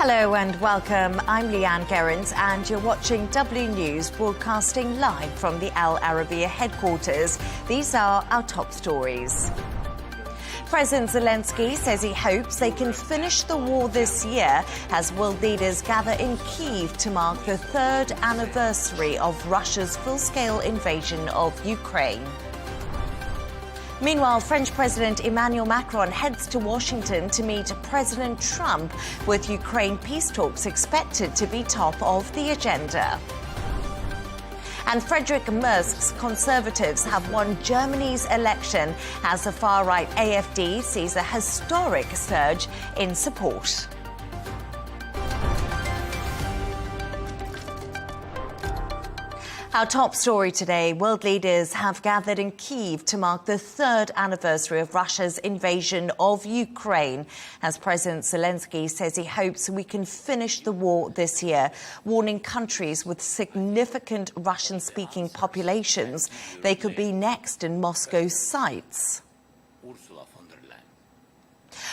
Hello and welcome. I'm Leigh Ann Gerrans and you're watching W News broadcasting live from the Al Arabiya headquarters. These are our top stories. President Zelenskyy says he hopes they can finish the war this year as world leaders gather in Kyiv to mark the third anniversary of Russia's full-scale invasion of Ukraine. Meanwhile, French President Emmanuel Macron heads to Washington to meet President Trump, with Ukraine peace talks expected to be top of the agenda. And Friedrich Merz's Conservatives have won Germany's election as the far-right AfD sees a historic surge in support. Our top story today, world leaders have gathered in Kyiv to mark the third anniversary of Russia's invasion of Ukraine, as President Zelenskyy says he hopes we can finish the war this year, warning countries with significant Russian-speaking populations they could be next in Moscow's sights.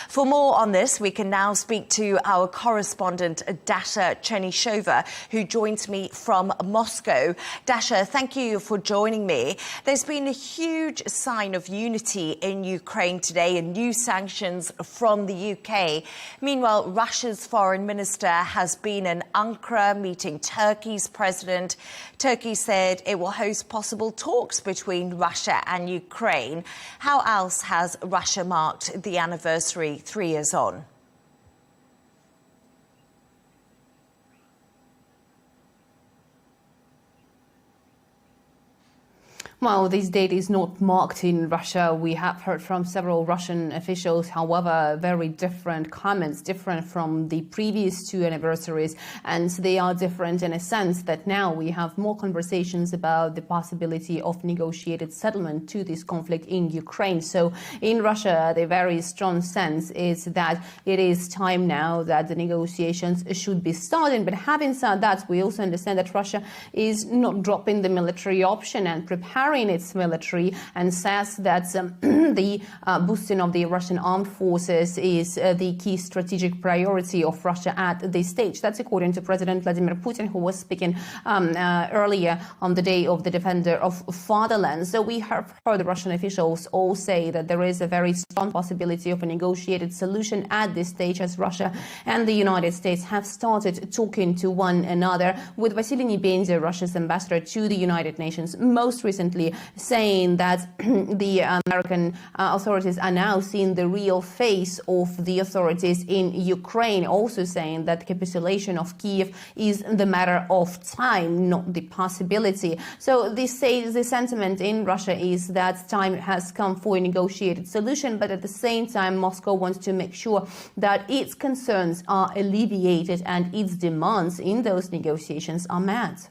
For more on this, we can now speak to our correspondent, Dasha Chernyshova, who joins me from Moscow. Dasha, thank you for joining me. There's been a huge sign of unity in Ukraine today and new sanctions from the UK. Meanwhile, Russia's foreign minister has been in Ankara meeting Turkey's president. Turkey said it will host possible talks between Russia and Ukraine. How else has Russia marked the anniversary 3 years on? Well, this date is not marked in Russia. We have heard from several Russian officials, however, very different comments, different from the previous two anniversaries. And they are different in a sense that now we have more conversations about the possibility of negotiated settlement to this conflict in Ukraine. So in Russia, the very strong sense is that it is time now that the negotiations should be starting. But having said that, we also understand that Russia is not dropping the military option and preparing its military, and says that the boosting of the Russian armed forces is the key strategic priority of Russia at this stage. That's according to President Vladimir Putin, who was speaking earlier on the day of the defender of fatherland. So we have heard the Russian officials all say that there is a very strong possibility of a negotiated solution at this stage, as Russia and the United States have started talking to one another, with Vasily Nebenzia, Russia's ambassador to the United Nations, most recently saying that the American authorities are now seeing the real face of the authorities in Ukraine, also saying that capitulation of Kyiv is the matter of time, not the possibility. So the sentiment in Russia is that time has come for a negotiated solution, but at the same time, Moscow wants to make sure that its concerns are alleviated and its demands in those negotiations are met.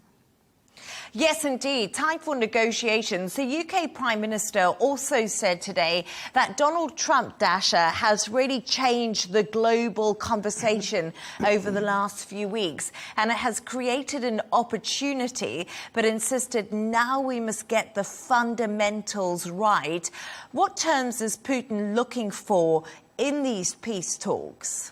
Yes, indeed. Time for negotiations. The UK Prime Minister also said today that Donald Trump, Dasha, has really changed the global conversation over the last few weeks, and it has created an opportunity, but insisted now we must get the fundamentals right. What terms is Putin looking for in these peace talks?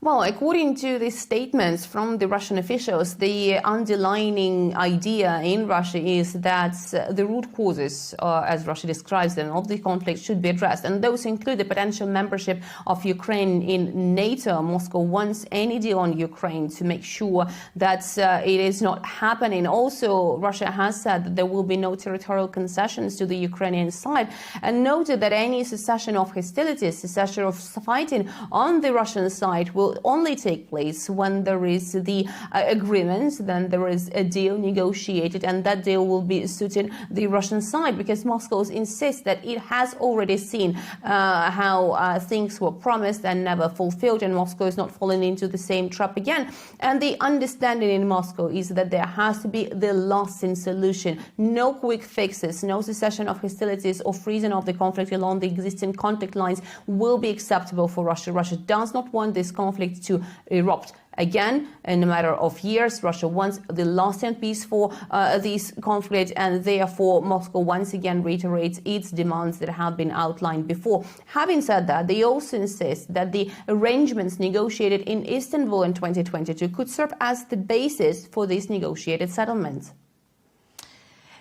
Well, according to the statements from the Russian officials, the underlining idea in Russia is that the root causes, as Russia describes them, of the conflict should be addressed. And those include the potential membership of Ukraine in NATO. Moscow wants any deal on Ukraine to make sure that it is not happening. Also, Russia has said that there will be no territorial concessions to the Ukrainian side, and noted that any cessation of hostilities, cessation of fighting on the Russian side will only take place when there is the agreement, then there is a deal negotiated, and that deal will be suiting the Russian side, because Moscow insists that it has already seen how things were promised and never fulfilled, and Moscow is not falling into the same trap again. And the understanding in Moscow is that there has to be the lasting solution, no quick fixes, no cessation of hostilities or freezing of the conflict along the existing contact lines will be acceptable for Russia. Russia does not want this conflict to erupt again, in a matter of years, Russia wants the lasting peace for this conflict, and therefore Moscow once again reiterates its demands that have been outlined before. Having said that, they also insist that the arrangements negotiated in Istanbul in 2022 could serve as the basis for this negotiated settlement.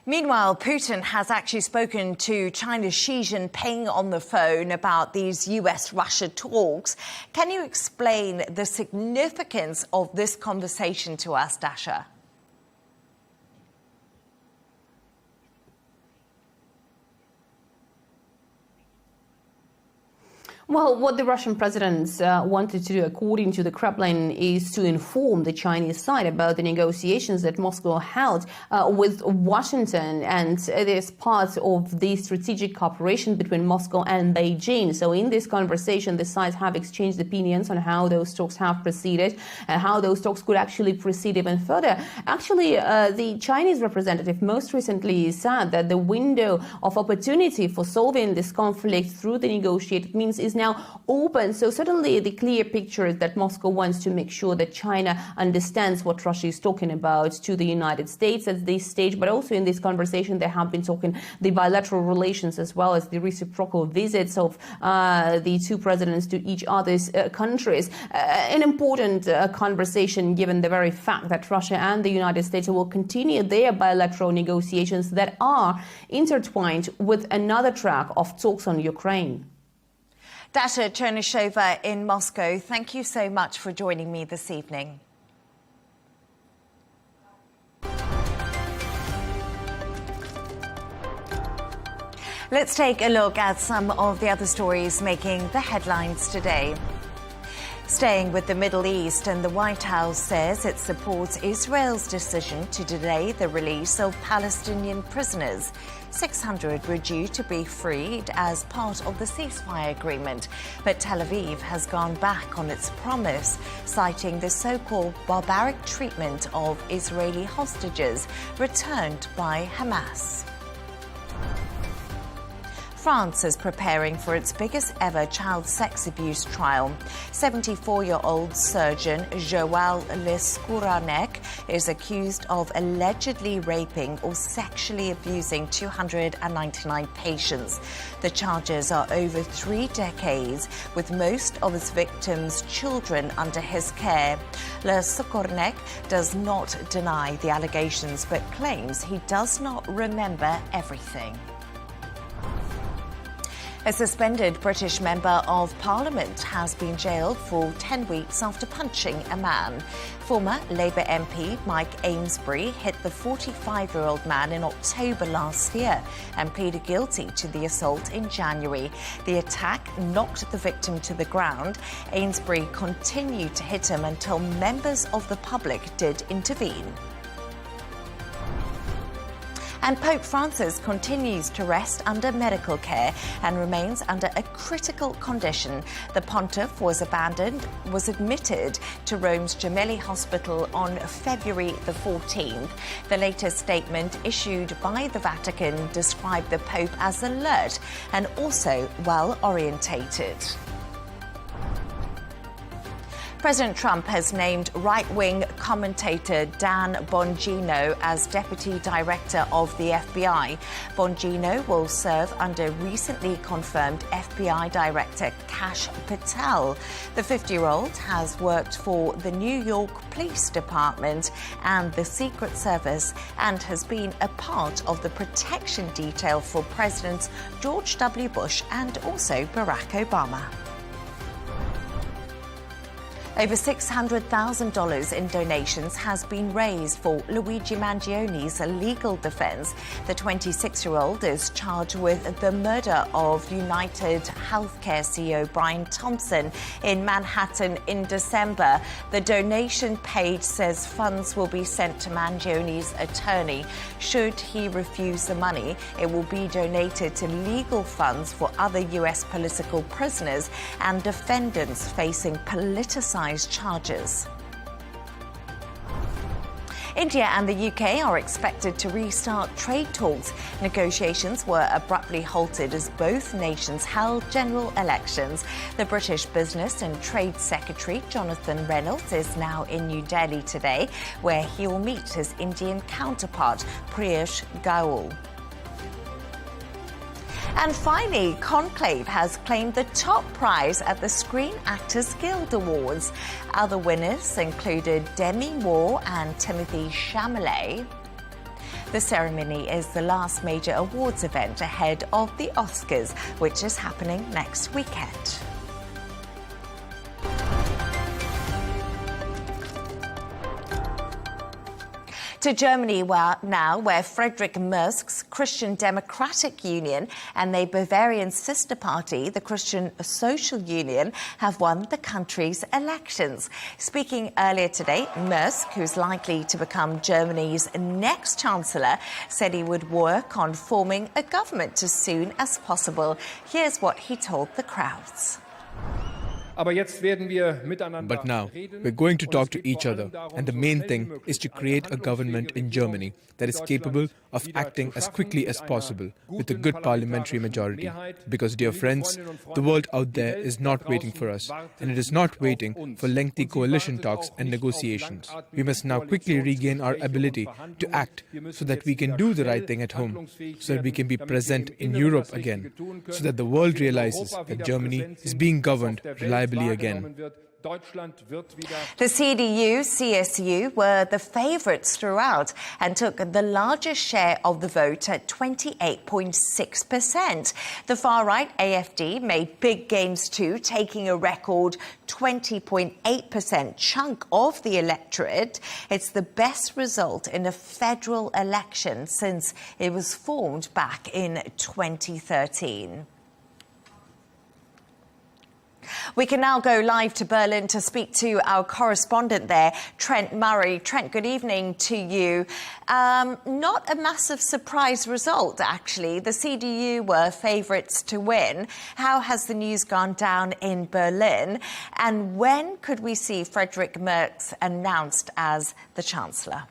Meanwhile, Putin has actually spoken to China's Xi Jinping on the phone about these US-Russia talks. Can you explain the significance of this conversation to us, Dasha? Well, what the Russian president wanted to do, according to the Kremlin, is to inform the Chinese side about the negotiations that Moscow held with Washington, and it is part of the strategic cooperation between Moscow and Beijing. So in this conversation, the sides have exchanged opinions on how those talks have proceeded and how those talks could actually proceed even further. Actually, the Chinese representative most recently said that the window of opportunity for solving this conflict through the negotiated means is now open. So certainly the clear picture is that Moscow wants to make sure that China understands what Russia is talking about to the United States at this stage, but also in this conversation they have been talking the bilateral relations as well as the reciprocal visits of the two presidents to each other's countries. An important conversation given the very fact that Russia and the United States will continue their bilateral negotiations that are intertwined with another track of talks on Ukraine. Dasha Chernyshova in Moscow, thank you so much for joining me this evening. Let's take a look at some of the other stories making the headlines today. Staying with the Middle East, and the White House says it supports Israel's decision to delay the release of Palestinian prisoners. 600 were due to be freed as part of the ceasefire agreement, but Tel Aviv has gone back on its promise, citing the so-called barbaric treatment of Israeli hostages returned by Hamas. France is preparing for its biggest ever child sex abuse trial. 74-year-old surgeon Joël Lescouranek is accused of allegedly raping or sexually abusing 299 patients. The charges are over 3 decades, with most of his victims' children under his care. Lescouranek does not deny the allegations, but claims he does not remember everything. A suspended British Member of Parliament has been jailed for 10 weeks after punching a man. Former Labour MP Mike Amesbury hit the 45-year-old man in October last year and pleaded guilty to the assault in January. The attack knocked the victim to the ground. Amesbury continued to hit him until members of the public did intervene. And Pope Francis continues to rest under medical care and remains under a critical condition. The pontiff was admitted to Rome's Gemelli Hospital on February the 14th. The latest statement issued by the Vatican described the Pope as alert and also well-orientated. President Trump has named right-wing commentator Dan Bongino as Deputy Director of the FBI. Bongino will serve under recently confirmed FBI Director Kash Patel. The 50-year-old has worked for the New York Police Department and the Secret Service and has been a part of the protection detail for Presidents George W. Bush and also Barack Obama. Over $600,000 in donations has been raised for Luigi Mangioni's legal defense. The 26-year-old is charged with the murder of United Healthcare CEO Brian Thompson in Manhattan in December. The donation page says funds will be sent to Mangioni's attorney. Should he refuse the money, it will be donated to legal funds for other U.S. political prisoners and defendants facing politicized charges. India and the UK are expected to restart trade talks. Negotiations were abruptly halted as both nations held general elections. The British Business and Trade Secretary Jonathan Reynolds is now in New Delhi today, where he will meet his Indian counterpart, Piyush Goyal. And finally, Conclave has claimed the top prize at the Screen Actors Guild Awards. Other winners included Demi Moore and Timothée Chalamet. The ceremony is the last major awards event ahead of the Oscars, which is happening next weekend. To Germany where Friedrich Merck's Christian Democratic Union and the Bavarian sister party, the Christian Social Union, have won the country's elections. Speaking earlier today, Merck, who's likely to become Germany's next chancellor, said he would work on forming a government as soon as possible. Here's what he told the crowds. But now, we're going to talk to each other, and the main thing is to create a government in Germany that is capable of acting as quickly as possible with a good parliamentary majority. Because, dear friends, the world out there is not waiting for us, and it is not waiting for lengthy coalition talks and negotiations. We must now quickly regain our ability to act so that we can do the right thing at home, so that we can be present in Europe again, so that the world realizes that Germany is being governed reliably again. The CDU-CSU were the favourites throughout and took the largest share of the vote at 28.6%. The far-right AfD made big gains too, taking a record 20.8% chunk of the electorate. It's the best result in a federal election since it was formed back in 2013. We can now go live to Berlin to speak to our correspondent there, Trent Murray. Trent, good evening to you. Not a massive surprise result, actually. The CDU were favourites to win. How has the news gone down in Berlin? And when could we see Friedrich Merz announced as the Chancellor?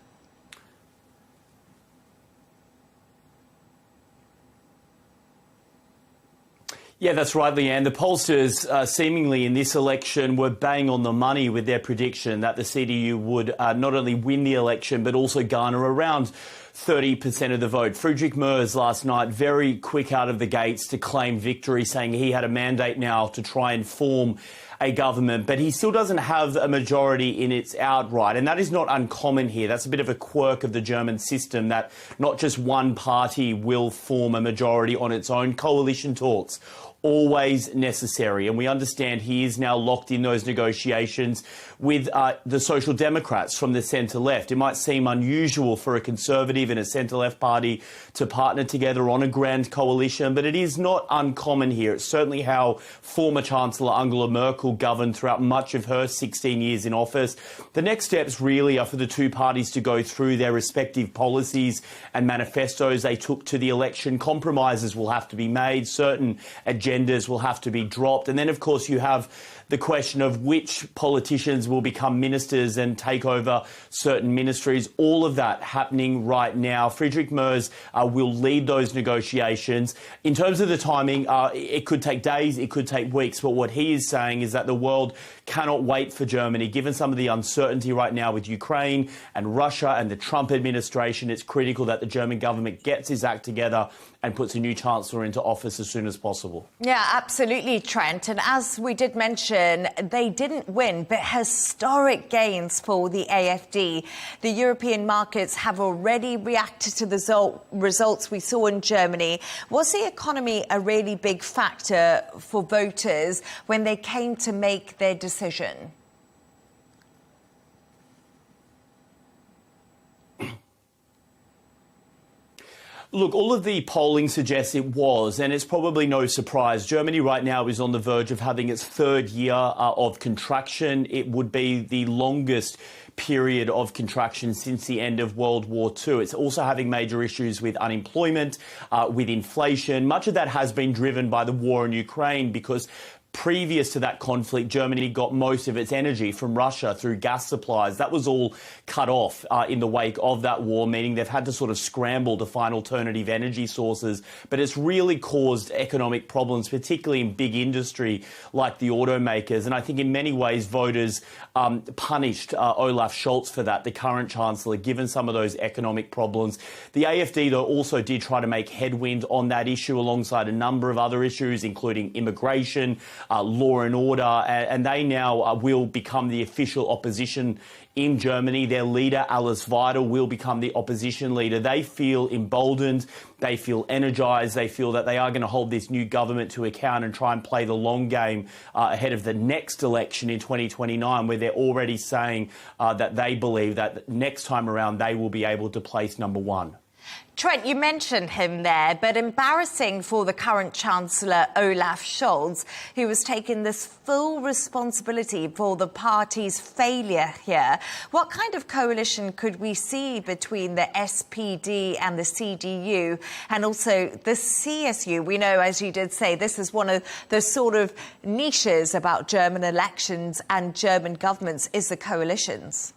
Yeah, that's right, Leigh Ann. The pollsters seemingly in this election were bang on the money with their prediction that the CDU would not only win the election but also garner around 30% of the vote. Friedrich Merz last night very quick out of the gates to claim victory, saying he had a mandate now to try and form a government, but he still doesn't have a majority in its outright. And that is not uncommon here. That's a bit of a quirk of the German system, that not just one party will form a majority on its own. Coalition talks, always necessary. And we understand he is now locked in those negotiations with the Social Democrats from the centre-left. It might seem unusual for a Conservative and a centre-left party to partner together on a grand coalition, but it is not uncommon here. It's certainly how former Chancellor Angela Merkel governed throughout much of her 16 years in office. The next steps really are for the two parties to go through their respective policies and manifestos they took to the election. Compromises will have to be made, certain agendas will have to be dropped, and then of course you have the question of which politicians will become ministers and take over certain ministries. All of that happening right now. Friedrich Merz will lead those negotiations. In terms of the timing, it could take days, it could take weeks, but what he is saying is that the world cannot wait for Germany. Given some of the uncertainty right now with Ukraine and Russia and the Trump administration, it's critical that the German government gets its act together and puts a new chancellor into office as soon as possible. Yeah, absolutely, Trent. And as we did mention, they didn't win, but historic gains for the AfD. The European markets have already reacted to the results we saw in Germany. Was the economy a really big factor for voters when they came to make their decision? Look, all of the polling suggests it was, and it's probably no surprise. Germany right now is on the verge of having its third year of contraction. It would be the longest period of contraction since the end of World War II. It's also having major issues with unemployment, with inflation. Much of that has been driven by the war in Ukraine because previous to that conflict, Germany got most of its energy from Russia through gas supplies. That was all cut off in the wake of that war, meaning they've had to sort of scramble to find alternative energy sources. But it's really caused economic problems, particularly in big industry like the automakers. And I think in many ways voters punished Olaf Scholz for that, the current Chancellor, given some of those economic problems. The AfD, though, also did try to make headwind on that issue alongside a number of other issues, including immigration, law and order, and they now will become the official opposition in Germany. Their leader, Alice Weidel, will become the opposition leader. They feel emboldened, they feel energised, they feel that they are going to hold this new government to account and try and play the long game ahead of the next election in 2029, where they're already saying that they believe that next time around they will be able to place number one. Trent, you mentioned him there, but embarrassing for the current Chancellor Olaf Scholz, who has taken this full responsibility for the party's failure here. What kind of coalition could we see between the SPD and the CDU and also the CSU? We know, as you did say, this is one of the sort of niches about German elections and German governments is the coalitions.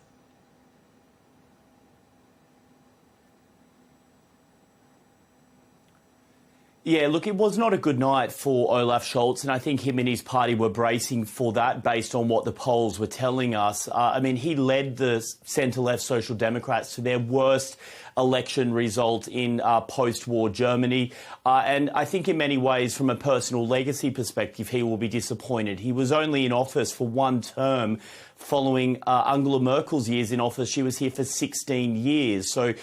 Yeah, look, it was not a good night for Olaf Scholz, and I think him and his party were bracing for that based on what the polls were telling us. I mean, he led the centre-left Social Democrats to their worst election result in post-war Germany. And I think in many ways, from a personal legacy perspective, he will be disappointed. He was only in office for one term following Angela Merkel's years in office. She was here for 16 years. So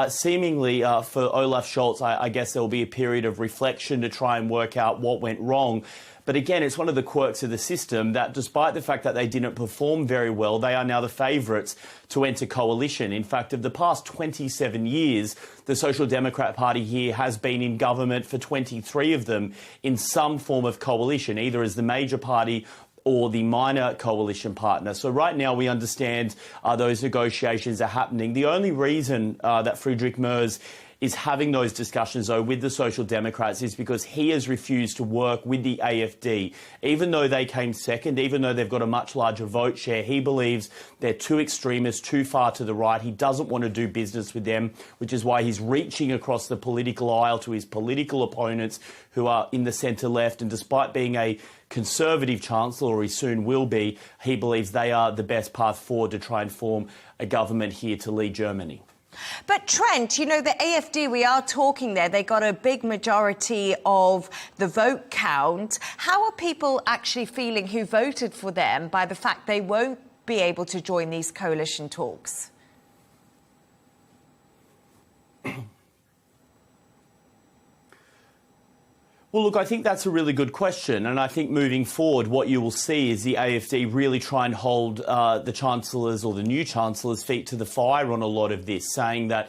seemingly for Olaf Scholz, I guess there will be a period of reflection to try and work out what went wrong. But again, it's one of the quirks of the system that despite the fact that they didn't perform very well, they are now the favourites to enter coalition. In fact, of the past 27 years, the Social Democrat Party here has been in government for 23 of them in some form of coalition, either as the major party or the minor coalition partner. So right now we understand those negotiations are happening. The only reason that Friedrich Merz is having those discussions, though, with the Social Democrats is because he has refused to work with the AfD. Even though they came second, even though they've got a much larger vote share, he believes they're too extremist, too far to the right. He doesn't want to do business with them, which is why he's reaching across the political aisle to his political opponents who are in the centre-left. And despite being a Conservative Chancellor, or he soon will be, he believes they are the best path forward to try and form a government here to lead Germany. But Trent, you know, the AfD, we are talking there, they got a big majority of the vote count. How are people actually feeling who voted for them by the fact they won't be able to join these coalition talks? Well, look, I think that's a really good question. And I think moving forward, what you will see is the AfD really try and hold the Chancellor's or the new Chancellor's feet to the fire on a lot of this, saying that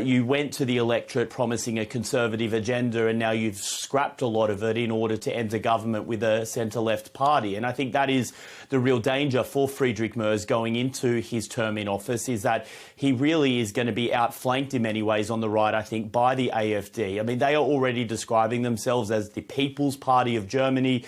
you went to the electorate promising a conservative agenda and now you've scrapped a lot of it in order to enter government with a centre-left party. And I think that is the real danger for Friedrich Merz going into his term in office, is that he really is going to be outflanked in many ways on the right, I think, by the AfD. I mean, they are already describing themselves as the People's Party of Germany.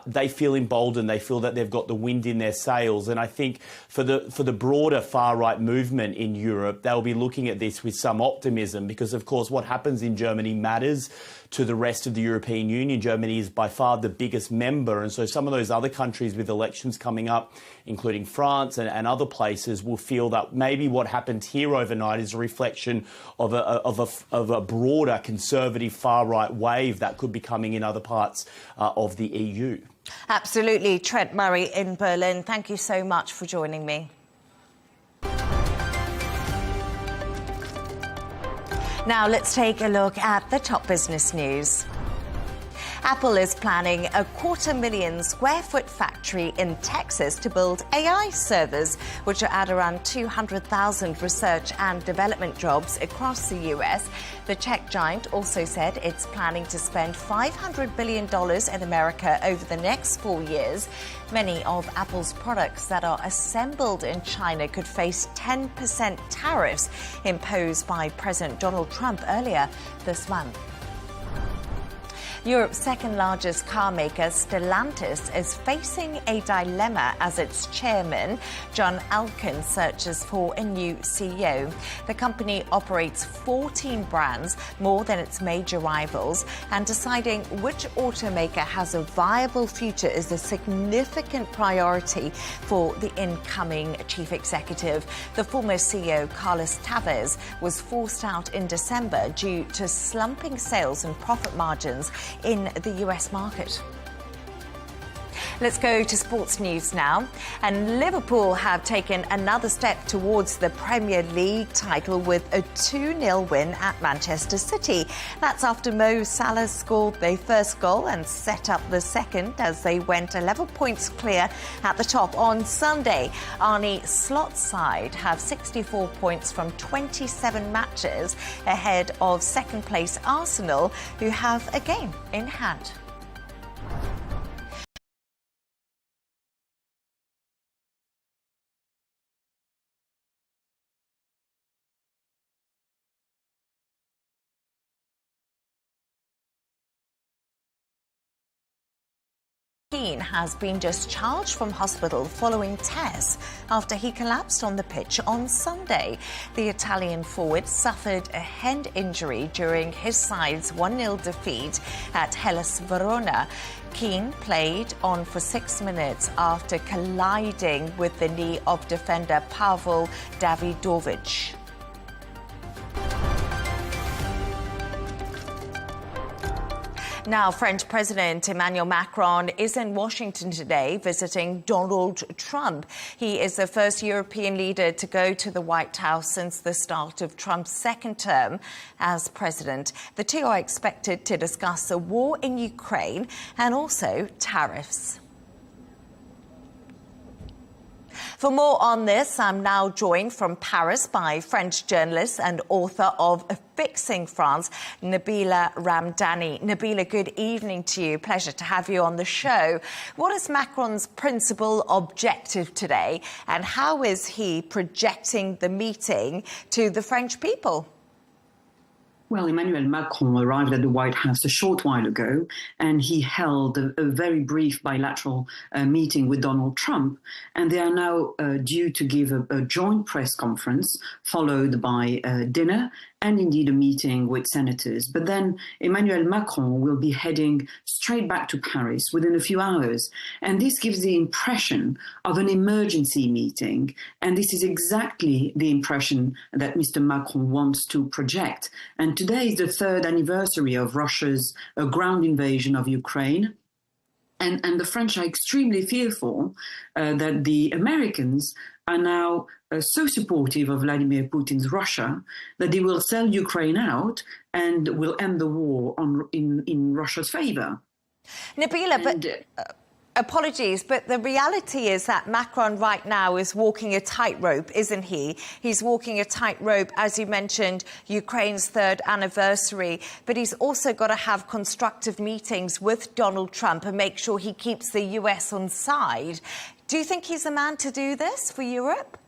They feel emboldened. They feel that they've got the wind in their sails. And I think for the broader far-right movement in Europe, they'll be looking at this with some optimism because, of course, what happens in Germany matters to the rest of the European Union. Germany is by far the biggest member, and so some of those other countries with elections coming up, including France and other places, will feel that maybe what happened here overnight is a reflection of a broader conservative far-right wave that could be coming in other parts of the EU. Absolutely. Trent Murray in Berlin, thank you so much for joining me. Now let's take a look at the top business news. Apple is planning a 250,000 square foot factory in Texas to build AI servers, which will add around 200,000 research and development jobs across the US. The tech giant also said it's planning to spend $500 billion in America over the next 4 years. Many of Apple's products that are assembled in China could face 10% tariffs imposed by President Donald Trump earlier this month. Europe's second largest car maker, Stellantis, is facing a dilemma as its chairman, John Elkann, searches for a new CEO. The company operates 14 brands, more than its major rivals, and deciding which automaker has a viable future is a significant priority for the incoming chief executive. The former CEO, Carlos Tavares, was forced out in December due to slumping sales and profit margins in the US market. Let's go to sports news now. And Liverpool have taken another step towards the Premier League title with a 2-0 win at Manchester City. That's after Mo Salah scored their first goal and set up the second as they went 11 points clear at the top. On Sunday, Arne Slot's side have 64 points from 27 matches ahead of second place Arsenal, who have a game in hand. Has been discharged from hospital following tests after he collapsed on the pitch on Sunday. The Italian forward suffered a hand injury during his side's 1-0 defeat at Hellas Verona. Keane played on for 6 minutes after colliding with the knee of defender Pavel Davidovic. Now, French President Emmanuel Macron is in Washington today visiting Donald Trump. He is the first European leader to go to the White House since the start of Trump's second term as president. The two are expected to discuss the war in Ukraine and also tariffs. For more on this, I'm now joined from Paris by French journalist and author of Fixing France, Nabila Ramdani. Nabila, good evening to you. Pleasure to have you on the show. What is Macron's principal objective today, and how is he projecting the meeting to the French people? Well, Emmanuel Macron arrived at the White House a short while ago, and he held a very brief bilateral meeting with Donald Trump. And they are now due to give a joint press conference, followed by dinner and indeed a meeting with senators. But then Emmanuel Macron will be heading straight back to Paris within a few hours. And this gives the impression of an emergency meeting. And this is exactly the impression that Mr. Macron wants to project. And today is the third anniversary of Russia's ground invasion of Ukraine. And the French are extremely fearful that the Americans are now so supportive of Vladimir Putin's Russia that they will sell Ukraine out and will end the war in Russia's favor. Nabila, apologies, but the reality is that Macron right now is walking a tightrope, isn't he? He's walking a tightrope, as you mentioned, Ukraine's third anniversary, but he's also got to have constructive meetings with Donald Trump and make sure he keeps the US on side. Do you think he's the man to do this for Europe?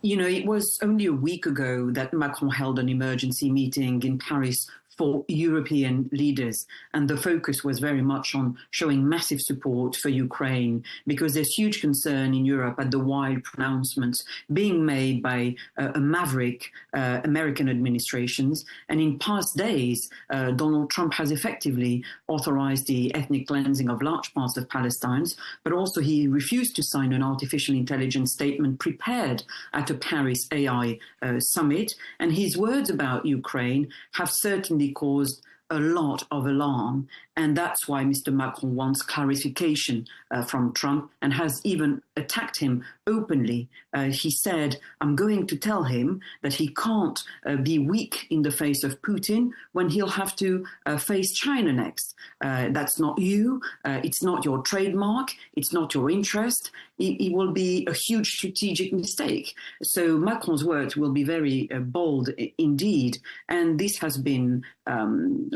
You know, it was only a week ago that Macron held an emergency meeting in Paris for European leaders. And the focus was very much on showing massive support for Ukraine, because there's huge concern in Europe at the wild pronouncements being made by a maverick American administrations. And in past days, Donald Trump has effectively authorized the ethnic cleansing of large parts of Palestine, but also he refused to sign an artificial intelligence statement prepared at a Paris AI summit. And his words about Ukraine have certainly caused a lot of alarm. And that's why Mr. Macron wants clarification from Trump and has even attacked him openly. He said, I'm going to tell him that he can't be weak in the face of Putin when he'll have to face China next. That's not you. It's not your trademark. It's not your interest. It will be a huge strategic mistake. So Macron's words will be very bold indeed. And this has been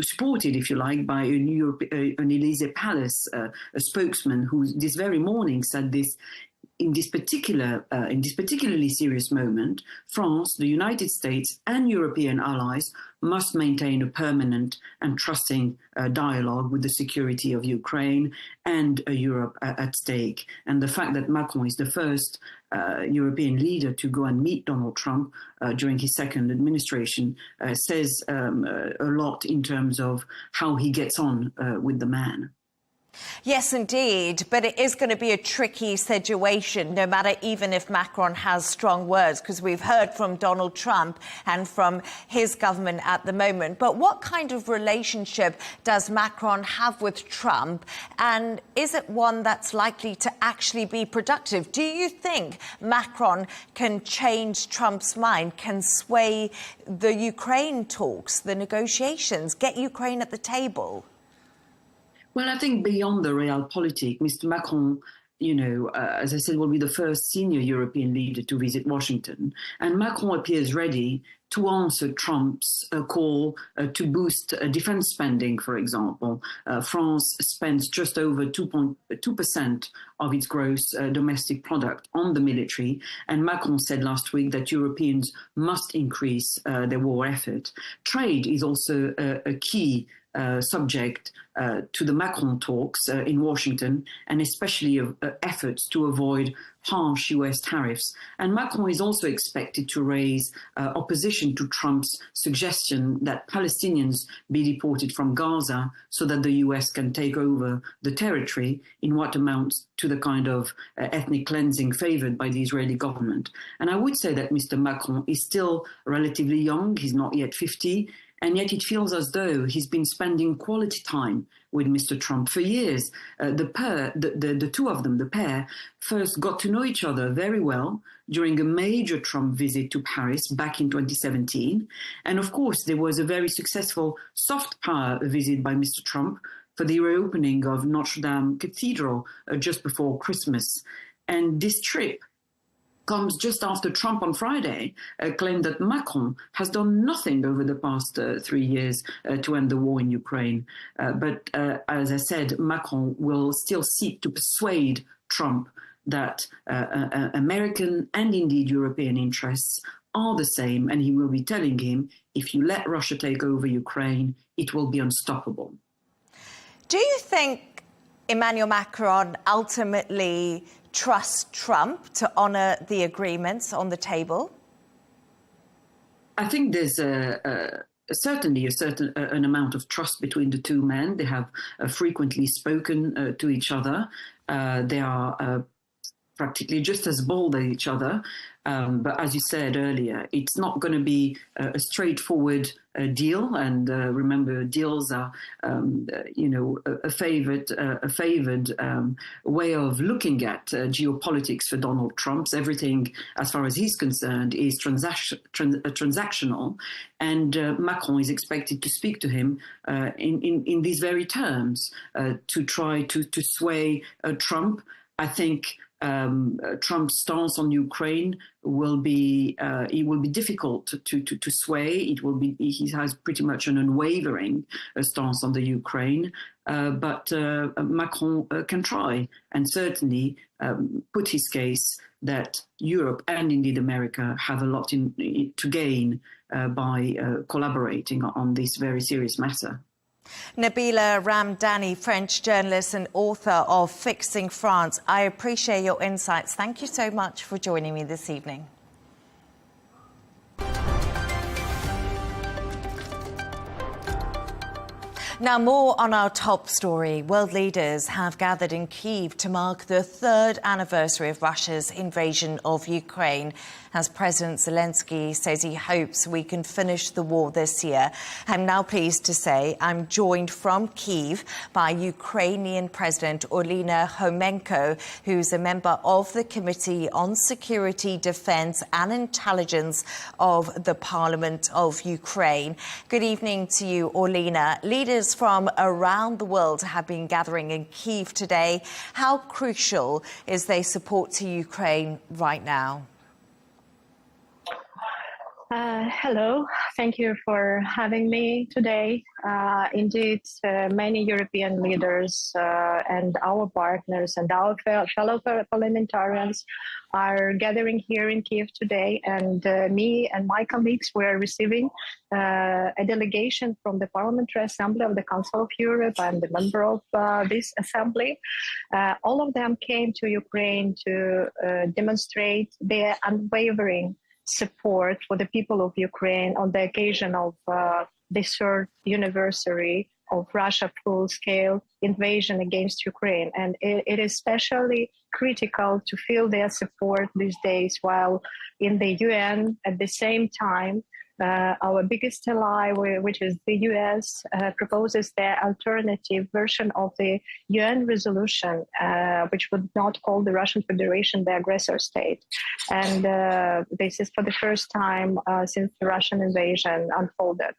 supported, if you like, by an Elysee Palace a spokesman who this very morning said this in this particularly serious moment, France, the United States, and European allies must maintain a permanent and trusting dialogue with the security of Ukraine and Europe at stake. And the fact that Macron is the first European leader to go and meet Donald Trump during his second administration says a lot in terms of how he gets on with the man. Yes, indeed. But it is going to be a tricky situation, no matter even if Macron has strong words, because we've heard from Donald Trump and from his government at the moment. But what kind of relationship does Macron have with Trump? And is it one that's likely to actually be productive? Do you think Macron can change Trump's mind, can sway the Ukraine talks, the negotiations, get Ukraine at the table? Well, I think beyond the realpolitik, Mr. Macron, as I said, will be the first senior European leader to visit Washington. And Macron appears ready to answer Trump's call to boost defense spending, for example. France spends just over 2% of its gross domestic product on the military. And Macron said last week that Europeans must increase their war effort. Trade is also a key subject to the Macron talks in Washington, and especially efforts to avoid harsh US tariffs. And Macron is also expected to raise opposition to Trump's suggestion that Palestinians be deported from Gaza so that the US can take over the territory in what amounts to the kind of ethnic cleansing favored by the Israeli government. And I would say that Mr. Macron is still relatively young. He's not yet 50. And yet it feels as though he's been spending quality time with Mr. Trump for years. The two of them, the pair, first got to know each other very well during a major Trump visit to Paris back in 2017. And of course, there was a very successful soft power visit by Mr. Trump for the reopening of Notre Dame Cathedral just before Christmas. And this trip comes just after Trump on Friday claimed that Macron has done nothing over the past 3 years to end the war in Ukraine. But as I said, Macron will still seek to persuade Trump that American and indeed European interests are the same, and he will be telling him, if you let Russia take over Ukraine, it will be unstoppable. Do you think Emmanuel Macron ultimately trusts Trump to honour the agreements on the table? I think there's certainly an amount of trust between the two men. They have frequently spoken to each other. They are practically just as bold as each other. But as you said earlier, it's not going to be a straightforward deal. And remember, deals are, a favored way of looking at geopolitics for Donald Trump. Everything, as far as he's concerned, is transactional. And Macron is expected to speak to him in these very terms to try to sway Trump. I think Trump's stance on Ukraine will be difficult to sway. He has pretty much an unwavering stance on the Ukraine, but Macron can try and certainly put his case that Europe and indeed America have a lot to gain by collaborating on this very serious matter. Nabila Ramdani, French journalist and author of Fixing France. I appreciate your insights. Thank you so much for joining me this evening. Now, more on our top story. World leaders have gathered in Kyiv to mark the third anniversary of Russia's invasion of Ukraine, as President Zelenskyy says he hopes we can finish the war this year. I'm now pleased to say I'm joined from Kyiv by Ukrainian President Olena Khomenko, who's a member of the Committee on Security, Defence and Intelligence of the Parliament of Ukraine. Good evening to you, Olena. Leaders from around the world have been gathering in Kyiv today. How crucial is their support to Ukraine right now? Hello, thank you for having me today. Indeed, many European leaders and our partners and our fellow parliamentarians are gathering here in Kiev today, and me and my colleagues were receiving a delegation from the Parliamentary Assembly of the Council of Europe. I'm the member of this assembly. All of them came to Ukraine to demonstrate their unwavering support for the people of Ukraine on the occasion of the third anniversary of Russia's full-scale invasion against Ukraine. And it is especially critical to feel their support these days while in the UN at the same time our biggest ally, which is the US, proposes their alternative version of the UN resolution, which would not call the Russian Federation the aggressor state. And this is for the first time since the Russian invasion unfolded.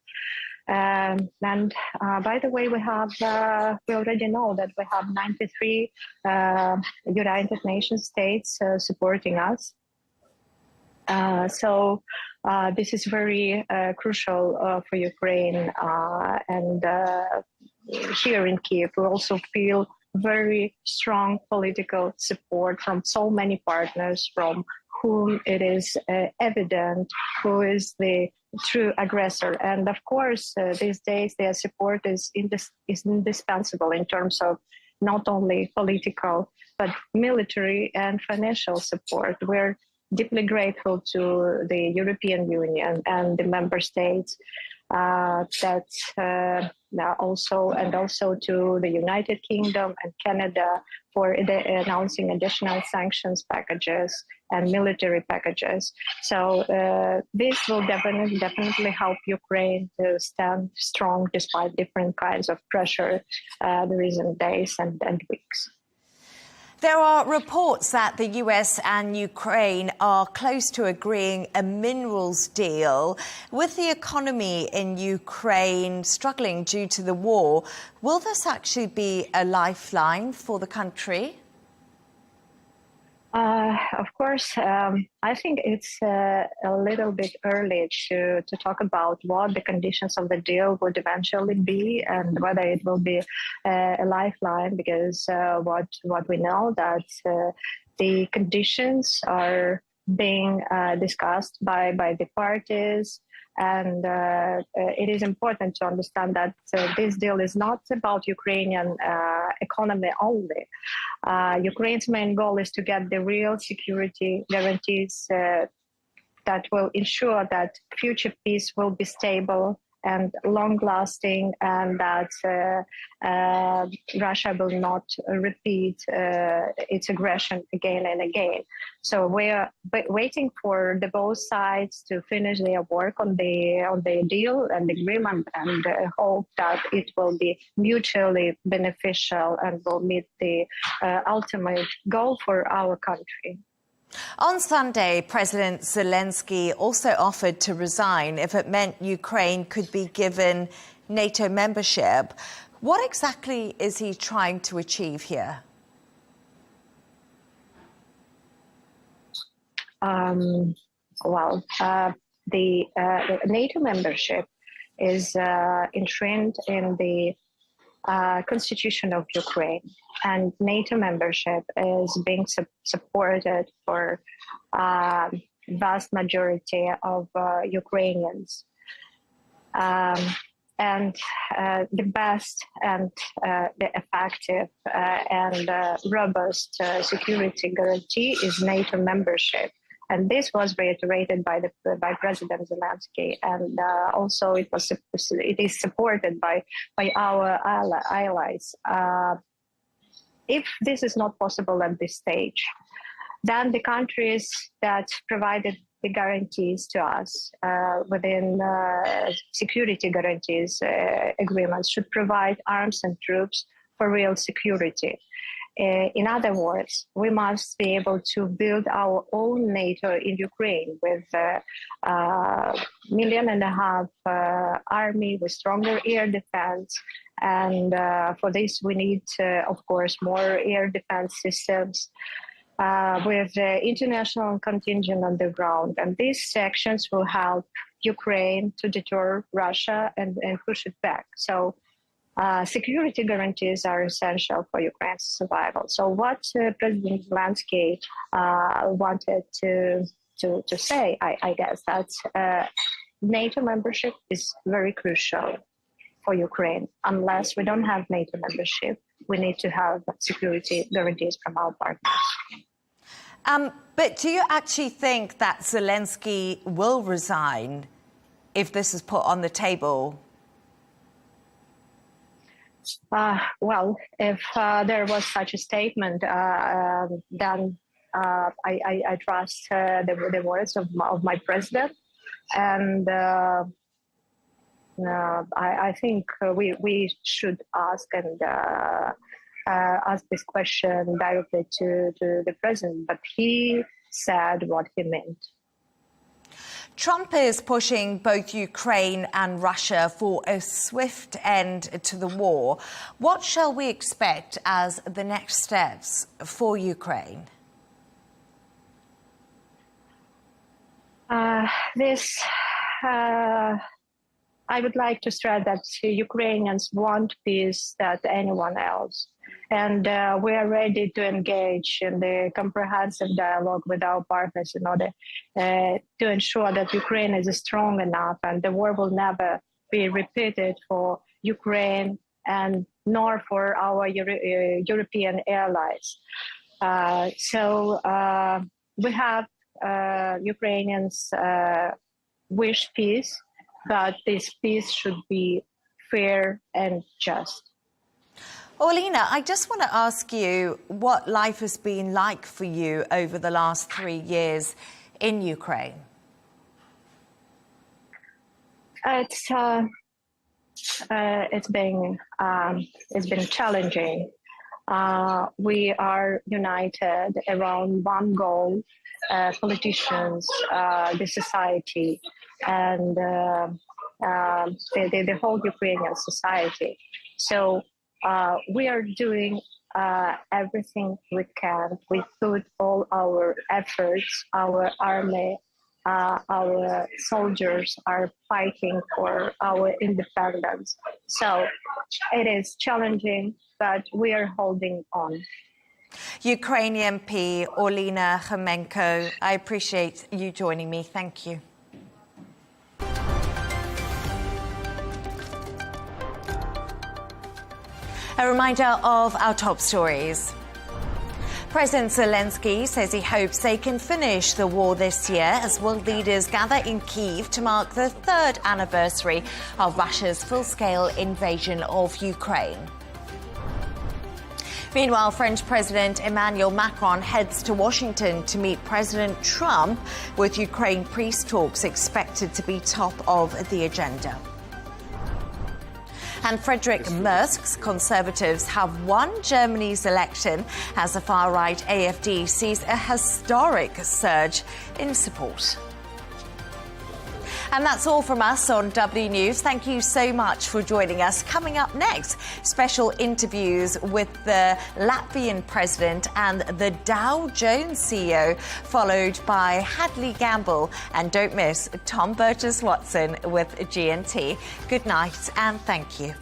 And by the way, we already know that we have 93 United Nations states supporting us. So this is very crucial for Ukraine, and here in Kiev we also feel very strong political support from so many partners from whom it is evident who is the true aggressor. And of course, these days their support is indispensable in terms of not only political, but military and financial support. We're deeply grateful to the European Union and the member states also to the United Kingdom and Canada for announcing additional sanctions packages and military packages. So this will definitely help Ukraine to stand strong despite different kinds of pressure the recent days and weeks. There are reports that the US and Ukraine are close to agreeing a minerals deal. With the economy in Ukraine struggling due to the war, will this actually be a lifeline for the country? Of course, I think it's a little bit early to talk about what the conditions of the deal would eventually be and whether it will be a lifeline, because what we know that the conditions are being discussed by the parties. And it is important to understand that this deal is not about Ukrainian economy only. Ukraine's main goal is to get the real security guarantees that will ensure that future peace will be stable and long-lasting, and that Russia will not repeat its aggression again and again. So we are waiting for both sides to finish their work on the deal and agreement, and hope that it will be mutually beneficial and will meet the ultimate goal for our country. On Sunday, President Zelenskyy also offered to resign if it meant Ukraine could be given NATO membership. What exactly is he trying to achieve here? The NATO membership is enshrined in the Constitution of Ukraine, and NATO membership is being supported for vast majority of Ukrainians. And the best and the effective and robust security guarantee is NATO membership. And this was reiterated by President Zelenskyy, and also it is supported by our allies. If this is not possible at this stage, then the countries that provided the guarantees to us within security guarantees agreements should provide arms and troops for real security. In other words, we must be able to build our own NATO in Ukraine with 1.5 million army, with stronger air defense. And for this, we need, of course, more air defense systems. with the international contingent on the ground. And these actions will help Ukraine to deter Russia and push it back. So security guarantees are essential for Ukraine's survival. So what President Zelenskyy wanted to say, I guess, that NATO membership is very crucial for Ukraine. Unless we don't have NATO membership, we need to have security guarantees from our partners. But do you actually think that Zelenskyy will resign if this is put on the table? Well, if there was such a statement, then I trust the words of my president, and I think we should ask this question directly to the president. But he said what he meant. Trump is pushing both Ukraine and Russia for a swift end to the war. What shall we expect as the next steps for Ukraine? I would like to stress that Ukrainians want peace than anyone else. And we are ready to engage in the comprehensive dialogue with our partners in order to ensure that Ukraine is strong enough and the war will never be repeated for Ukraine and nor for our European allies. So we have Ukrainians wish peace, but this peace should be fair and just. Olena, I just want to ask you what life has been like for you over the last 3 years in Ukraine. It's been challenging. We are united around one goal: politicians, the society, and the whole Ukrainian society. So we are doing everything we can. We put all our efforts, our army, our soldiers are fighting for our independence. So it is challenging, but we are holding on. Ukrainian MP Olena Khomenko, I appreciate you joining me. Thank you. A reminder of our top stories. President Zelenskyy says he hopes they can finish the war this year as world leaders gather in Kyiv to mark the 3rd anniversary of Russia's full-scale invasion of Ukraine. Meanwhile, French President Emmanuel Macron heads to Washington to meet President Trump, with Ukraine peace talks expected to be top of the agenda. And Friedrich Merz's Conservatives have won Germany's election as the far-right AfD sees a historic surge in support. And that's all from us on W News. Thank you so much for joining us. Coming up next, special interviews with the Latvian president and the Dow Jones CEO, followed by Hadley Gamble. And don't miss Tom Burges Watson with GNT. Good night and thank you.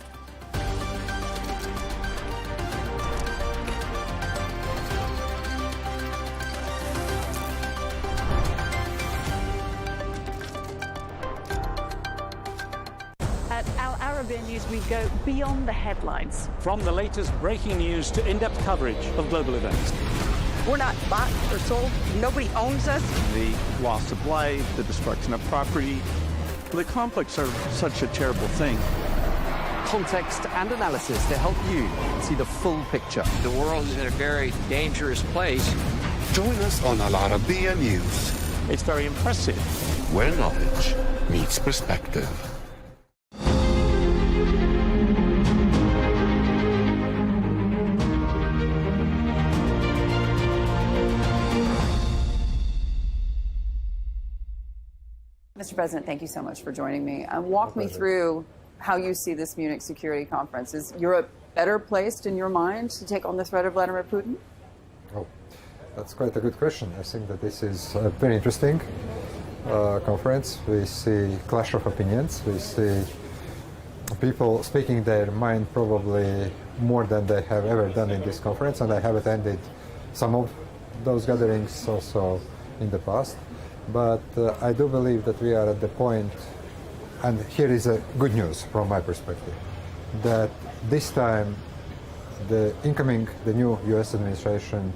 Arabiya News, we go beyond the headlines. From the latest breaking news to in-depth coverage of global events. We're not bought or sold. Nobody owns us. The loss of life, the destruction of property. The conflicts are such a terrible thing. Context and analysis to help you see the full picture. The world is in a very dangerous place. Join us on Arabiya News. It's very impressive. Where knowledge meets perspective. Mr. President, thank you so much for joining me. Walk me through how you see this Munich Security Conference. Is Europe better placed in your mind to take on the threat of Vladimir Putin? That's quite a good question. I think that this is a very interesting conference. We see clash of opinions. We see people speaking their mind probably more than they have ever done in this conference, and I have attended some of those gatherings also in the past. But I do believe that we are at the point, and here is a good news from my perspective, that this time the new US administration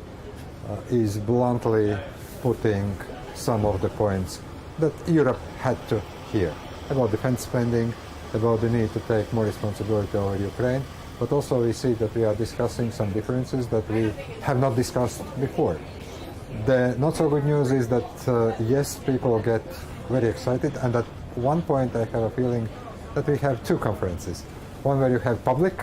is bluntly putting some of the points that Europe had to hear about defense spending, about the need to take more responsibility over Ukraine, but also we see that we are discussing some differences that we have not discussed before. The not so good news is that, yes, people get very excited, and at one point I have a feeling that we have two conferences. One where you have public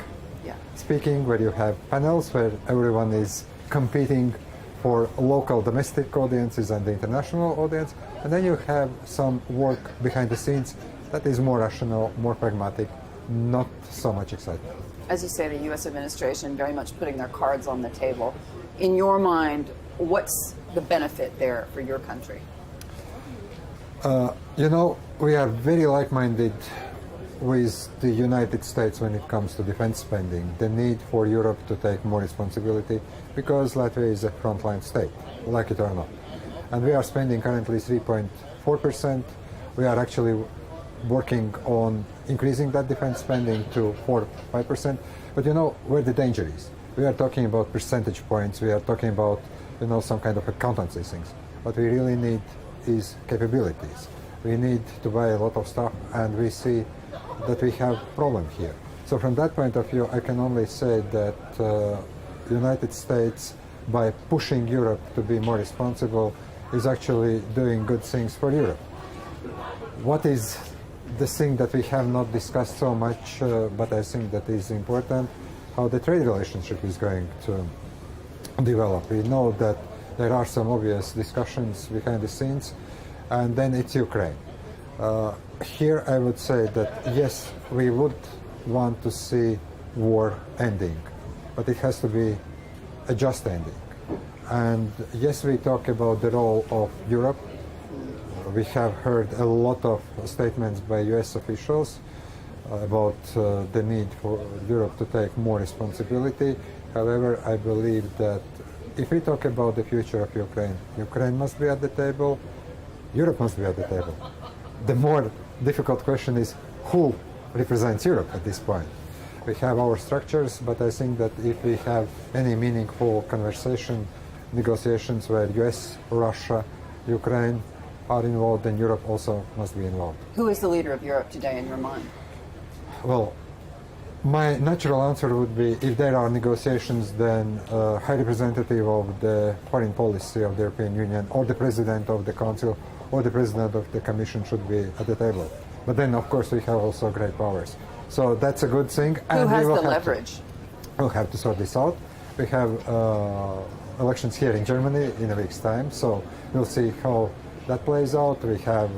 speaking, where you have panels, where everyone is competing for local domestic audiences and the international audience, and then you have some work behind the scenes that is more rational, more pragmatic, not so much excitement. As you say, the U.S. administration very much putting their cards on the table. In your mind, what's the benefit there for your country? You know, we are very like-minded with the United States when it comes to defense spending, the need for Europe to take more responsibility, because Latvia is a frontline state, like it or not. And we are spending currently 3.4%. We are actually working on increasing that defense spending to 4-5%. But you know where the danger is. We are talking about percentage points. We are talking about, you know, some kind of accountancy things. What we really need is capabilities. We need to buy a lot of stuff, and we see that we have a problem here. So from that point of view, I can only say that the United States, by pushing Europe to be more responsible, is actually doing good things for Europe. What is the thing that we have not discussed so much, but I think that is important, how the trade relationship is going to develop. We know that there are some obvious discussions behind the scenes, and then it's Ukraine. Here I would say that yes, we would want to see war ending, but it has to be a just ending. And yes, we talk about the role of Europe. We have heard a lot of statements by US officials about the need for Europe to take more responsibility. However, I believe that if we talk about the future of Ukraine, Ukraine must be at the table, Europe must be at the table. The more difficult question is who represents Europe at this point. We have our structures, but I think that if we have any meaningful conversation, negotiations where US, Russia, Ukraine are involved, then Europe also must be involved. Who is the leader of Europe today in your mind? Well, my natural answer would be if there are negotiations, then High Representative of the Foreign Policy of the European Union, or the President of the Council, or the President of the Commission should be at the table. But then, of course, we have also great powers. So that's a good thing. Who has the leverage? We'll have to sort this out. We have elections here in Germany in a week's time, so we'll see how that plays out. We have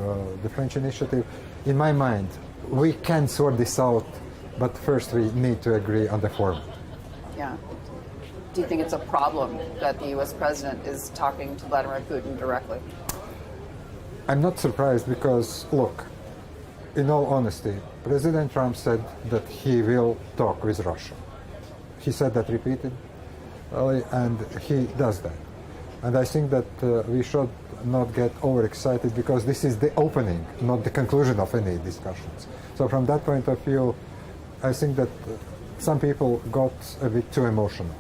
the French initiative. In my mind, we can sort this out, but first we need to agree on the form. Yeah. Do you think it's a problem that the U.S. president is talking to Vladimir Putin directly? I'm not surprised because, look, in all honesty, President Trump said that he will talk with Russia. He said that repeatedly, and he does that. And I think that we should not get overexcited because this is the opening, not the conclusion of any discussions. So from that point of view, I think that some people got a bit too emotional.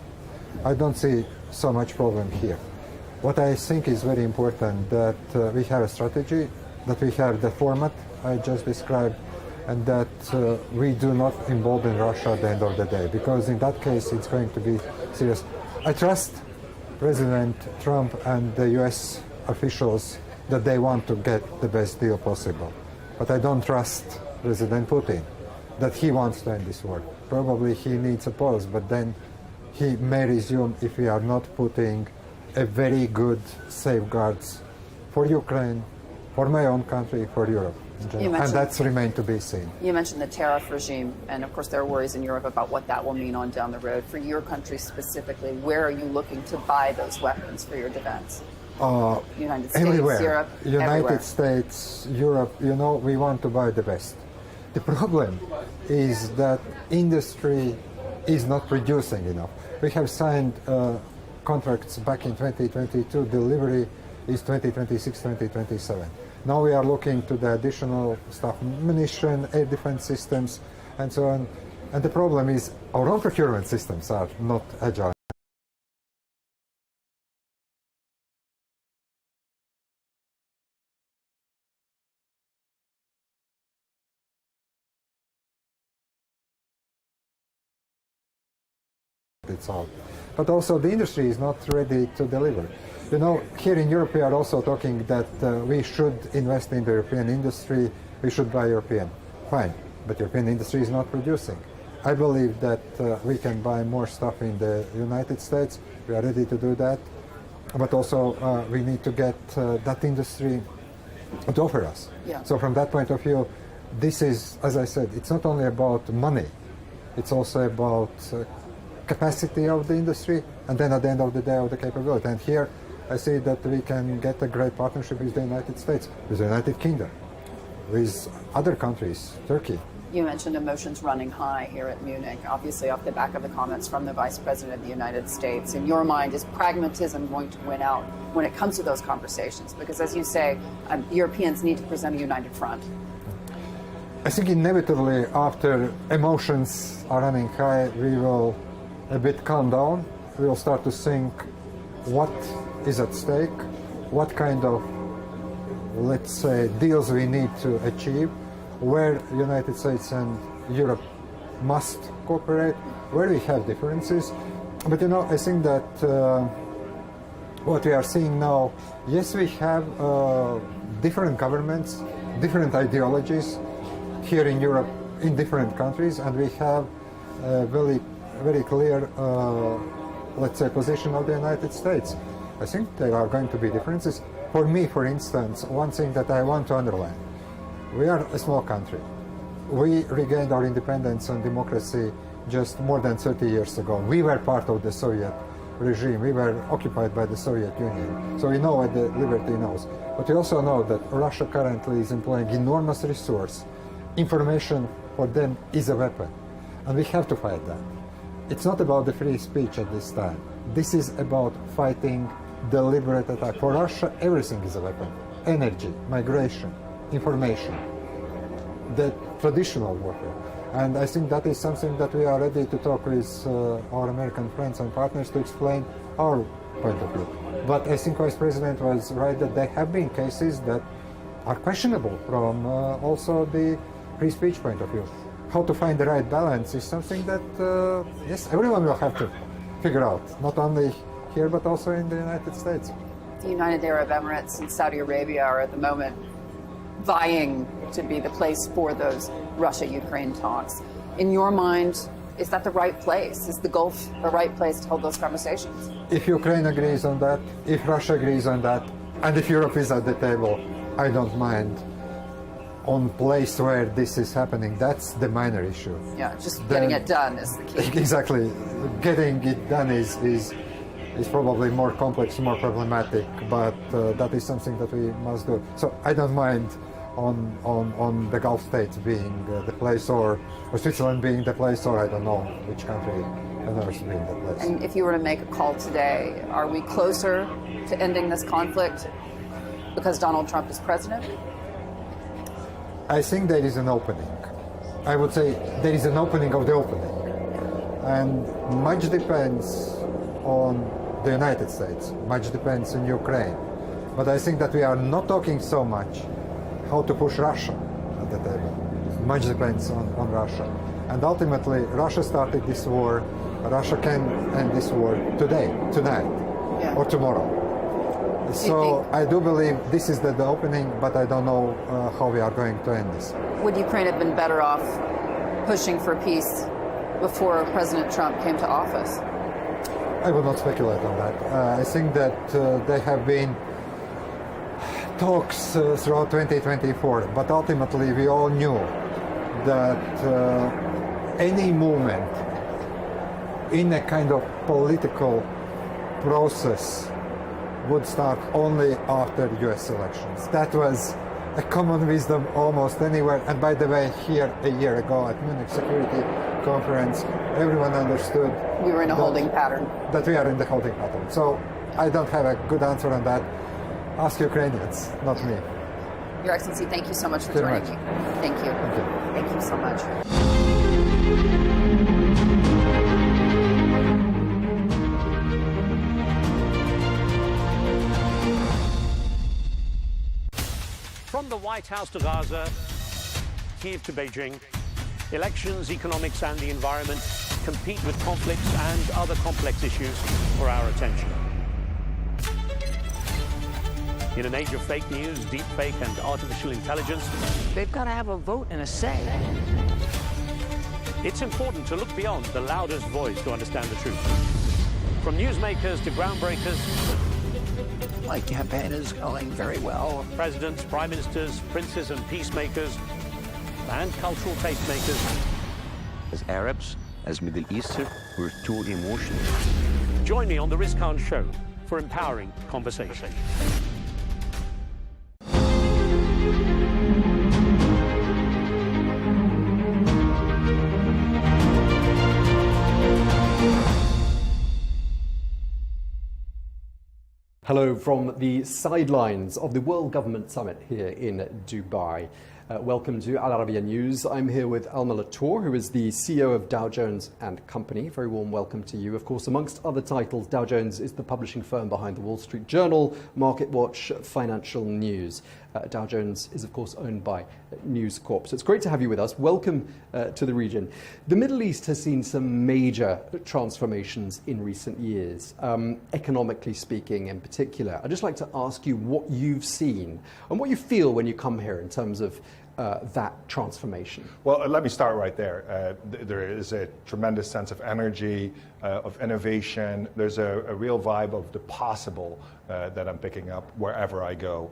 I don't see so much problem here. What I think is very important that we have a strategy, that we have the format I just described, and that we do not embolden Russia at the end of the day, because in that case it's going to be serious. I trust President Trump and the US officials that they want to get the best deal possible. But I don't trust President Putin, that he wants to end this war. Probably he needs a pause, but then he may resume if we are not putting a very good safeguards for Ukraine, for my own country, for Europe. And that's remained to be seen. You mentioned the tariff regime, and of course there are worries in Europe about what that will mean on down the road. For your country specifically, where are you looking to buy those weapons for your defense? United States, everywhere. Europe, United everywhere. States, Europe, we want to buy the best. The problem is that industry is not producing enough. We have signed contracts back in 2022, delivery is 2026, 2027. Now we are looking to the additional stuff, munition, air defense systems, and so on. And the problem is our own procurement systems are not agile. But also the industry is not ready to deliver. Here in Europe we are also talking that we should invest in the European industry, we should buy European. Fine, but European industry is not producing. I believe that we can buy more stuff in the United States, we are ready to do that, but also we need to get that industry to offer us. Yeah. So from that point of view, this is, as I said, it's not only about money, it's also about capacity of the industry, and then at the end of the day of the capability. And here I see that we can get a great partnership with the United States, with the United Kingdom, with other countries, Turkey. You mentioned emotions running high here at Munich, obviously off the back of the comments from the Vice President of the United States. In your mind, is pragmatism going to win out when it comes to those conversations? Because as you say, Europeans need to present a united front. I think inevitably after emotions are running high, we will a bit calm down. We will start to think what is at stake, what kind of, let's say, deals we need to achieve, where the United States and Europe must cooperate, where we have differences. But I think that what we are seeing now, yes, we have different governments, different ideologies here in Europe, in different countries, and we have very clear, let's say, position of the United States. I think there are going to be differences. For me, for instance, one thing that I want to underline, we are a small country. We regained our independence and democracy just more than 30 years ago. We were part of the Soviet regime. We were occupied by the Soviet Union. So we know what the liberty knows. But we also know that Russia currently is employing enormous resource. Information for them is a weapon. And we have to fight that. It's not about the free speech at this time. This is about fighting deliberate attack. For Russia, everything is a weapon. Energy, migration, information, the traditional warfare. And I think that is something that we are ready to talk with our American friends and partners to explain our point of view. But I think Vice President was right that there have been cases that are questionable from also the free speech point of view. How to find the right balance is something that, yes, everyone will have to figure out, not only here but also in the United States. The United Arab Emirates and Saudi Arabia are at the moment vying to be the place for those Russia-Ukraine talks. In your mind, is that the right place? Is the Gulf the right place to hold those conversations? If Ukraine agrees on that, if Russia agrees on that, and if Europe is at the table, I don't mind. On place where this is happening, that's the minor issue. Yeah, just getting it done is the key. Exactly. Getting it done is probably more complex, more problematic, but that is something that we must do. So I don't mind on the Gulf states being the place, or Switzerland being the place, or I don't know which country on earth being the place. And if you were to make a call today, are we closer to ending this conflict because Donald Trump is president? I think there is an opening. I would say there is an opening of the opening. And much depends on the United States, much depends on Ukraine. But I think that we are not talking so much how to push Russia at the table. Much depends on Russia. And ultimately, Russia started this war. Russia can end this war today, tonight, or tomorrow. So I do believe this is the opening, but I don't know how we are going to end this. Would Ukraine have been better off pushing for peace before President Trump came to office? I will not speculate on that. I think that they have been talks throughout 2024, but ultimately we all knew that any movement in a kind of political process would start only after US elections. That was a common wisdom almost anywhere. And by the way, here a year ago at Munich Security Conference, everyone understood we were in a holding pattern. That we are in the holding pattern. So I don't have a good answer on that. Ask Ukrainians, not me. Your Excellency, thank you so much for joining me. Thank you. Thank you. Thank you so much. From the White House to Gaza, Kiev to Beijing, elections, economics and the environment compete with conflicts and other complex issues for our attention. In an age of fake news, deepfake and artificial intelligence, they've got to have a vote and a say. It's important to look beyond the loudest voice to understand the truth. From newsmakers to groundbreakers, my campaign is going very well. Presidents, prime ministers, princes and peacemakers, and cultural tastemakers. As Arabs, as Middle Eastern, we're too emotional. Join me on The Riz Khan Show for empowering conversation. Hello from the sidelines of the World Government Summit here in Dubai. Welcome to Al Arabiya News. I'm here with Alma Latour, who is the CEO of Dow Jones and Company. Very warm welcome to you. Of course, amongst other titles, Dow Jones is the publishing firm behind the Wall Street Journal, MarketWatch, Financial News. Dow Jones is, of course, owned by News Corp. So it's great to have you with us. Welcome to the region. The Middle East has seen some major transformations in recent years, economically speaking in particular. I'd just like to ask you what you've seen and what you feel when you come here in terms of that transformation. Well, let me start right there. There is a tremendous sense of energy, of innovation. There's a real vibe of the possible that I'm picking up wherever I go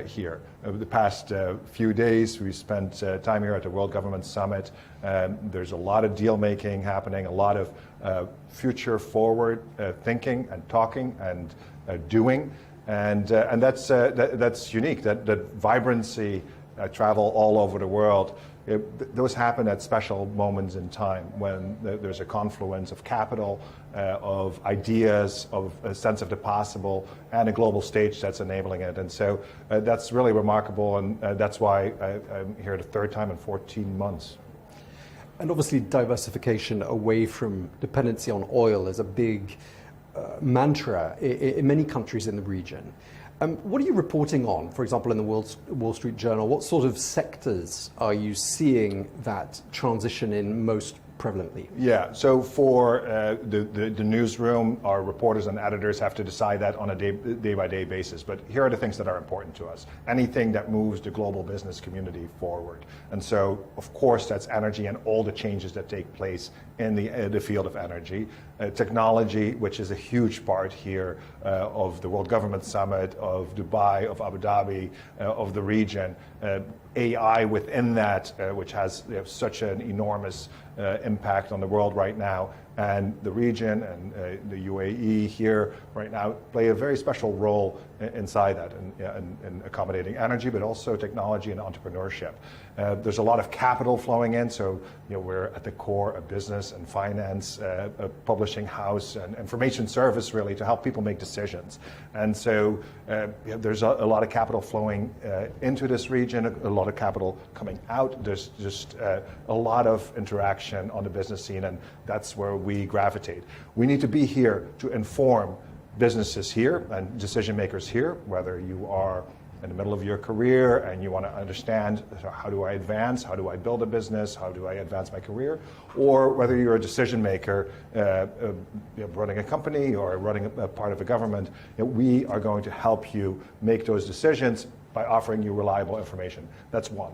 here. Over the past few days, we spent time here at the World Government Summit. There's a lot of deal making happening, a lot of future forward thinking and talking and doing, and that's unique. That vibrancy. I travel all over the world. Those happen at special moments in time when there's a confluence of capital, of ideas, of a sense of the possible, and a global stage that's enabling it. And so that's really remarkable, and that's why I'm here the third time in 14 months. And obviously diversification away from dependency on oil is a big mantra in many countries in the region. What are you reporting on, for example, in the Wall Street Journal? What sort of sectors are you seeing that transition in most prevalently? Yeah, so for the newsroom, our reporters and editors have to decide that on a day-by-day basis. But here are the things that are important to us. Anything that moves the global business community forward. And so, of course, that's energy and all the changes that take place in the field of energy. Technology, which is a huge part here of the World Government Summit, of Dubai, of Abu Dhabi, of the region. AI within that, which has such an enormous impact on the world right now, and the region and the UAE here right now play a very special role inside that in accommodating energy, but also technology and entrepreneurship. There's a lot of capital flowing in, so we're at the core of business and finance, a publishing house and information service really to help people make decisions. And so there's a lot of capital flowing into this region, a lot of capital coming out. There's just a lot of interaction on the business scene, and that's where we gravitate. We need to be here to inform businesses here and decision makers here, whether you are in the middle of your career and you want to understand how do I advance, how do I build a business, how do I advance my career, or whether you're a decision maker running a company or running a part of a government. We are going to help you make those decisions by offering you reliable information. That's one.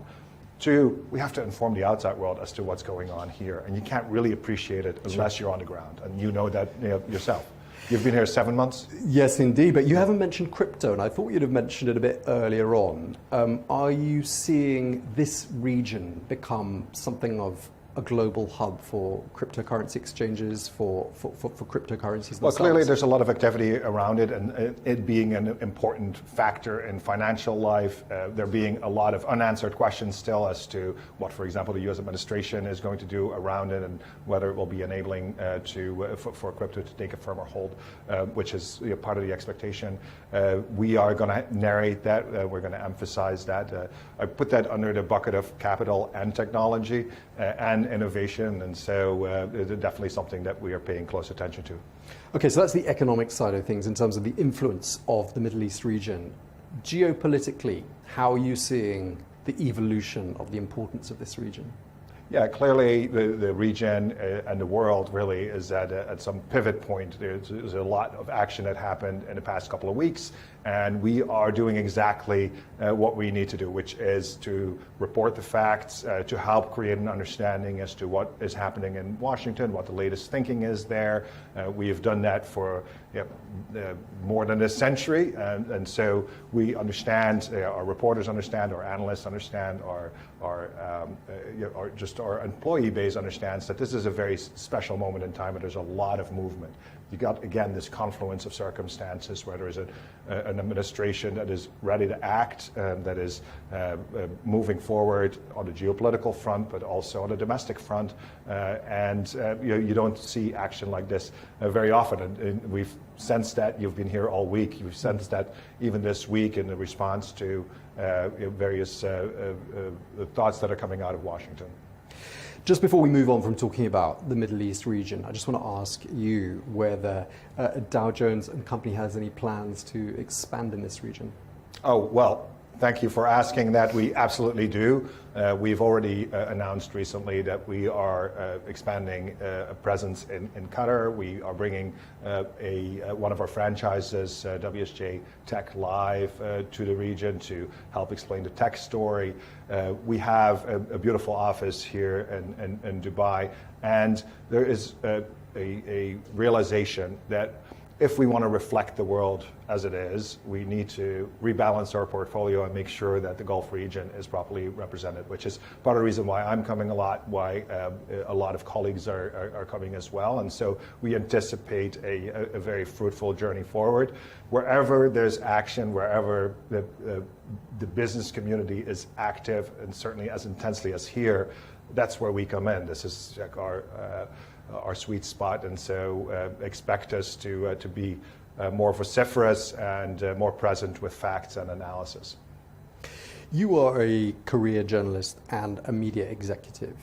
Two, we have to inform the outside world as to what's going on here, and you can't really appreciate it unless you're on the ground, and you know that yourself. You've been here 7 months? Yes, indeed. But you haven't mentioned crypto, and I thought you'd have mentioned it a bit earlier on. Are you seeing this region become something of a global hub for cryptocurrency exchanges, for cryptocurrencies themselves? Well, clearly there's a lot of activity around it, and it being an important factor in financial life. There being a lot of unanswered questions still as to what, for example, the U.S. administration is going to do around it, and whether it will be enabling for crypto to take a firmer hold, which is part of the expectation. We are going to narrate that. We're going to emphasize that. I put that under the bucket of capital and technology and innovation, and so it's definitely something that we are paying close attention to. Okay, so that's the economic side of things in terms of the influence of the Middle East region. Geopolitically, how are you seeing the evolution of the importance of this region? Yeah, clearly the region and the world really is at some pivot point. There's a lot of action that happened in the past couple of weeks, and we are doing exactly what we need to do, which is to report the facts, to help create an understanding as to what is happening in Washington, what the latest thinking is there. We have done that for more than a century, and so we understand, our reporters understand, our analysts understand, our employee base understands that this is a very special moment in time, and there's a lot of movement. You got, again, this confluence of circumstances where there is an administration that is ready to act, that is moving forward on the geopolitical front, but also on the domestic front. You don't see action like this very often. And we've sensed that. You've been here all week. You've sensed that even this week in the response to various thoughts that are coming out of Washington. Just before we move on from talking about the Middle East region, I just want to ask you whether Dow Jones and Company has any plans to expand in this region. Oh, well, thank you for asking that. We absolutely do. We've already announced recently that we are expanding a presence in Qatar. We are bringing one of our franchises, WSJ Tech Live, to the region to help explain the tech story. We have a beautiful office here in Dubai, and there is a realization that if we want to reflect the world as it is, we need to rebalance our portfolio and make sure that the Gulf region is properly represented, which is part of the reason why I'm coming a lot, why a lot of colleagues are coming as well. And so we anticipate a very fruitful journey forward. Wherever there's action, wherever the business community is active, and certainly as intensely as here, that's where we come in. This is like our sweet spot, and so expect us to be more vociferous and more present with facts and analysis. You are a career journalist and a media executive.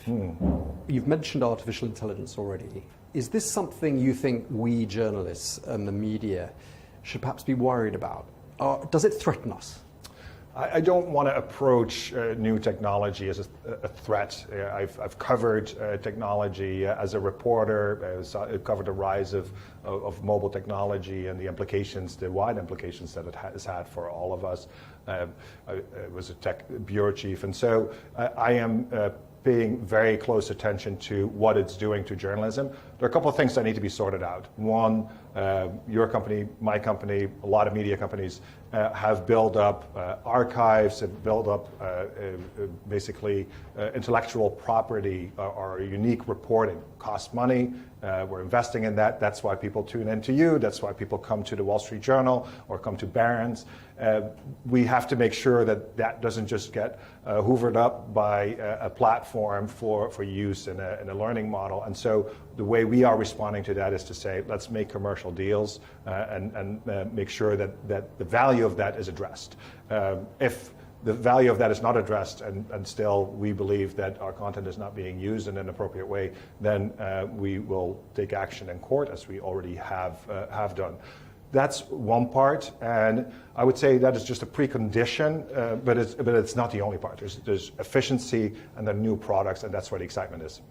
You've mentioned artificial intelligence already. Is this something you think we journalists and the media should perhaps be worried about? Or does it threaten us? I don't want to approach new technology as a threat. I've covered technology as a reporter. I've covered the rise of mobile technology and the implications, the wide implications that it has had for all of us. I was a tech bureau chief, and so I am paying very close attention to what it's doing to journalism. There are a couple of things that need to be sorted out. One, your company, my company, a lot of media companies have built up archives, have built up basically intellectual property or unique reporting. Costs money. We're investing in that. That's why people tune into you. That's why people come to the Wall Street Journal or come to Barron's. We have to make sure that that doesn't just get hoovered up by a platform for use in a learning model. And so the way we are responding to that is to say, let's make commercial deals and make sure that the value of that is addressed. If the value of that is not addressed and still we believe that our content is not being used in an appropriate way, then we will take action in court, as we already have done. That's one part, and I would say that is just a precondition, but it's not the only part. There's efficiency and then new products, and that's where the excitement is.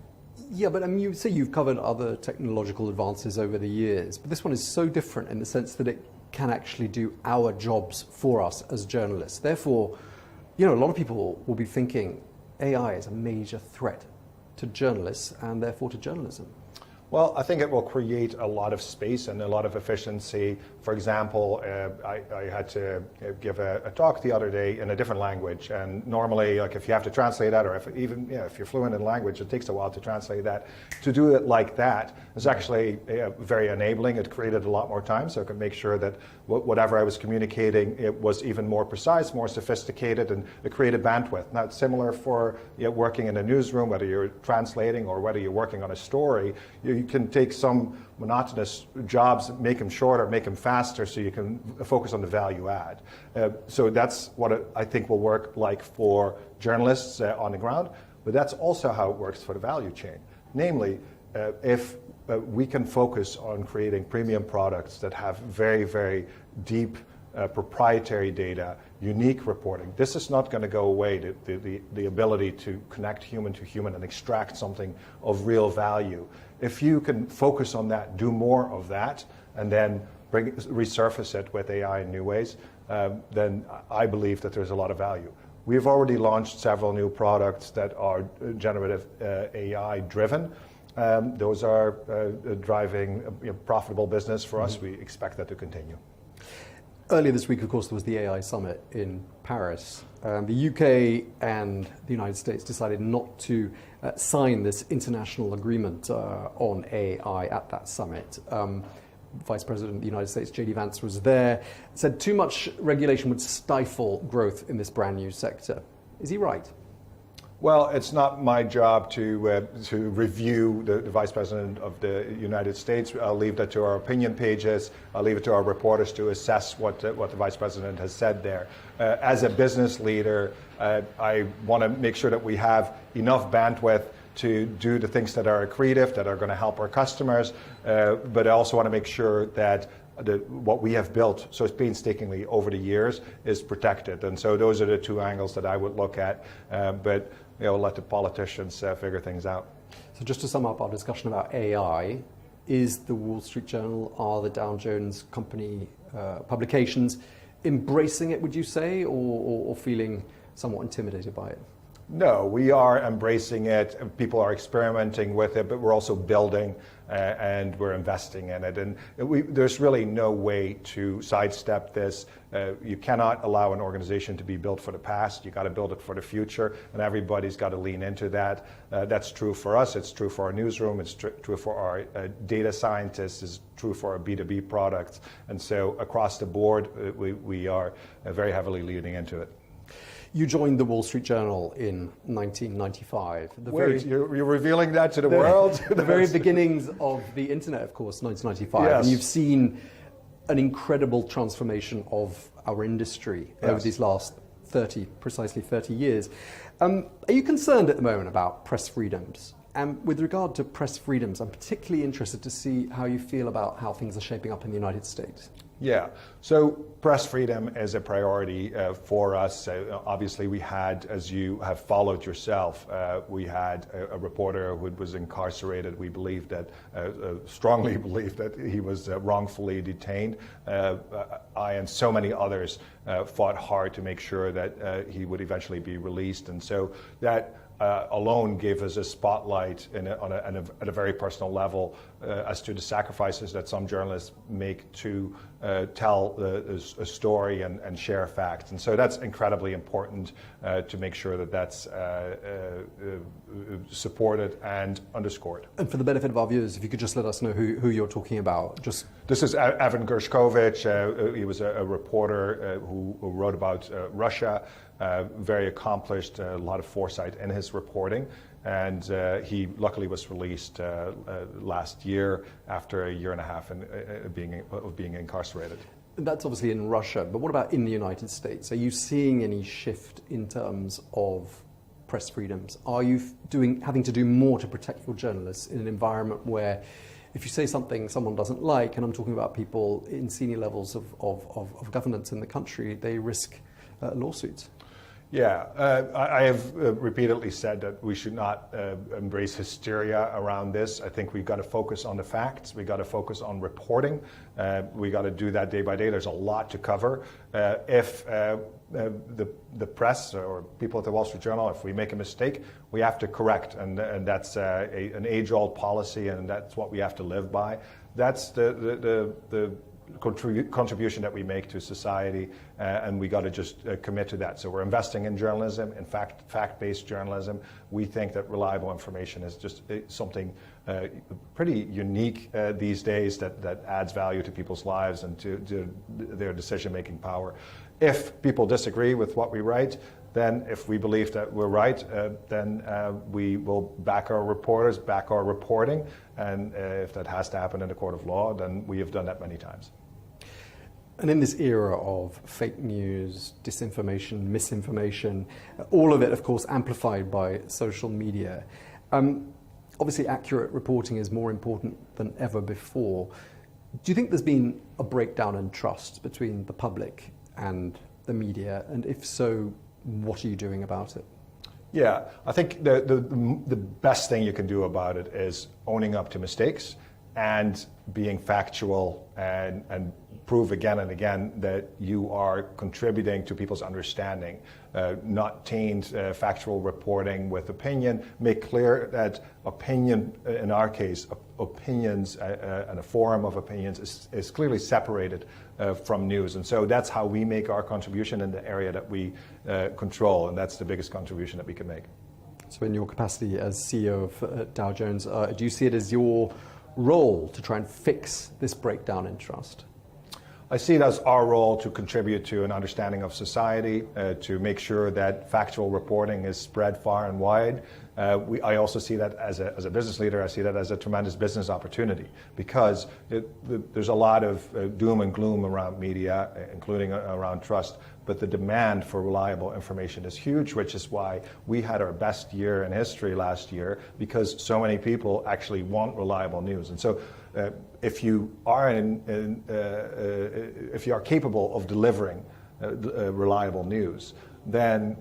Yeah, but I mean, you say you've covered other technological advances over the years, but this one is so different in the sense that it can actually do our jobs for us as journalists. Therefore, a lot of people will be thinking AI is a major threat to journalists and therefore to journalism. Well, I think it will create a lot of space and a lot of efficiency. For example, I had to give a talk the other day in a different language, and normally, like if you have to translate that, or if you're fluent in language, it takes a while to translate that. To do it like that is actually very enabling. It created a lot more time, so I could make sure that whatever I was communicating, it was even more precise, more sophisticated, and it created bandwidth. Now, it's similar for working in a newsroom, whether you're translating or whether you're working on a story. You can take some monotonous jobs, make them shorter, make them faster, so you can focus on the value add. So that's what I think will work like for journalists on the ground, but that's also how it works for the value chain. Namely, if we can focus on creating premium products that have very, very deep proprietary data, unique reporting. This is not going to go away, the ability to connect human to human and extract something of real value. If you can focus on that, do more of that, and then resurface it with AI in new ways, then I believe that there's a lot of value. We've already launched several new products that are generative AI driven. Those are driving profitable business for us. We expect that to continue. Earlier this week, of course, there was the AI summit in Paris. The UK and the United States decided not to sign this international agreement on AI at that summit. Vice President of the United States, J.D. Vance, was there, said too much regulation would stifle growth in this brand new sector. Is he right? Well, it's not my job to review the Vice President of the United States. I'll leave that to our opinion pages. I'll leave it to our reporters to assess what the Vice President has said there. As a business leader, I want to make sure that we have enough bandwidth to do the things that are accretive, that are going to help our customers, but I also want to make sure that what we have built so painstakingly over the years is protected. And so those are the two angles that I would look at, but let the politicians figure things out. So just to sum up our discussion about AI, is the Wall Street Journal, are the Dow Jones Company publications embracing it, would you say, or feeling somewhat intimidated by it? No, we are embracing it. People are experimenting with it, but we're also building and we're investing in it. And there's really no way to sidestep this. You cannot allow an organization to be built for the past. You got to build it for the future, and everybody's got to lean into that. That's true for us. It's true for our newsroom. It's true for our data scientists. It's true for our B2B products. And so across the board, we are very heavily leaning into it. You joined the Wall Street Journal in 1995. You're revealing that to the world? The very beginnings of the internet, of course, 1995. Yes. And you've seen an incredible transformation of our industry over these last precisely 30 years. Are you concerned at the moment about press freedoms? And with regard to press freedoms, I'm particularly interested to see how you feel about how things are shaping up in the United States. Yeah, so press freedom is a priority for us. Obviously, we had, as you have followed yourself, we had a reporter who was incarcerated. We believe that, strongly believe that he was wrongfully detained. I and so many others fought hard to make sure that he would eventually be released. And so that alone gave us a spotlight at a very personal level as to the sacrifices that some journalists make to tell a story and share facts. And so that's incredibly important to make sure that that's supported and underscored. And for the benefit of our viewers, if you could just let us know who you're talking about. This is Evan Gershkovich. He was a reporter who wrote about Russia. Very accomplished, a lot of foresight in his reporting, and he luckily was released last year after a year and a half of being incarcerated. That's obviously in Russia, but what about in the United States? Are you seeing any shift in terms of press freedoms? Are you having to do more to protect your journalists in an environment where if you say something someone doesn't like, and I'm talking about people in senior levels of governance in the country, they risk lawsuits? Yeah, I have repeatedly said that we should not embrace hysteria around this. I think we've got to focus on the facts. We've got to focus on reporting. We got to do that day by day. There's a lot to cover. If the press or people at the Wall Street Journal, if we make a mistake, we have to correct, and that's an age-old policy, and that's what we have to live by. That's the contribution that we make to society, and we got to just commit to that. So we're investing in journalism, in fact-based journalism. We think that reliable information is just something pretty unique these days that adds value to people's lives and to their decision-making power. If people disagree with what we write, then if we believe that we're right, then we will back our reporters, back our reporting, and if that has to happen in a court of law, then we have done that many times. And in this era of fake news, disinformation, misinformation, all of it, of course, amplified by social media, obviously accurate reporting is more important than ever before. Do you think there's been a breakdown in trust between the public and the media? And if so, what are you doing about it? Yeah, I think the best thing you can do about it is owning up to mistakes and being factual and prove again and again that you are contributing to people's understanding, not taint factual reporting with opinion. Make clear that opinion, in our case, opinions and a forum of opinions is clearly separated from news. And so that's how we make our contribution in the area that we control, and that's the biggest contribution that we can make. So in your capacity as CEO of Dow Jones, do you see it as your role to try and fix this breakdown in trust? I see it as our role to contribute to an understanding of society, to make sure that factual reporting is spread far and wide. I also see that as a business leader, I see that as a tremendous business opportunity, because there's a lot of doom and gloom around media, including around trust, but the demand for reliable information is huge, which is why we had our best year in history last year, because so many people actually want reliable news. And so if you are if you are capable of delivering reliable news, then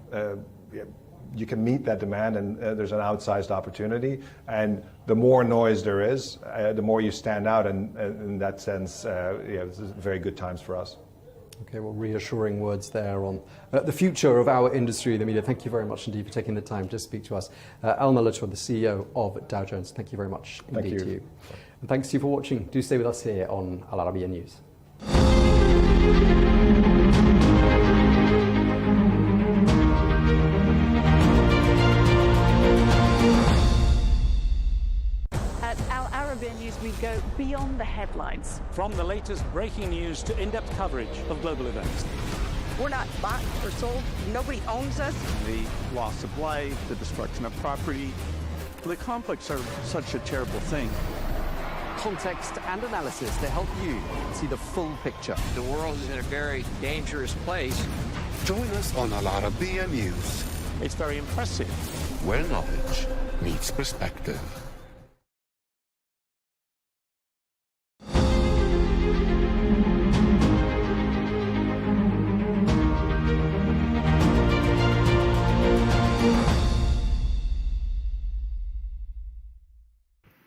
you can meet that demand, and there's an outsized opportunity. And the more noise there is, the more you stand out, and in that sense, it's very good times for us. Okay, well, reassuring words there on the future of our industry, the media. Thank you very much indeed for taking the time to speak to us. Olena, the CEO of Dow Jones, thank you very much indeed to you. And thanks to you for watching. Do stay with us here on Arabiya News. At Arabiya News, we go beyond the headlines. From the latest breaking news to in-depth coverage of global events. We're not bought or sold. Nobody owns us. The loss of life, the destruction of property. The conflicts are such a terrible thing. Context and analysis to help you see the full picture. The world is in a very dangerous place. Join us on Arabiya News, It's very impressive. where knowledge meets perspective.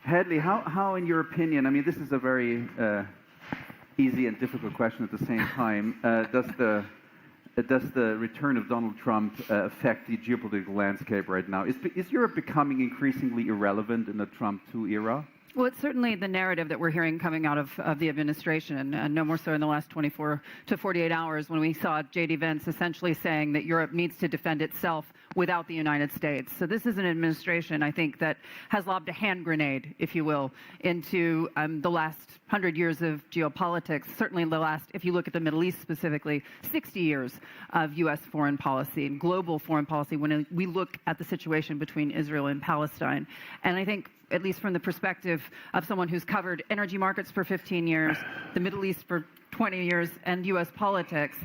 Hadley, how, in your opinion, I mean, this is a very easy and difficult question at the same time. Does the return of Donald Trump affect the geopolitical landscape right now? Is Europe becoming increasingly irrelevant in the Trump 2 era? Well, it's certainly the narrative that we're hearing coming out of the administration, and no more so in the last 24 to 48 hours when we saw J.D. Vance essentially saying that Europe needs to defend itself without the United States. So this is an administration, I think, that has lobbed a hand grenade, if you will, into the last 100 years of geopolitics, certainly the last, if you look at the Middle East specifically, 60 years of U.S. foreign policy and global foreign policy when we look at the situation between Israel and Palestine. And I think, at least from the perspective of someone who's covered energy markets for 15 years, the Middle East for 20 years, and U.S. politics,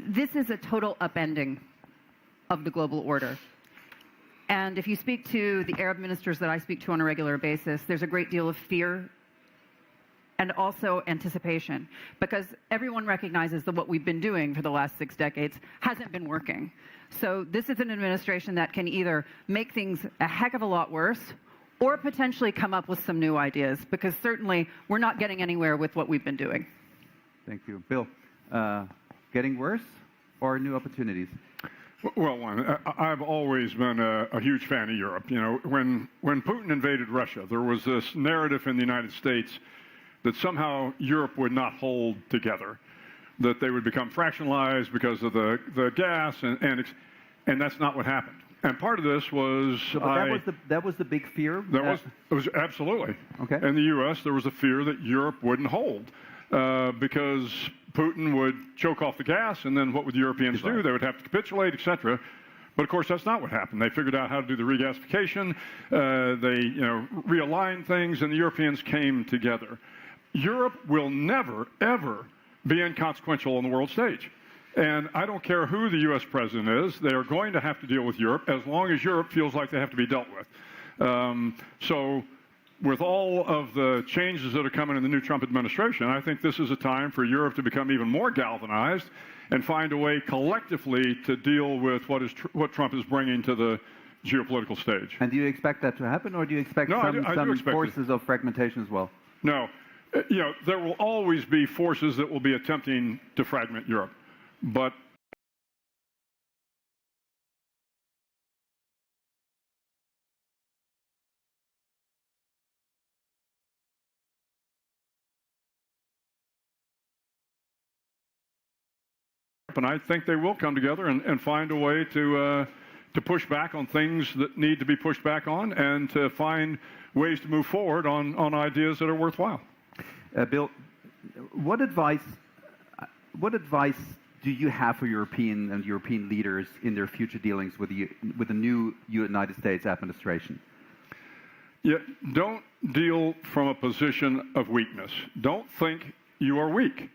this is a total upending of the global order. And if you speak to the Arab ministers that I speak to on a regular basis, there's a great deal of fear and also anticipation, because everyone recognizes that what we've been doing for the last 6 decades hasn't been working. So this is an administration that can either make things a heck of a lot worse or potentially come up with some new ideas, because certainly we're not getting anywhere with what we've been doing. Thank you. Bill, getting worse or new opportunities? Well, I've always been a huge fan of Europe. You know, when Putin invaded Russia, there was this narrative in the United States that somehow Europe would not hold together, that they would become fractionalized because of the gas, and that's not what happened. And part of this was that was the big fear. It was absolutely okay. In the U.S., there was a fear that Europe wouldn't hold because Putin would choke off the gas, and then what would the Europeans do? They would have to capitulate, etc. But of course, that's not what happened. They figured out how to do the regasification. They, realigned things, and the Europeans came together. Europe will never, ever be inconsequential on the world stage. And I don't care who the U.S. president is, they are going to have to deal with Europe as long as Europe feels like they have to be dealt with. So with all of the changes that are coming in the new Trump administration, I think this is a time for Europe to become even more galvanized and find a way collectively to deal with what Trump is bringing to the geopolitical stage. And do you expect that to happen, or do you expect some forces of fragmentation as well? No. There will always be forces that will be attempting to fragment Europe. But I think they will come together and find a way to push back on things that need to be pushed back on, and to find ways to move forward on ideas that are worthwhile. Bill, what advice do you have for European leaders in their future dealings with the new United States administration? Yeah, don't deal from a position of weakness. Don't think you are weak.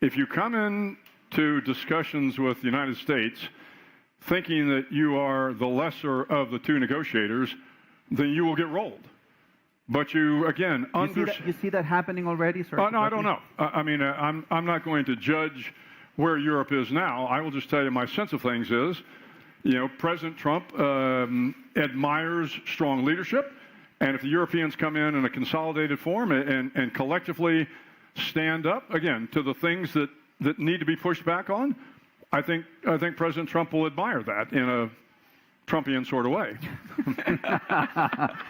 If you come into discussions with the United States thinking that you are the lesser of the two negotiators, then you will get rolled. But you, again, you see that happening already? No, I don't know. I mean, I'm not going to judge where Europe is now. I will just tell you my sense of things is, President Trump admires strong leadership, and if the Europeans come in a consolidated form and collectively stand up, again, to the things that need to be pushed back on, I think President Trump will admire that in a Trumpian sort of way.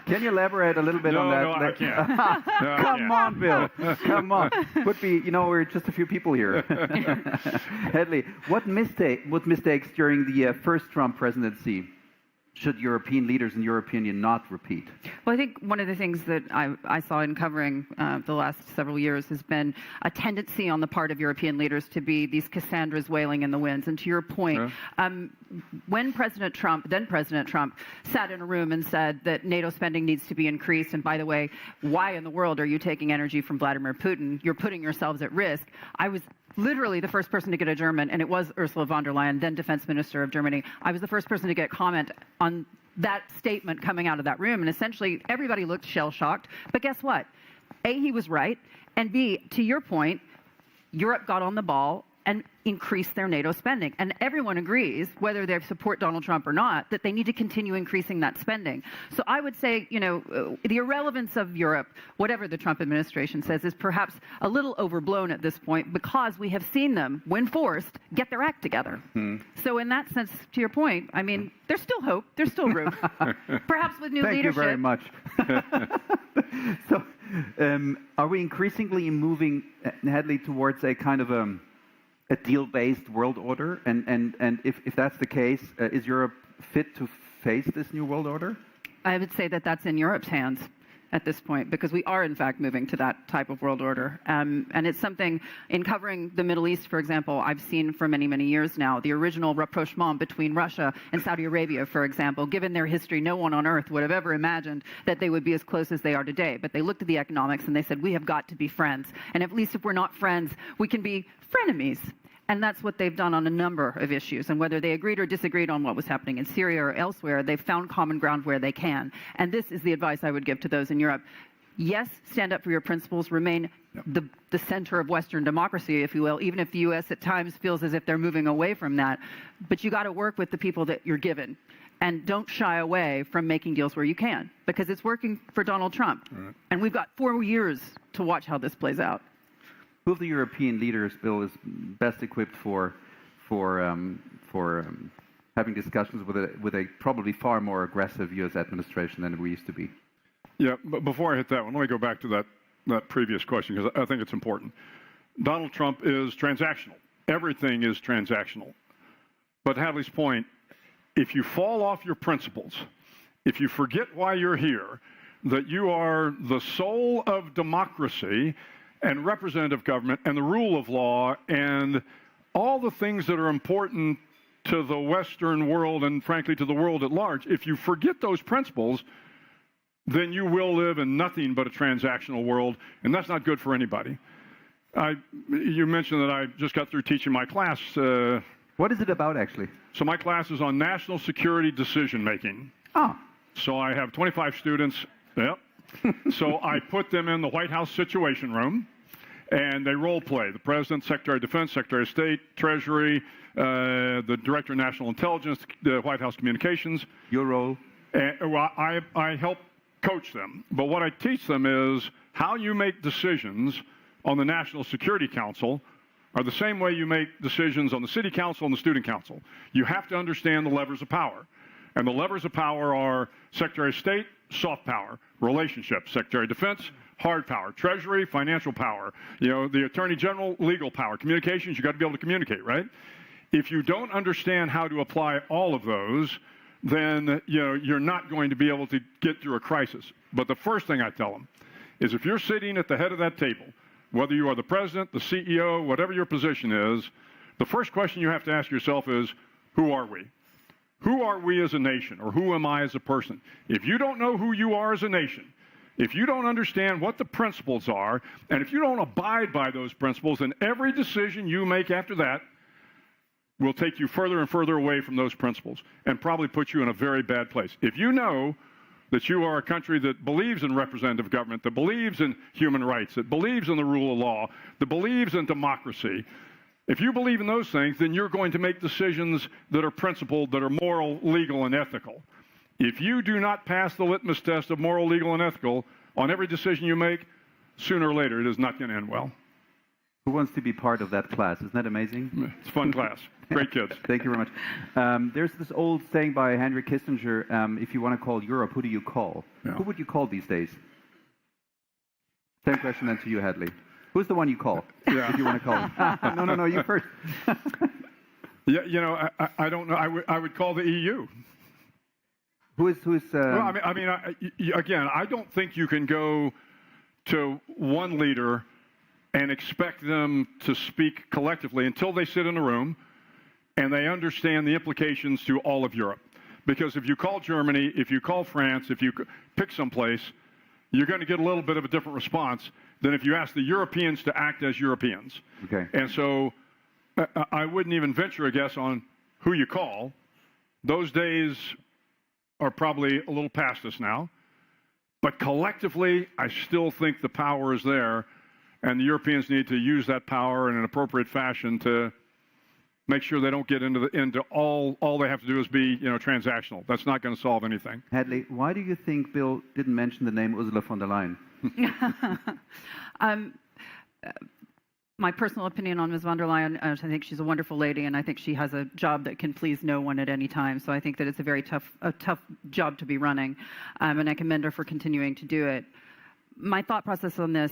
Can you elaborate a little bit on that? No, I can't. Come on, Bill. Come on. Could be, we're just a few people here. Hedley, what mistakes during the first Trump presidency should European leaders, in your opinion, not repeat? Well, I think one of the things that I saw in covering the last several years has been a tendency on the part of European leaders to be these Cassandras wailing in the winds. And to your point, when President Trump sat in a room and said that NATO spending needs to be increased, and by the way, why in the world are you taking energy from Vladimir Putin? You're putting yourselves at risk. I was literally the first person to get a German, and it was Ursula von der Leyen, then Defense Minister of Germany. I was the first person to get comment on that statement coming out of that room, and essentially everybody looked shell-shocked. But guess what? A, he was right, and B, to your point, Europe got on the ball and increased their NATO spending. And everyone agrees, whether they support Donald Trump or not, that they need to continue increasing that spending. So I would say, the irrelevance of Europe, whatever the Trump administration says, is perhaps a little overblown at this point, because we have seen them, when forced, get their act together. So in that sense, to your point, I mean, there's still hope, there's still room. Perhaps with new leadership. Thank you very much. So are we increasingly moving, Hedley, towards a kind of a deal-based world order? And if that's the case, is Europe fit to face this new world order? I would say that that's in Europe's hands at this point, because we are in fact moving to that type of world order. And it's something, in covering the Middle East, for example, I've seen for many, many years now. The original rapprochement between Russia and Saudi Arabia, for example, given their history, no one on earth would have ever imagined that they would be as close as they are today. But they looked at the economics and they said, we have got to be friends. And at least if we're not friends, we can be frenemies. And that's what they've done on a number of issues. And whether they agreed or disagreed on what was happening in Syria or elsewhere, they've found common ground where they can. And this is the advice I would give to those in Europe. yes, stand up for your principles, remain the center of Western democracy, if you will, even if the U.S. at times feels as if they're moving away from that. But you got to work with the people that you're given. And don't shy away from making deals where you can, because it's working for Donald Trump. Right. And we've got 4 years to watch how this plays out. Who of the European leaders, Bill, is best equipped for having discussions with a probably far more aggressive U.S. administration than we used to be? Yeah, but before I hit that one, let me go back to that previous question, because I think it's important. Donald Trump is transactional. Everything is transactional. But Hadley's point, if you fall off your principles, if you forget why you're here, that you are the soul of democracy and representative government and the rule of law and all the things that are important to the Western world and, frankly, to the world at large, if you forget those principles, then you will live in nothing but a transactional world, and that's not good for anybody. You mentioned that I just got through teaching my class. What is it about, actually? So my class is on national security decision-making. Oh. So I have 25 students. Yep. So I put them in the White House Situation Room, and they role play. The President, Secretary of Defense, Secretary of State, Treasury, the Director of National Intelligence, the White House Communications. Your role? Well, I help coach them. But what I teach them is how you make decisions on the National Security Council are the same way you make decisions on the City Council and the Student Council. You have to understand the levers of power. And the levers of power are Secretary of State, soft power, relationships, Secretary of Defense, hard power, Treasury, financial power, the Attorney General, legal power, communications, you got to be able to communicate, right? If you don't understand how to apply all of those, then you're not going to be able to get through a crisis. But the first thing I tell them is if you're sitting at the head of that table, whether you are the president, the CEO, whatever your position is, the first question you have to ask yourself is, who are we? Who are we as a nation, or who am I as a person? If you don't know who you are as a nation, if you don't understand what the principles are, and if you don't abide by those principles, then every decision you make after that will take you further and further away from those principles and probably put you in a very bad place. If you know that you are a country that believes in representative government, that believes in human rights, that believes in the rule of law, that believes in democracy, if you believe in those things, then you're going to make decisions that are principled, that are moral, legal, and ethical. If you do not pass the litmus test of moral, legal, and ethical on every decision you make, sooner or later it is not going to end well. Who wants to be part of that class? Isn't that amazing? It's a fun class. Great kids. Thank you very much. There's this old saying by Henry Kissinger, if you want to call Europe, who do you call? Yeah. Who would you call these days? Same question then to you, Hadley. Who's the one you call? Yeah. If you want to call him. No, you first. Yeah, I don't know. I would call the EU. Who is? Well, again, I don't think you can go to one leader and expect them to speak collectively until they sit in a room and they understand the implications to all of Europe. Because if you call Germany, if you call France, if you pick someplace, you're going to get a little bit of a different response than if you ask the Europeans to act as Europeans. Okay. And so I wouldn't even venture a guess on who you call. Those days are probably a little past us now. But collectively, I still think the power is there, and the Europeans need to use that power in an appropriate fashion to make sure they don't get into all they have to do is be transactional. That's not going to solve anything. Hadley, why do you think Bill didn't mention the name Ursula von der Leyen? My personal opinion on Ms. von der Leyen, I think she's a wonderful lady, and I think she has a job that can please no one at any time. So I think that it's a very tough job to be running, and I commend her for continuing to do it. My thought process on this,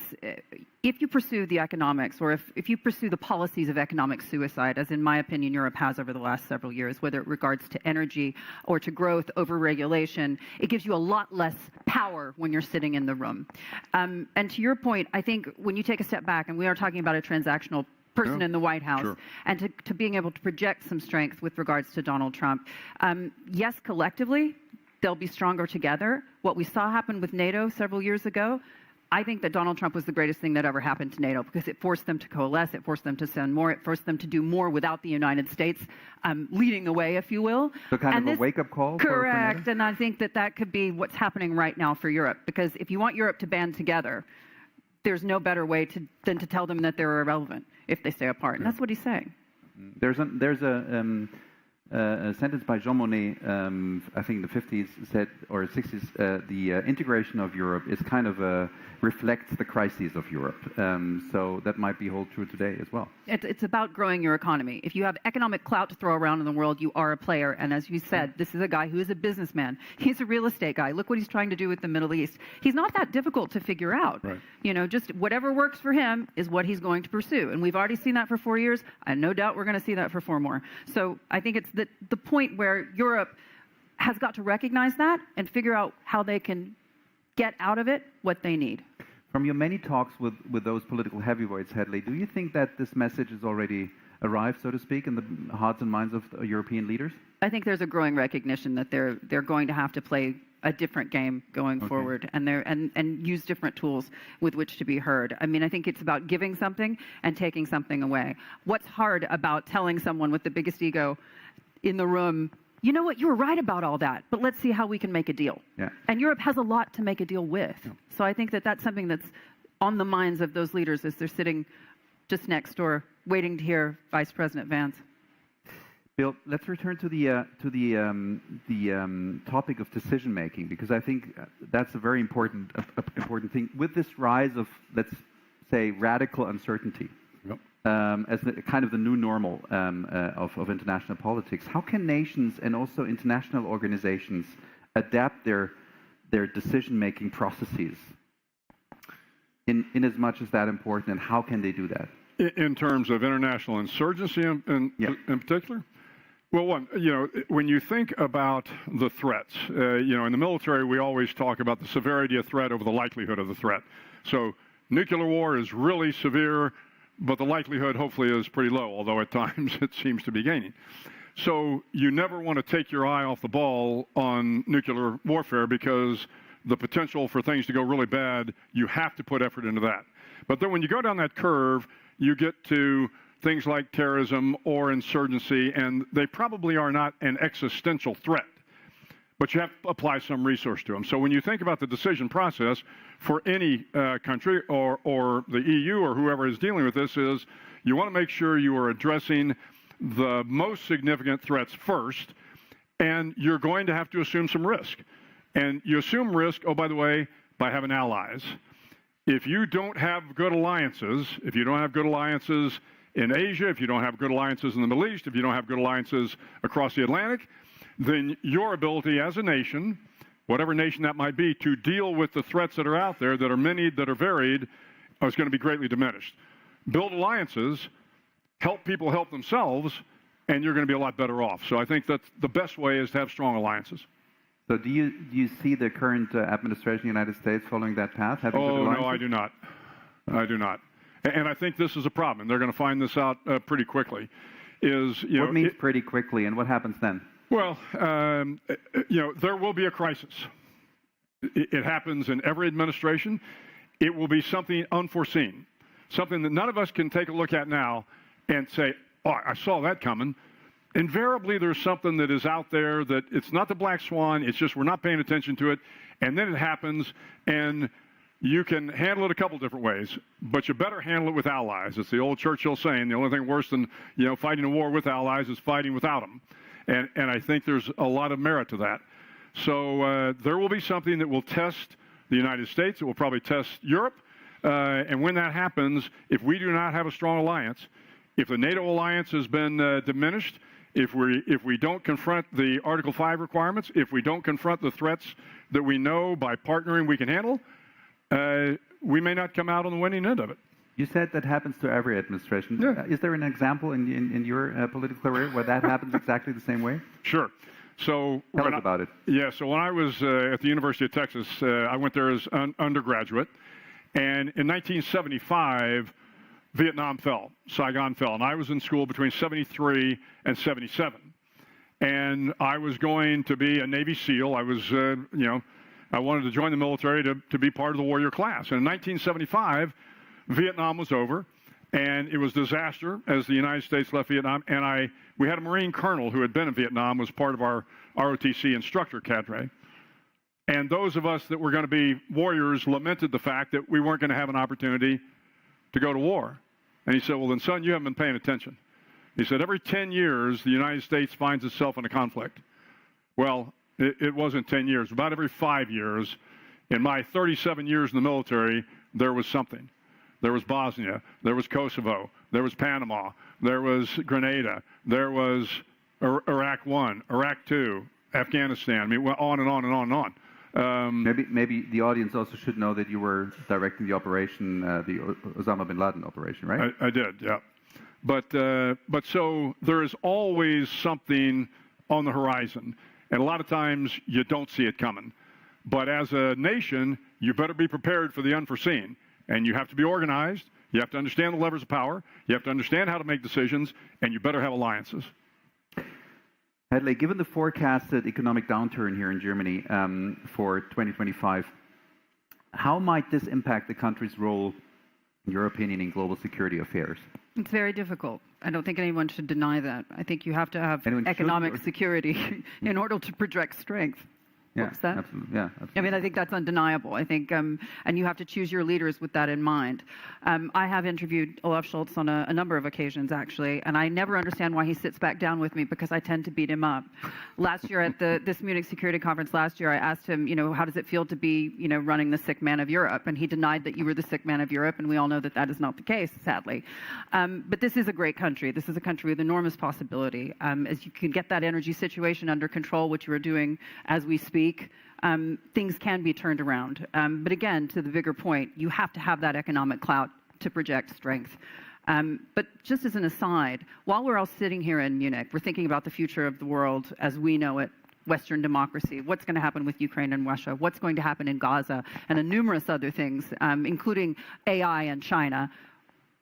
if you pursue the economics, or if you pursue the policies of economic suicide, as in my opinion Europe has over the last several years, whether it regards to energy or to growth over regulation, it gives you a lot less power when you're sitting in the room. And to your point, I think when you take a step back, and we are talking about a transactional person in the White House, and to being able to project some strength with regards to Donald Trump, yes, collectively, they'll be stronger together. What we saw happen with NATO several years ago, I think that Donald Trump was the greatest thing that ever happened to NATO because it forced them to coalesce, it forced them to send more, it forced them to do more without the United States leading the way, if you will. So kind of a wake-up call? Correct, and I think that that could be what's happening right now for Europe, because if you want Europe to band together, there's no better way than to tell them that they're irrelevant if they stay apart, and that's what he's saying. There's a sentence by Jean Monnet, I think in the 50s said, or 60s, the integration of Europe is kind of reflects the crises of Europe. So that might be hold true today as well. It's about growing your economy. If you have economic clout to throw around in the world, you are a player. And as you said, this is a guy who is a businessman. He's a real estate guy. Look what he's trying to do with the Middle East. He's not that difficult to figure out. Right. You know, just whatever works for him is what he's going to pursue. And we've already seen that for 4 years. And no doubt we're going to see that for 4 more. So I think it's the point where Europe has got to recognize that and figure out how they can get out of it what they need. From your many talks with those political heavyweights, Hedley, do you think that this message has already arrived, so to speak, in the hearts and minds of European leaders? I think there's a growing recognition that they're going to have to play a different game going forward, and use different tools with which to be heard. I mean, I think it's about giving something and taking something away. What's hard about telling someone with the biggest ego in the room, you know what, you were right about all that, but let's see how we can make a deal. Yeah. And Europe has a lot to make a deal with. Yeah. So I think that that's something that's on the minds of those leaders as they're sitting just next door waiting to hear Vice President Vance. Bill, let's return to the topic of decision making, because I think that's a very important thing. With this rise of, let's say, radical uncertainty, as kind of the new normal of international politics, how can nations and also international organizations adapt their decision-making processes in as much as that important, and how can they do that? In terms of international insurgency in particular? Well, one, you know, when you think about the threats, you know, in the military we always talk about the severity of threat over the likelihood of the threat. So nuclear war is really severe, but the likelihood hopefully is pretty low, although at times it seems to be gaining. So you never want to take your eye off the ball on nuclear warfare, because the potential for things to go really bad, you have to put effort into that. But then when you go down that curve, you get to things like terrorism or insurgency, and they probably are not an existential threat, but you have to apply some resource to them. So when you think about the decision process for any country or the EU or whoever is dealing with this, is you want to make sure you are addressing the most significant threats first, and you're going to have to assume some risk. And you assume risk, oh, by the way, by having allies. If you don't have good alliances, if you don't have good alliances in Asia, if you don't have good alliances in the Middle East, if you don't have good alliances across the Atlantic, then your ability as a nation, whatever nation that might be, to deal with the threats that are out there, that are many, that are varied, is going to be greatly diminished. Build alliances, help people help themselves, and you're going to be a lot better off. So I think that the best way is to have strong alliances. So do you see the current administration in the United States following that path? Oh, no, I do not. I do not. And I think this is a problem, and they're going to find this out pretty quickly. What means pretty quickly, and what happens then? Well, you know, there will be a crisis. It happens in every administration. It will be something unforeseen, something that none of us can take a look at now and say, oh, I saw that coming. Invariably, there's something that is out there that it's not the black swan, it's just we're not paying attention to it, and then it happens, and you can handle it a couple different ways, but you better handle it with allies. It's the old Churchill saying, the only thing worse than, you know, fighting a war with allies is fighting without them. And I think there's a lot of merit to that. So there will be something that will test the United States, it will probably test Europe, and when that happens, if we do not have a strong alliance, if the NATO alliance has been diminished, if we don't confront the Article 5 requirements, if we don't confront the threats that we know by partnering we can handle, we may not come out on the winning end of it. You said that happens to every administration. Yeah. Is there an example in your political career where that happens exactly the same way? Sure. So tell us about it. Yeah. So when I was at the University of Texas, I went there as an undergraduate, and in 1975, Vietnam fell, Saigon fell, and I was in school between 73 and 77. And I was going to be a Navy SEAL. I was, you know, I wanted to join the military to be part of the warrior class. And in 1975, Vietnam was over, and it was disaster as the United States left Vietnam. And we had a Marine colonel who had been in Vietnam, was part of our ROTC instructor cadre. And those of us that were going to be warriors lamented the fact that we weren't going to have an opportunity to go to war. And he said, well, then, son, you haven't been paying attention. He said, every 10 years, the United States finds itself in a conflict. Well, it wasn't 10 years. About every 5 years, in my 37 years in the military, there was something. There was Bosnia. There was Kosovo. There was Panama. There was Grenada. There was Iraq I, Iraq II, Afghanistan. I mean, went on and on and on and on. Maybe the audience also should know that you were directing the operation, the Osama bin Laden operation, right? I did, yeah. But so there is always something on the horizon, and a lot of times you don't see it coming. But as a nation, you better be prepared for the unforeseen, and you have to be organized. You have to understand the levers of power. You have to understand how to make decisions, and you better have alliances. Hadley, given the forecasted economic downturn here in Germany for 2025, how might this impact the country's role, in your opinion, in global security affairs? It's very difficult. I don't think anyone should deny that. I think you have to have economic security in order to project strength. Yeah, What's that? absolutely. Yeah, absolutely. I mean, I think that's undeniable. I think, and you have to choose your leaders with that in mind. I have interviewed Olaf Scholz on a number of occasions, actually, and I never understand why he sits back down with me, because I tend to beat him up. Last year at this Munich Security Conference last year, I asked him, how does it feel to be, running the sick man of Europe? And he denied that you were the sick man of Europe, and we all know that that is not the case, sadly. But this is a great country. This is a country with enormous possibility. As you can get that energy situation under control, which you are doing as we speak, things can be turned around. But again, to the bigger point, you have to have that economic clout to project strength. But just as an aside, while we're all sitting here in Munich, we're thinking about the future of the world as we know it, Western democracy, what's going to happen with Ukraine and Russia, what's going to happen in Gaza, and numerous other things, including AI and China.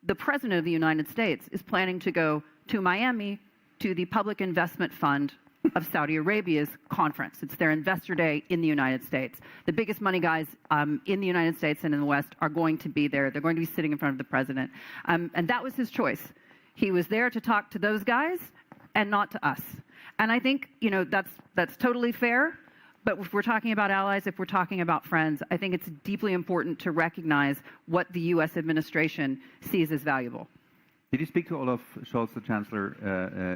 The President of the United States is planning to go to Miami to the Public Investment Fund of Saudi Arabia's conference. It's their investor day in the United States. The biggest money guys in the United States and in the West are going to be there. They're going to be sitting in front of the president. And that was his choice. He was there to talk to those guys and not to us. And I think, that's totally fair. But if we're talking about allies, if we're talking about friends, I think it's deeply important to recognize what the U.S. administration sees as valuable. Did you speak to Olaf Scholz, the Chancellor,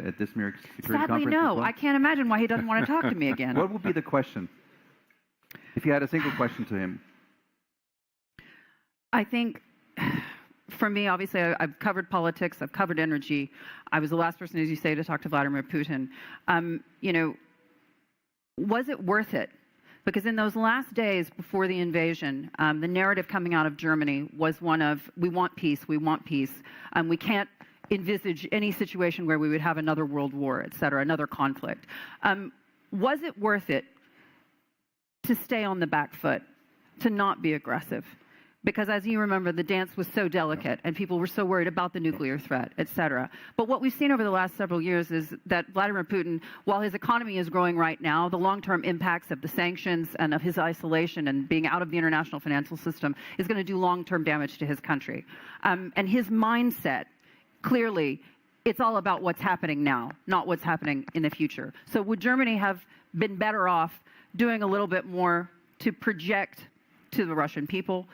at this Munich Security Conference? Sadly, no. Well? I can't imagine why he doesn't want to talk to me again. What would be the question? If you had a single question to him. I think, for me, obviously, I've covered politics, I've covered energy. I was the last person, as you say, to talk to Vladimir Putin. Was it worth it? Because in those last days before the invasion, the narrative coming out of Germany was one of, we want peace, we want peace. We can't envisage any situation where we would have another world war, et cetera, another conflict. Was it worth it to stay on the back foot, to not be aggressive? Because as you remember, the dance was so delicate and people were so worried about the nuclear threat, et cetera. But what we've seen over the last several years is that Vladimir Putin, while his economy is growing right now, the long-term impacts of the sanctions and of his isolation and being out of the international financial system is going to do long-term damage to his country. And his mindset, clearly, it's all about what's happening now, not what's happening in the future. So would Germany have been better off doing a little bit more to project to the Russian people,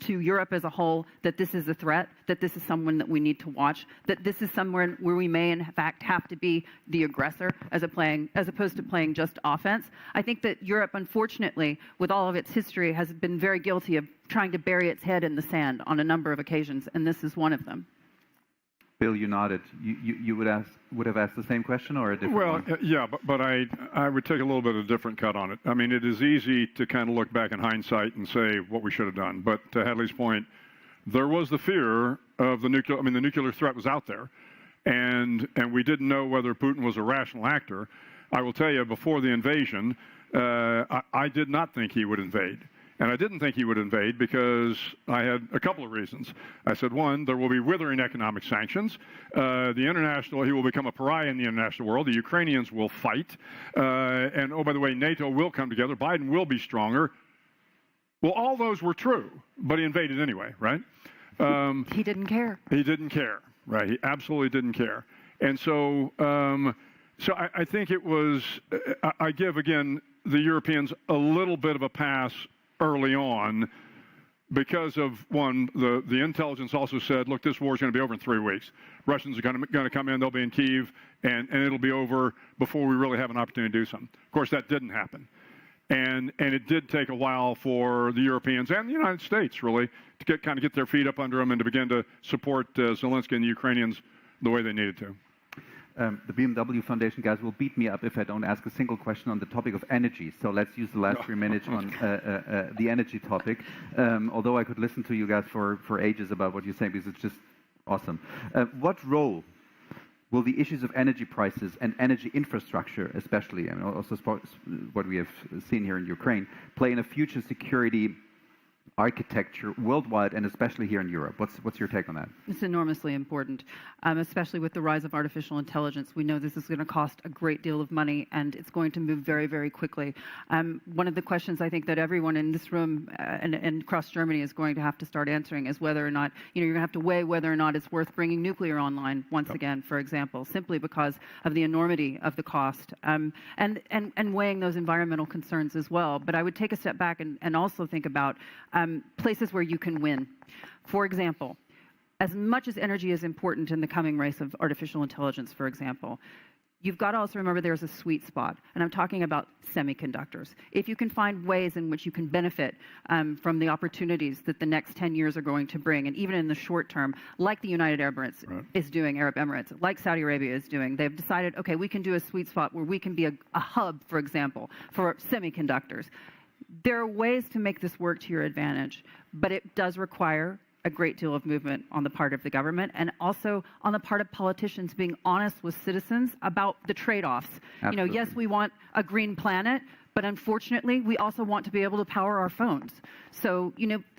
to Europe as a whole, that this is a threat, that this is someone that we need to watch, that this is somewhere where we may in fact have to be the aggressor as opposed to playing just offense? I think that Europe, unfortunately, with all of its history, has been very guilty of trying to bury its head in the sand on a number of occasions, and this is one of them. Bill, you nodded. You would have asked the same question or a different one? Well, yeah, but I would take a little bit of a different cut on it. I mean, it is easy to kind of look back in hindsight and say what we should have done. But to Hadley's point, there was the fear of the nuclear. I mean, the nuclear threat was out there, and we didn't know whether Putin was a rational actor. I will tell you, before the invasion, I did not think he would invade. And I didn't think he would invade because I had a couple of reasons. I said, one, there will be withering economic sanctions. He will become a pariah in the international world. The Ukrainians will fight. And, oh, by the way, NATO will come together. Biden will be stronger. Well, all those were true, but he invaded anyway, right? He didn't care. He didn't care, right? He absolutely didn't care. And so, I think it was, I give, again, the Europeans a little bit of a pass early on because of, one, the intelligence also said, look, this war is going to be over in 3 weeks. Russians are going to come in, they'll be in Kyiv, and it'll be over before we really have an opportunity to do something. Of course, that didn't happen. And it did take a while for the Europeans and the United States, really, to kind of get their feet up under them and to begin to support Zelenskyy and the Ukrainians the way they needed to. The BMW Foundation guys will beat me up if I don't ask a single question on the topic of energy. So let's use the last 3 minutes on the energy topic. Although I could listen to you guys for ages about what you're saying because it's just awesome. What role will the issues of energy prices and energy infrastructure, especially, and also what we have seen here in Ukraine, play in a future security architecture worldwide and especially here in Europe? What's your take on that? It's enormously important, especially with the rise of artificial intelligence. We know this is going to cost a great deal of money and it's going to move very, very quickly. One of the questions I think that everyone in this room and across Germany is going to have to start answering is whether or not, you're going to have to weigh whether or not it's worth bringing nuclear online once again, for example, simply because of the enormity of the cost and weighing those environmental concerns as well. But I would take a step back and also think about places where you can win. For example, as much as energy is important in the coming race of artificial intelligence, for example, you've got to also remember there's a sweet spot, and I'm talking about semiconductors. If you can find ways in which you can benefit from the opportunities that the next 10 years are going to bring, and even in the short term, like the United Arab Emirates is doing, Arab Emirates, like Saudi Arabia is doing, they've decided, okay, we can do a sweet spot where we can be a hub, for example, for semiconductors. There are ways to make this work to your advantage, but it does require a great deal of movement on the part of the government and also on the part of politicians being honest with citizens about the trade-offs. Yes, we want a green planet, but unfortunately, we also want to be able to power our phones. So,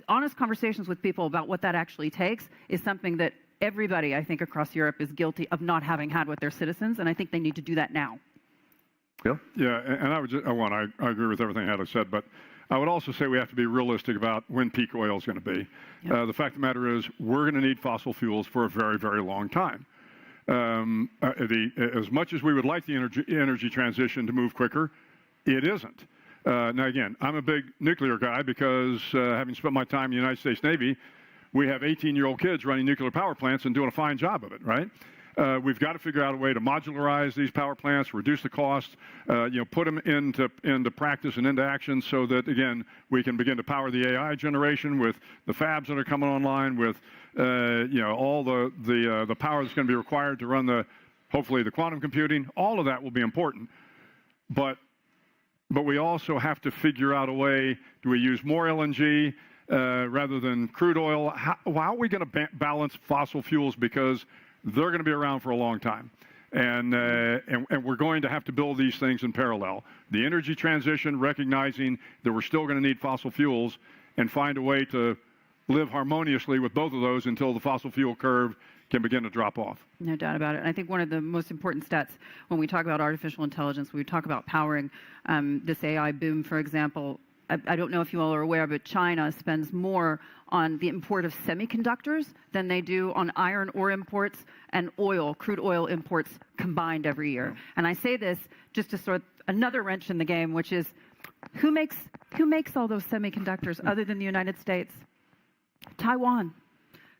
honest conversations with people about what that actually takes is something that everybody, I think, across Europe is guilty of not having had with their citizens, and I think they need to do that now. Bill? Yeah, and I would just, I agree with everything Hannah said, but I would also say we have to be realistic about when peak oil is going to be. The fact of the matter is we're going to need fossil fuels for a very, very long time. As much as we would like the energy transition to move quicker, it isn't. Now, again, I'm a big nuclear guy because having spent my time in the United States Navy, we have 18-year-old kids running nuclear power plants and doing a fine job of it, right? We've got to figure out a way to modularize these power plants, reduce the cost, put them into practice and into action so that, again, we can begin to power the AI generation with the fabs that are coming online, with all the power that's going to be required to run hopefully the quantum computing. All of that will be important, but we also have to figure out a way. Do we use more LNG rather than crude oil? How are we going to balance fossil fuels, because they're going to be around for a long time, and we're going to have to build these things in parallel. The energy transition, recognizing that we're still going to need fossil fuels, and find a way to live harmoniously with both of those until the fossil fuel curve can begin to drop off. No doubt about it. And I think one of the most important stats when we talk about artificial intelligence, when we talk about powering this AI boom, for example, I don't know if you all are aware, but China spends more on the import of semiconductors than they do on iron ore imports and crude oil imports combined every year. And I say this just to sort of another wrench in the game, which is who makes all those semiconductors other than the United States? Taiwan.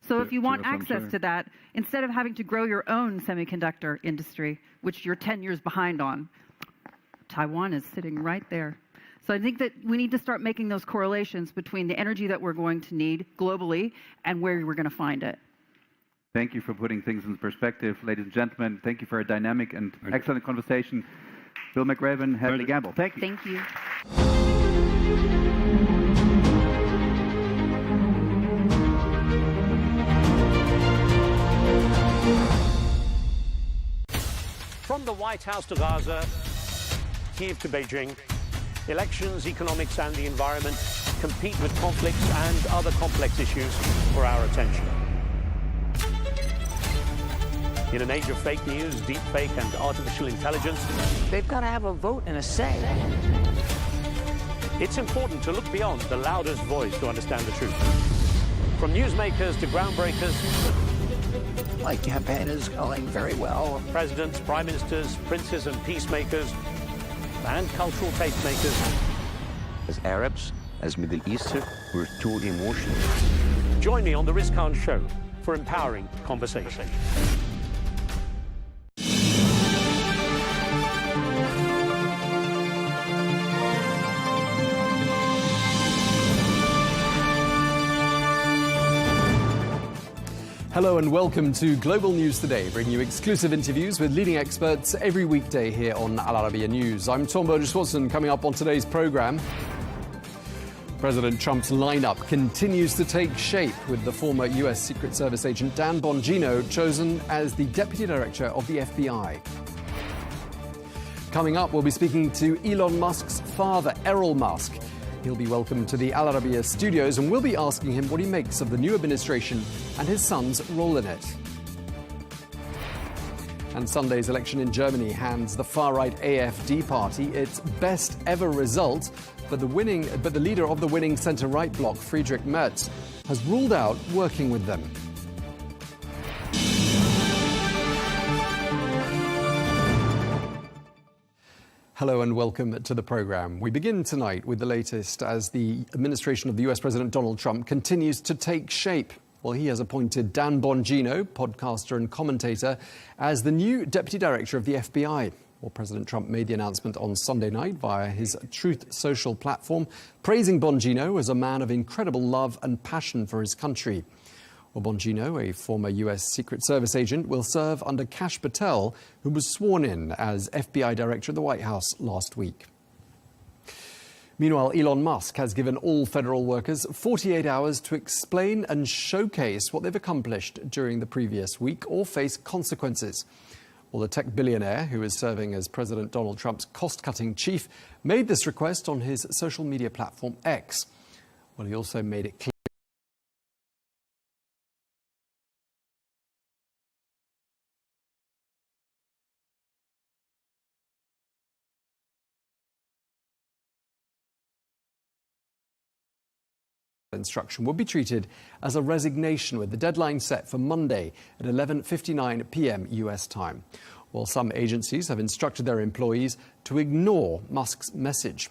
So if you want access to that, instead of having to grow your own semiconductor industry, which you're 10 years behind on, Taiwan is sitting right there. So I think that we need to start making those correlations between the energy that we're going to need globally and where we're going to find it. Thank you for putting things in perspective, ladies and gentlemen. Thank you for a dynamic and excellent conversation. Bill McRaven, Hedley Gamble. Thank you. Thank you. From the White House to Gaza, Kyiv to Beijing, elections, economics, and the environment. compete with conflicts and other complex issues for our attention. In an age of fake news, deep fake and artificial intelligence, they've got to have a vote and a say. It's important to look beyond the loudest voice to understand the truth. From newsmakers to groundbreakers, my campaign is going very well. Presidents, prime ministers, princes and peacemakers, and cultural tastemakers. As Arabs, as Middle Eastern, we're too emotional. Join me on The Rizkan Show for empowering conversation. Hello and welcome to Global News Today, bringing you exclusive interviews with leading experts every weekday here on Al Arabiya News. I'm Tom Burges Watson. Coming up on today's programme, President Trump's lineup continues to take shape with the former US Secret Service agent Dan Bongino chosen as the Deputy Director of the FBI. Coming up, we'll be speaking to Elon Musk's father, Errol Musk. He'll be welcomed to the Al Arabiya studios and we'll be asking him what he makes of the new administration and his son's role in it. And Sunday's election in Germany hands the far-right AfD party its best ever result, but the leader of the winning centre-right bloc, Friedrich Merz, has ruled out working with them. Hello and welcome to the programme. We begin tonight with the latest as the administration of the US President Donald Trump continues to take shape. Well, he has appointed Dan Bongino, podcaster and commentator, as the new Deputy Director of the FBI. Well, President Trump made the announcement on Sunday night via his Truth Social platform, praising Bongino as a man of incredible love and passion for his country. Well, Bongino, a former US Secret Service agent, will serve under Kash Patel, who was sworn in as FBI Director of the White House last week. Meanwhile, Elon Musk has given all federal workers 48 hours to explain and showcase what they've accomplished during the previous week or face consequences. Well, the tech billionaire, who is serving as President Donald Trump's cost-cutting chief, made this request on his social media platform X. Well, he also made it clear instruction would be treated as a resignation, with the deadline set for Monday at 11:59 p.m. US time. While some agencies have instructed their employees to ignore Musk's message.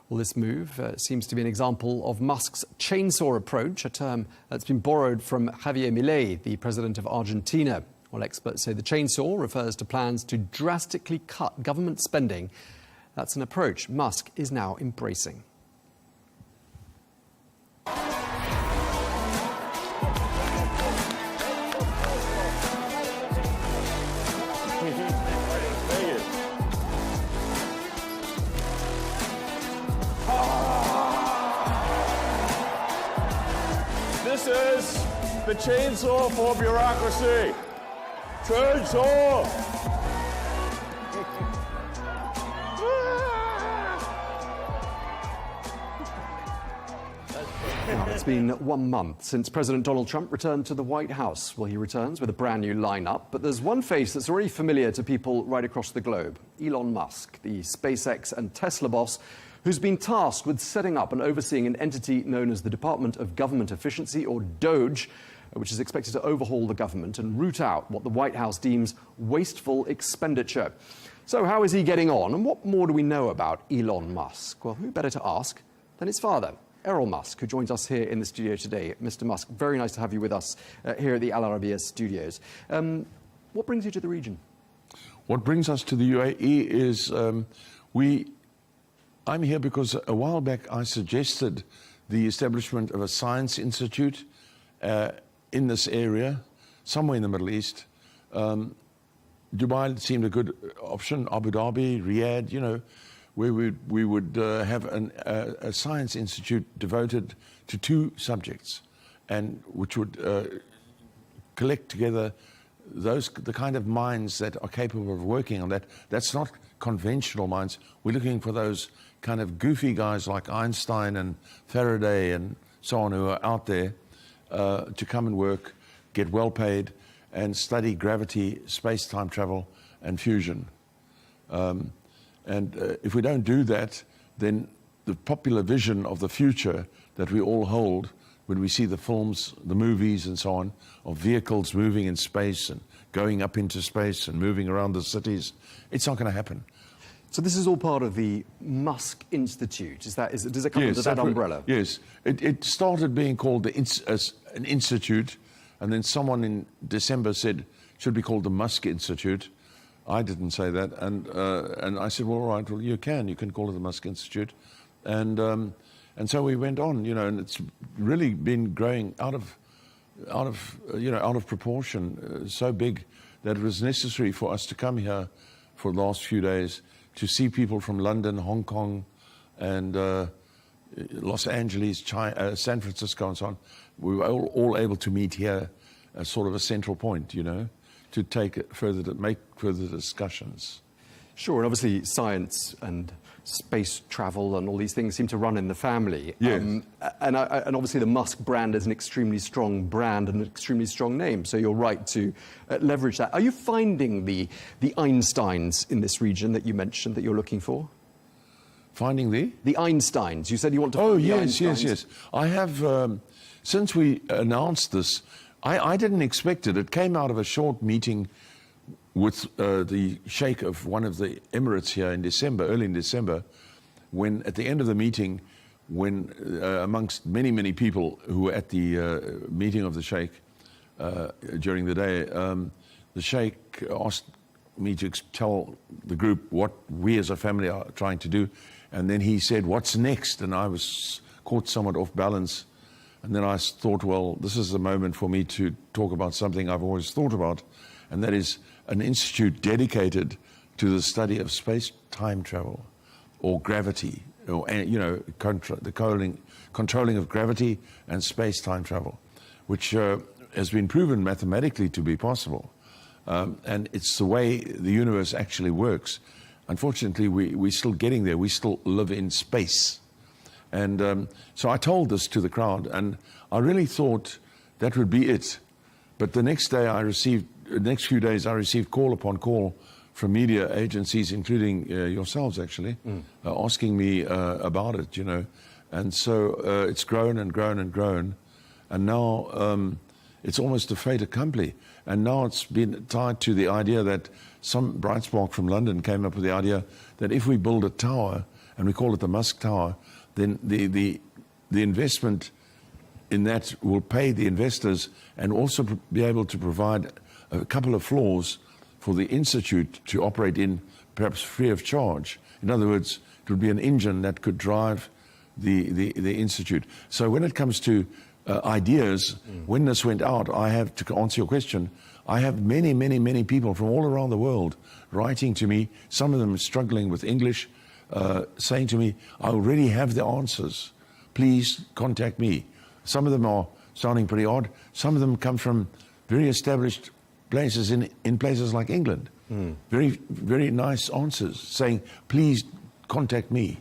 Well, this move seems to be an example of Musk's chainsaw approach, a term that's been borrowed from Javier Milei, the president of Argentina. Well, experts say the chainsaw refers to plans to drastically cut government spending. That's an approach Musk is now embracing. This is the chainsaw for bureaucracy. Chainsaw! Now, it's been 1 month since President Donald Trump returned to the White House. Well, he returns with a brand new lineup, but there's one face that's already familiar to people right across the globe. Elon Musk, the SpaceX and Tesla boss, who's been tasked with setting up and overseeing an entity known as the Department of Government Efficiency, or DOGE, which is expected to overhaul the government and root out what the White House deems wasteful expenditure. So how is he getting on, and what more do we know about Elon Musk? Well, who better to ask than his father, Errol Musk, who joins us here in the studio today. Mr. Musk, very nice to have you with us here at the Al Arabiya studios. What brings you to the region? What brings us to the UAE is I'm here because a while back I suggested the establishment of a science institute in this area, somewhere in the Middle East. Dubai seemed a good option, Abu Dhabi, Riyadh, you know, where we would have a science institute devoted to two subjects, and which would collect together the kind of minds that are capable of working on that. That's not conventional minds. We're looking for those kind of goofy guys like Einstein and Faraday and so on who are out there to come and work, get well paid, and study gravity, space-time travel, and fusion. If we don't do that, then the popular vision of the future that we all hold when we see the films, the movies and so on, of vehicles moving in space and going up into space and moving around the cities, it's not going to happen. So this is all part of the Musk Institute. Does it come under that umbrella? Yes. It started being called an institute, and then someone in December said it should be called the Musk Institute. I didn't say that, and I said, well, all right, well, you can call it the Musk Institute. And so we went on, and it's really been growing out of proportion, so big that it was necessary for us to come here for the last few days to see people from London, Hong Kong, and Los Angeles, China, San Francisco, and so on. We were all able to meet here as sort of a central point, to take it further, to make further discussions. Sure, and obviously science and space travel and all these things seem to run in the family. Yes. And obviously the Musk brand is an extremely strong brand and an extremely strong name, so you're right to leverage that. Are you finding the Einsteins in this region that you mentioned that you're looking for? Finding the Einsteins. You said you want to find the Einsteins. Yes. I have, since we announced this, I didn't expect it. It came out of a short meeting with the Sheikh of one of the Emirates here in December, early in December, when at the end of the meeting, when amongst many, many people who were at the meeting of the Sheikh during the day, the Sheikh asked me to tell the group what we as a family are trying to do. And then he said, what's next? And I was caught somewhat off balance. And then I thought, well, this is the moment for me to talk about something I've always thought about, and that is an institute dedicated to the study of space-time travel, or gravity, or the controlling of gravity and space-time travel, which has been proven mathematically to be possible. And it's the way the universe actually works. Unfortunately, we're still getting there. We still live in space. And so I told this to the crowd, and I really thought that would be it. But the next few days, I received call upon call from media agencies, including yourselves, actually, asking me about it, And so it's grown and grown and grown. And now it's almost a fait accompli. And now it's been tied to the idea that some bright spark from London came up with the idea that if we build a tower, and we call it the Musk Tower, then the investment in that will pay the investors and also be able to provide a couple of floors for the institute to operate in, perhaps free of charge. In other words, it would be an engine that could drive the institute. So when it comes to ideas, when this went out, I have, to answer your question, I have many, many, many people from all around the world writing to me, some of them struggling with English, saying to me, I already have the answers. Please contact me. Some of them are sounding pretty odd. Some of them come from very established places in places like England. Very, very nice answers saying, please contact me.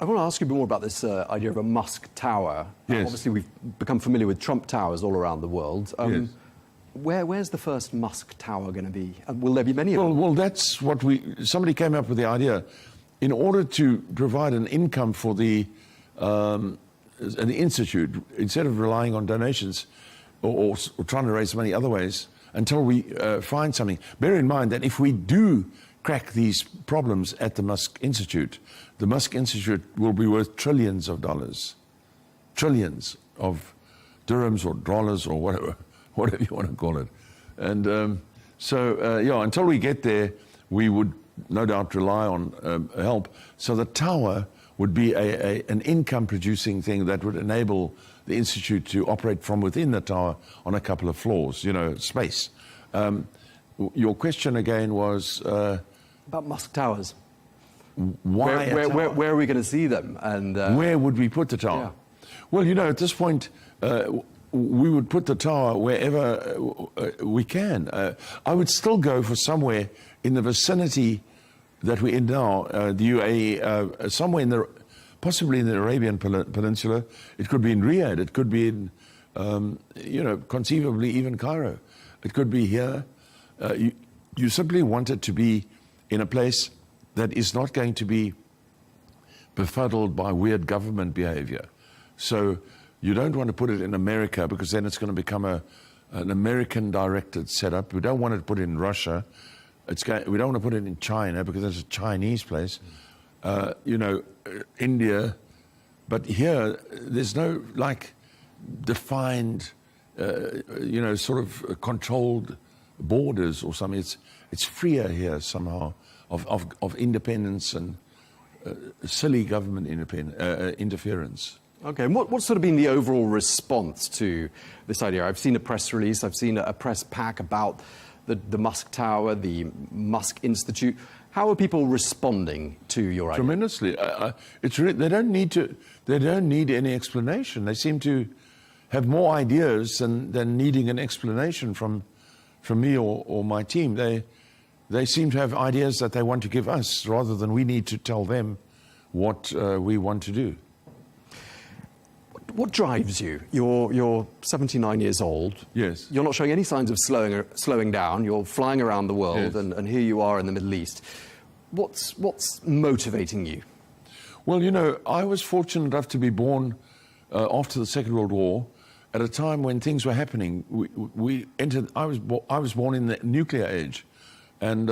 I want to ask you a bit more about this idea of a Musk Tower. Yes. Obviously, we've become familiar with Trump Towers all around the world. Yes. Where's the first Musk Tower going to be? Will there be many of them? Well, that's what somebody came up with the idea. In order to provide an income for the institute, instead of relying on donations or trying to raise money other ways, until we find something. Bear in mind that if we do crack these problems at the Musk Institute will be worth trillions of dollars, trillions of dirhams or dollars or whatever you want to call it. And until we get there, we would no doubt rely on help. So the tower would be an income-producing thing that would enable the Institute to operate from within the tower on a couple of floors, space. Your question again was... about Musk Towers. Why where are we going to see them? And where would we put the tower? Yeah. Well, at this point, we would put the tower wherever we can. I would still go for somewhere in the vicinity that we're in now, the UAE, somewhere possibly in the Arabian Peninsula. It could be in Riyadh. It could be in, conceivably even Cairo. It could be here. You simply want it to be in a place that is not going to be befuddled by weird government behavior. So you don't want to put it in America, because then it's going to become an American-directed setup. We don't want to put it in Russia. We don't want to put it in China, because it's a Chinese place. India. But here, there's no, defined, sort of controlled borders or something. It's freer here somehow of independence and silly government interference. Okay, and what's sort of been the overall response to this idea? I've seen a press release, I've seen a press pack about the Musk Tower, the Musk Institute. How are people responding to your idea? Tremendously. They don't need any explanation. They seem to have more ideas than needing an explanation from me or my team. They seem to have ideas that they want to give us, rather than we need to tell them what we want to do. What drives you? You're 79 years old. Yes. You're not showing any signs of slowing down. You're flying around the world, yes. and here you are in the Middle East. What's motivating you? Well, I was fortunate enough to be born after the Second World War, at a time when things were happening. I was born in the nuclear age, and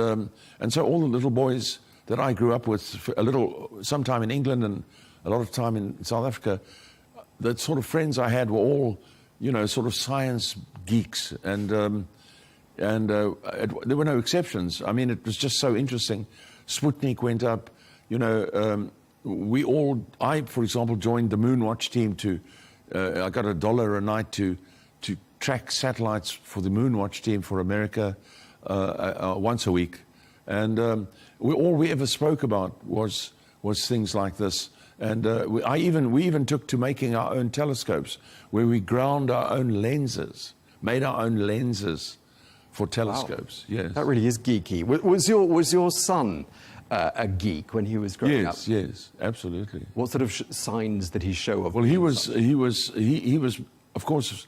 so all the little boys that I grew up with, sometime in England and a lot of time in South Africa, the sort of friends I had were all, sort of science geeks, and there were no exceptions. I mean, it was just so interesting. Sputnik went up, I, for example, joined the Moonwatch team I got $1 a night to track satellites for the Moonwatch team for America once a week. And all we ever spoke about was things like this. And we even took to making our own telescopes, where we ground our own lenses, made our own lenses for telescopes. Wow. Yes, that really is geeky. Was your son a geek when he was growing up? Yes, absolutely. What sort of signs did he show of? Well, he was, of course,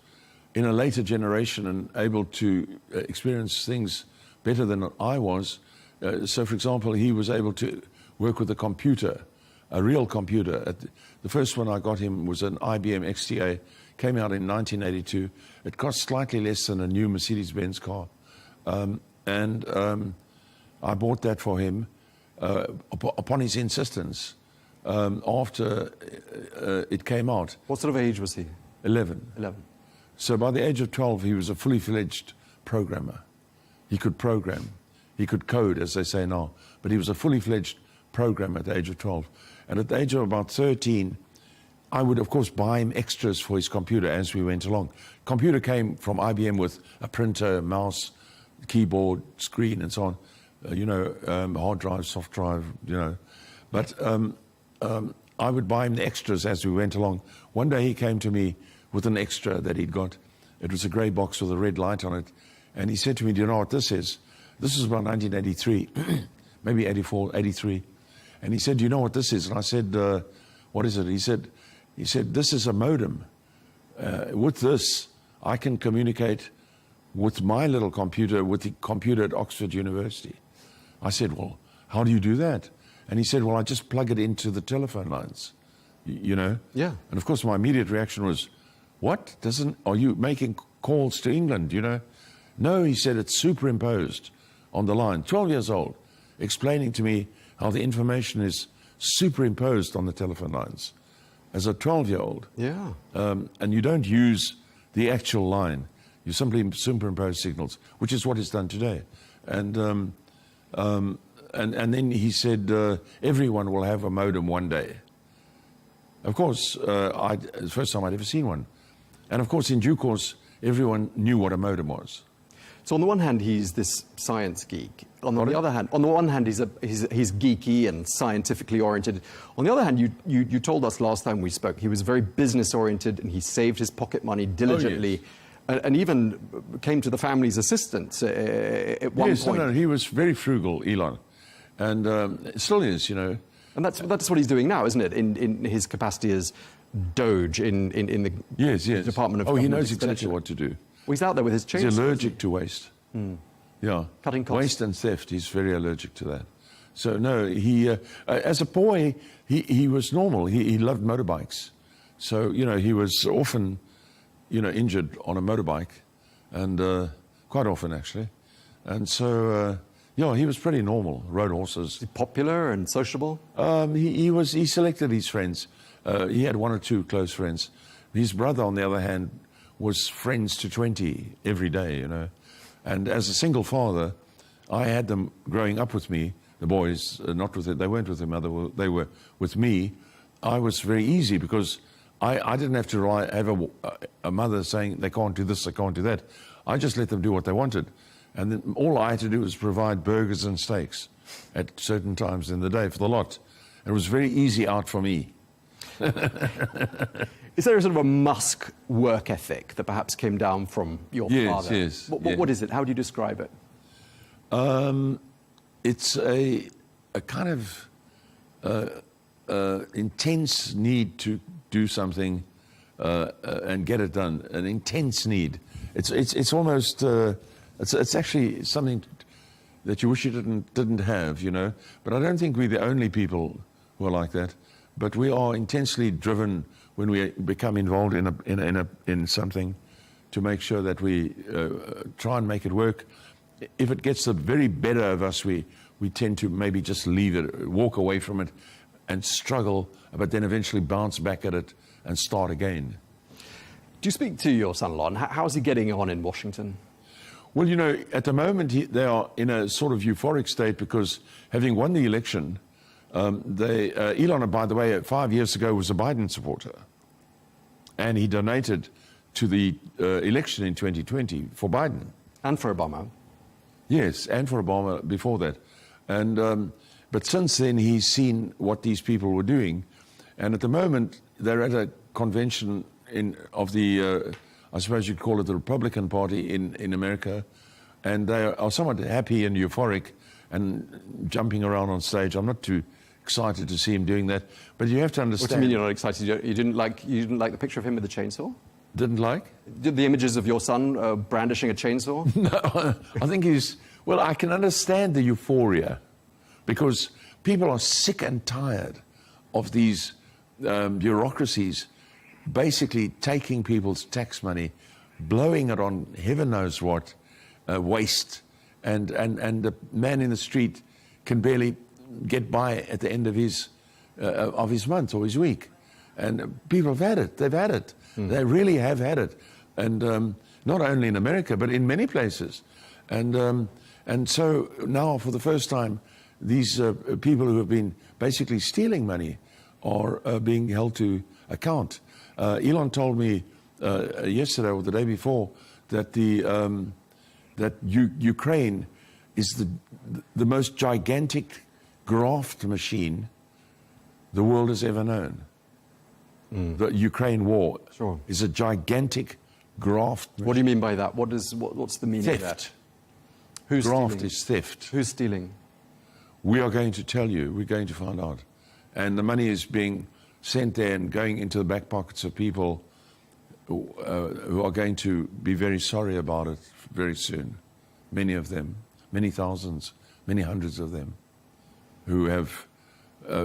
in a later generation and able to experience things better than I was. So, for example, he was able to work with a computer. A real computer. The first one I got him was an IBM XTA, came out in 1982. It cost slightly less than a new Mercedes-Benz car. And I bought that for him upon his insistence after it came out. What sort of age was he? 11. 11. So by the age of 12, he was a fully fledged programmer. He could program. He could code, as they say now. But he was a fully fledged programmer at the age of 12. And at the age of about 13, I would, of course, buy him extras for his computer as we went along. Computer came from IBM with a printer, mouse, keyboard, screen, and so on. Hard drive, soft drive, But I would buy him the extras as we went along. One day he came to me with an extra that he'd got. It was a grey box with a red light on it. And he said to me, "Do you know what this is?" This was about 1983, maybe 84, 83. And he said, "Do you know what this is?" And I said, "What is it?" He said, "This is a modem. With this, I can communicate with my little computer, with the computer at Oxford University." I said, "Well, how do you do that?" And he said, "Well, I just plug it into the telephone lines, Yeah. And of course, my immediate reaction was, "What? Are you making calls to England, No, he said, "It's superimposed on the line." 12 years old, explaining to me how the information is superimposed on the telephone lines. As a 12-year-old. Yeah. And you don't use the actual line. You simply superimpose signals, which is what is done today. And then he said, "Everyone will have a modem one day." Of course, the first time I'd ever seen one. And of course, in due course, everyone knew what a modem was. So on the one hand, he's this science geek. On the other hand, he's geeky and scientifically oriented. On the other hand, you told us last time we spoke, he was very business oriented and he saved his pocket money diligently, and even came to the family's assistance at one point. No, he was very frugal, Elon, and still is. And that's what he's doing now, isn't it? In his capacity as Doge in the Department of Government he knows exactly what to do. Well, he's out there with his chainsaw. He's allergic to waste. Yeah, cutting costs. Waste and theft. He's very allergic to that. So no, he as a boy he was normal. He loved motorbikes. So he was often injured on a motorbike, and quite often actually. And so he was pretty normal. Rode horses. Popular and sociable. He selected his friends. He had one or two close friends. His brother, on the other hand, was friends to 20 every day, And as a single father, I had them growing up with me. The boys, not with it, they weren't with him, they were with me. I was very easy because I didn't have to have a mother saying they can't do this, they can't do that. I just let them do what they wanted. And then all I had to do was provide burgers and steaks at certain times in the day for the lot. And it was very easy out for me. Is there a sort of a Musk work ethic that perhaps came down from your father? Yes. What is it? How do you describe it? It's a kind of intense need to do something and get it done. An intense need. It's almost it's actually something that you wish you didn't have, But I don't think we're the only people who are like that. But we are intensely driven when we become involved in something to make sure that we try and make it work. If it gets the very better of us, we tend to maybe just leave it, walk away from it and struggle, but then eventually bounce back at it and start again. Do you speak to your son-in-law? How's he getting on in Washington? Well, at the moment they are in a sort of euphoric state because having won the election, Elon, by the way, 5 years ago was a Biden supporter. And he donated to the election in 2020 for Biden. And for Obama. Yes, and for Obama before that. And but since then, he's seen what these people were doing. And at the moment, they're at a convention of the, I suppose you'd call it the Republican Party in America. And they are somewhat happy and euphoric and jumping around on stage. I'm not too excited to see him doing that, but you have to understand. What do you mean you're not excited? You didn't like the picture of him with the chainsaw? Didn't like? The images of your son brandishing a chainsaw? No, I think well, I can understand the euphoria because people are sick and tired of these bureaucracies basically taking people's tax money, blowing it on heaven knows what, waste, and the man in the street can barely get by at the end of his month or his week. And people have had it. They've had it. They really have had it. And not only in America, but in many places. And so now, for the first time, these people who have been basically stealing money are being held to account. Elon told me yesterday or the day before that Ukraine is the most gigantic graft machine the world has ever known. The Ukraine war is a gigantic graft machine. What do you mean by that? What's the meaning of that? Who's graft stealing? Is theft. Who's stealing? We are going to tell you. We're going to find out. And the money is being sent there and going into the back pockets of people who are going to be very sorry about it very soon. Many of them, many thousands, many hundreds of them, who have,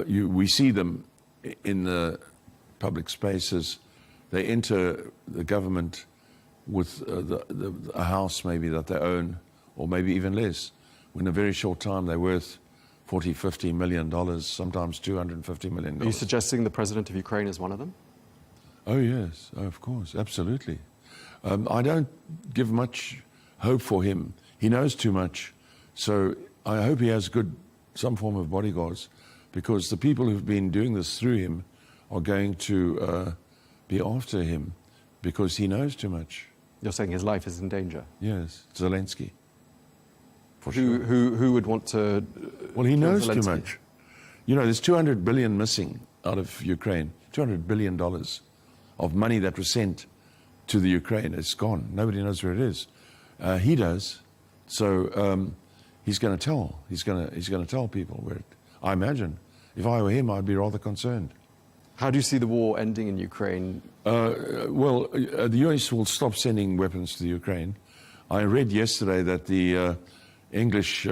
we see them in the public spaces. They enter the government with a house maybe that they own, or maybe even less. In a very short time, they're worth $40, $50 million, sometimes $250 million. Are you suggesting the president of Ukraine is one of them? Oh, yes, of course, absolutely. I don't give much hope for him. He knows too much. So I hope he has some form of bodyguards, because the people who've been doing this through him are going to be after him because he knows too much. You're saying his life is in danger? Yes, Zelenskyy. Who would want to... Well, he knows too much. There's $200 billion missing out of Ukraine. $200 billion of money that was sent to the Ukraine. It's gone. Nobody knows where it is. He does. So he's going to tell. He's going to tell people where I imagine. if I were him, I'd be rather concerned. How do you see the war ending in Ukraine? The US will stop sending weapons to the Ukraine. I read yesterday that the English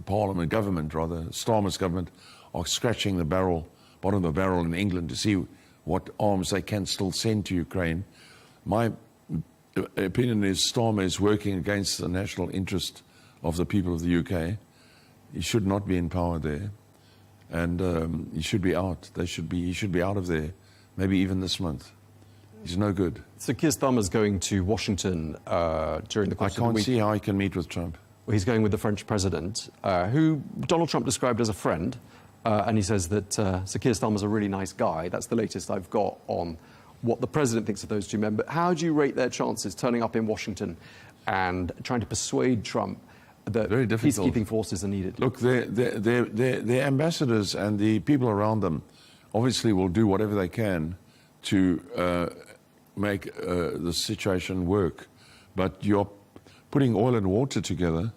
Parliament government, rather, Starmer's government, are scratching the bottom of the barrel in England to see what arms they can still send to Ukraine. My opinion is Starmer is working against the national interest of the people of the UK. He should not be in power there, and he should be out. He should be out of there, maybe even this month. He's no good. So Keir Starmer's going to Washington during the course of the week. I can't see how he can meet with Trump. Well, he's going with the French president, who Donald Trump described as a friend, and he says that Sir Keir Starmer's a really nice guy. That's the latest I've got on what the president thinks of those two men. But how do you rate their chances turning up in Washington and trying to persuade Trump that peacekeeping forces are needed? Look, their ambassadors and the people around them obviously will do whatever they can to make the situation work. But you're putting oil and water together,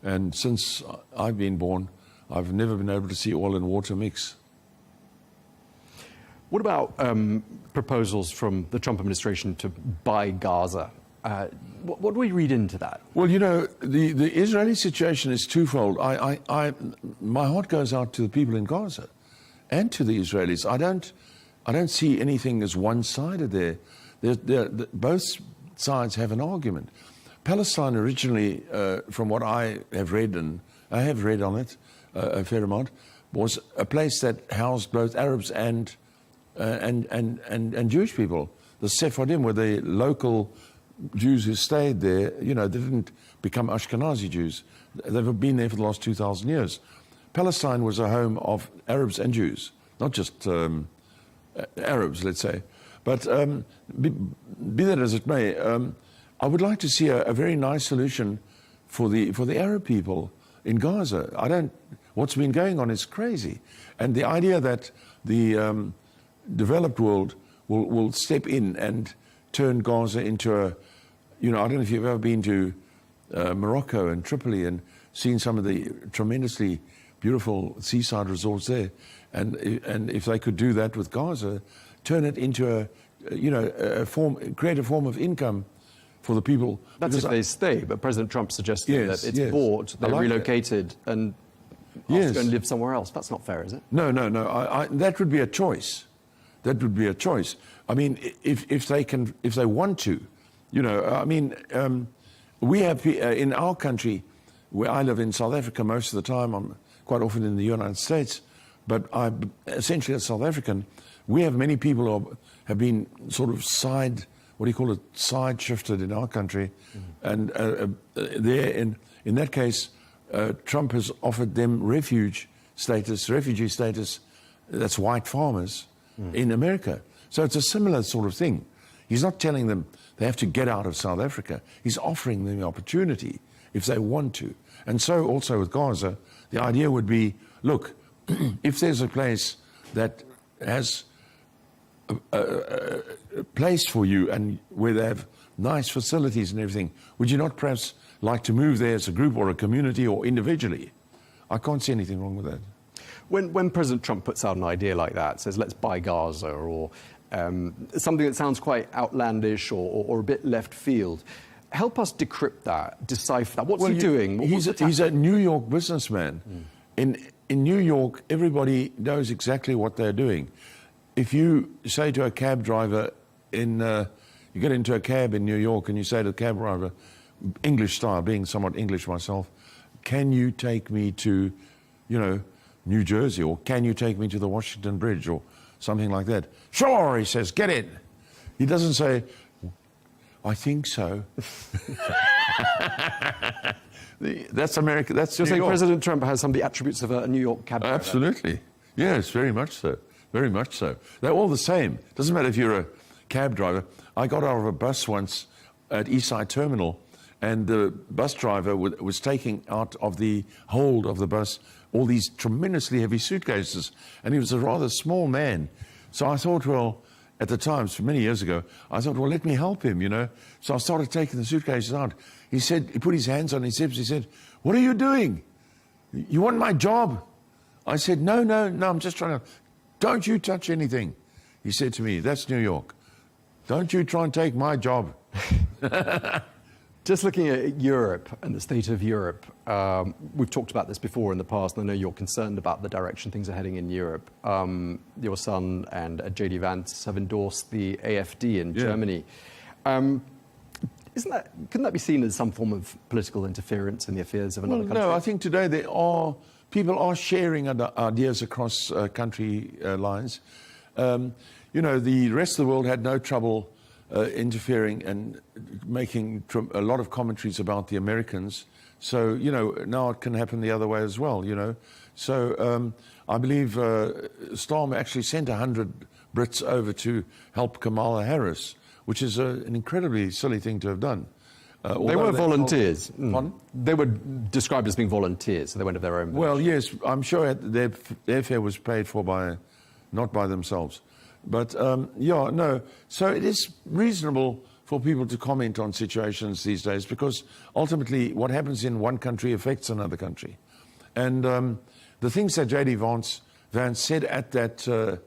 and since I've been born, I've never been able to see oil and water mix. What about proposals from the Trump administration to buy Gaza? What do we read into that? Well, you know, the Israeli situation is twofold. My heart goes out to the people in Gaza and to the Israelis. I don't see anything as one-sided there. Both sides have an argument. Palestine originally, from what I have read, and I have read on it a fair amount, was a place that housed both Arabs and Jewish people. The Sephardim were the local Jews who stayed there. You know, they didn't become Ashkenazi Jews. They've been there for the last 2,000 years. Palestine was a home of Arabs and Jews, not just Arabs, let's say. But be that as it may, I would like to see a very nice solution for the Arab people in Gaza. What's been going on is crazy. And the idea that the developed world will step in and turn Gaza into a, you know, I don't know if you've ever been to Morocco and Tripoli and seen some of the tremendously beautiful seaside resorts there. And if they could do that with Gaza, turn it into create a form of income for the people. That's if they stay, but President Trump suggested that it's bought, they're relocated, and asked to go and live somewhere else. That's not fair, is it? No. That would be a choice. That would be a choice. I mean, if they want to, you know. I mean, we have in our country, where I live in South Africa most of the time. I'm quite often in the United States, but I'm essentially a South African. We have many people who have been sort of side shifted in our country, and there in that case, Trump has offered them refugee status. That's white farmers in America. So it's a similar sort of thing. He's not telling them they have to get out of South Africa. He's offering them the opportunity if they want to. And so also with Gaza, the idea would be, look, if there's a place that has a place for you and where they have nice facilities and everything, would you not perhaps like to move there as a group or a community or individually? I can't see anything wrong with that. When President Trump puts out an idea like that, says let's buy Gaza, or something that sounds quite outlandish or a bit left field, help us decrypt that, decipher that. What's he doing? He's a New York businessman. In New York, everybody knows exactly what they're doing. If you say to a cab driver you get into a cab in New York and you say to the cab driver, English style, being somewhat English myself, can you take me to, New Jersey, or can you take me to the Washington Bridge, or something like that? Sure, he says, get in. He doesn't say, I think so. That's America. That's You're saying York. President Trump has some of the attributes of a New York cab driver? Absolutely. Yes, very much so. Very much so. They're all the same. Doesn't matter if you're a cab driver. I got out of a bus once at Eastside Terminal, and the bus driver was taking out of the hold of the bus all these tremendously heavy suitcases, and he was a rather small man. So I thought, well, at the time, many years ago, I thought, well, let me help him, So I started taking the suitcases out. He said, he put his hands on his hips. He said, what are you doing? You want my job? I said, no, I'm just trying to, don't you touch anything. He said to me, that's New York. Don't you try and take my job. Just looking at Europe and the state of Europe, we've talked about this before in the past, and I know you're concerned about the direction things are heading in Europe. Your son and J.D. Vance have endorsed the AfD in Germany. Couldn't that be seen as some form of political interference in the affairs of another country? No, I think today people are sharing ideas across country lines. You know, the rest of the world had no trouble interfering and making a lot of commentaries about the Americans. So, you know, now it can happen the other way as well, you know. So I believe Starmer actually sent 100 Brits over to help Kamala Harris, which is an incredibly silly thing to have done. They were volunteers. They were described as being volunteers, so they went of their own. Well, yes, I'm sure their fare was paid for not by themselves. But, yeah, no. So it is reasonable for people to comment on situations these days because ultimately what happens in one country affects another country. And the things that J.D. Vance said at that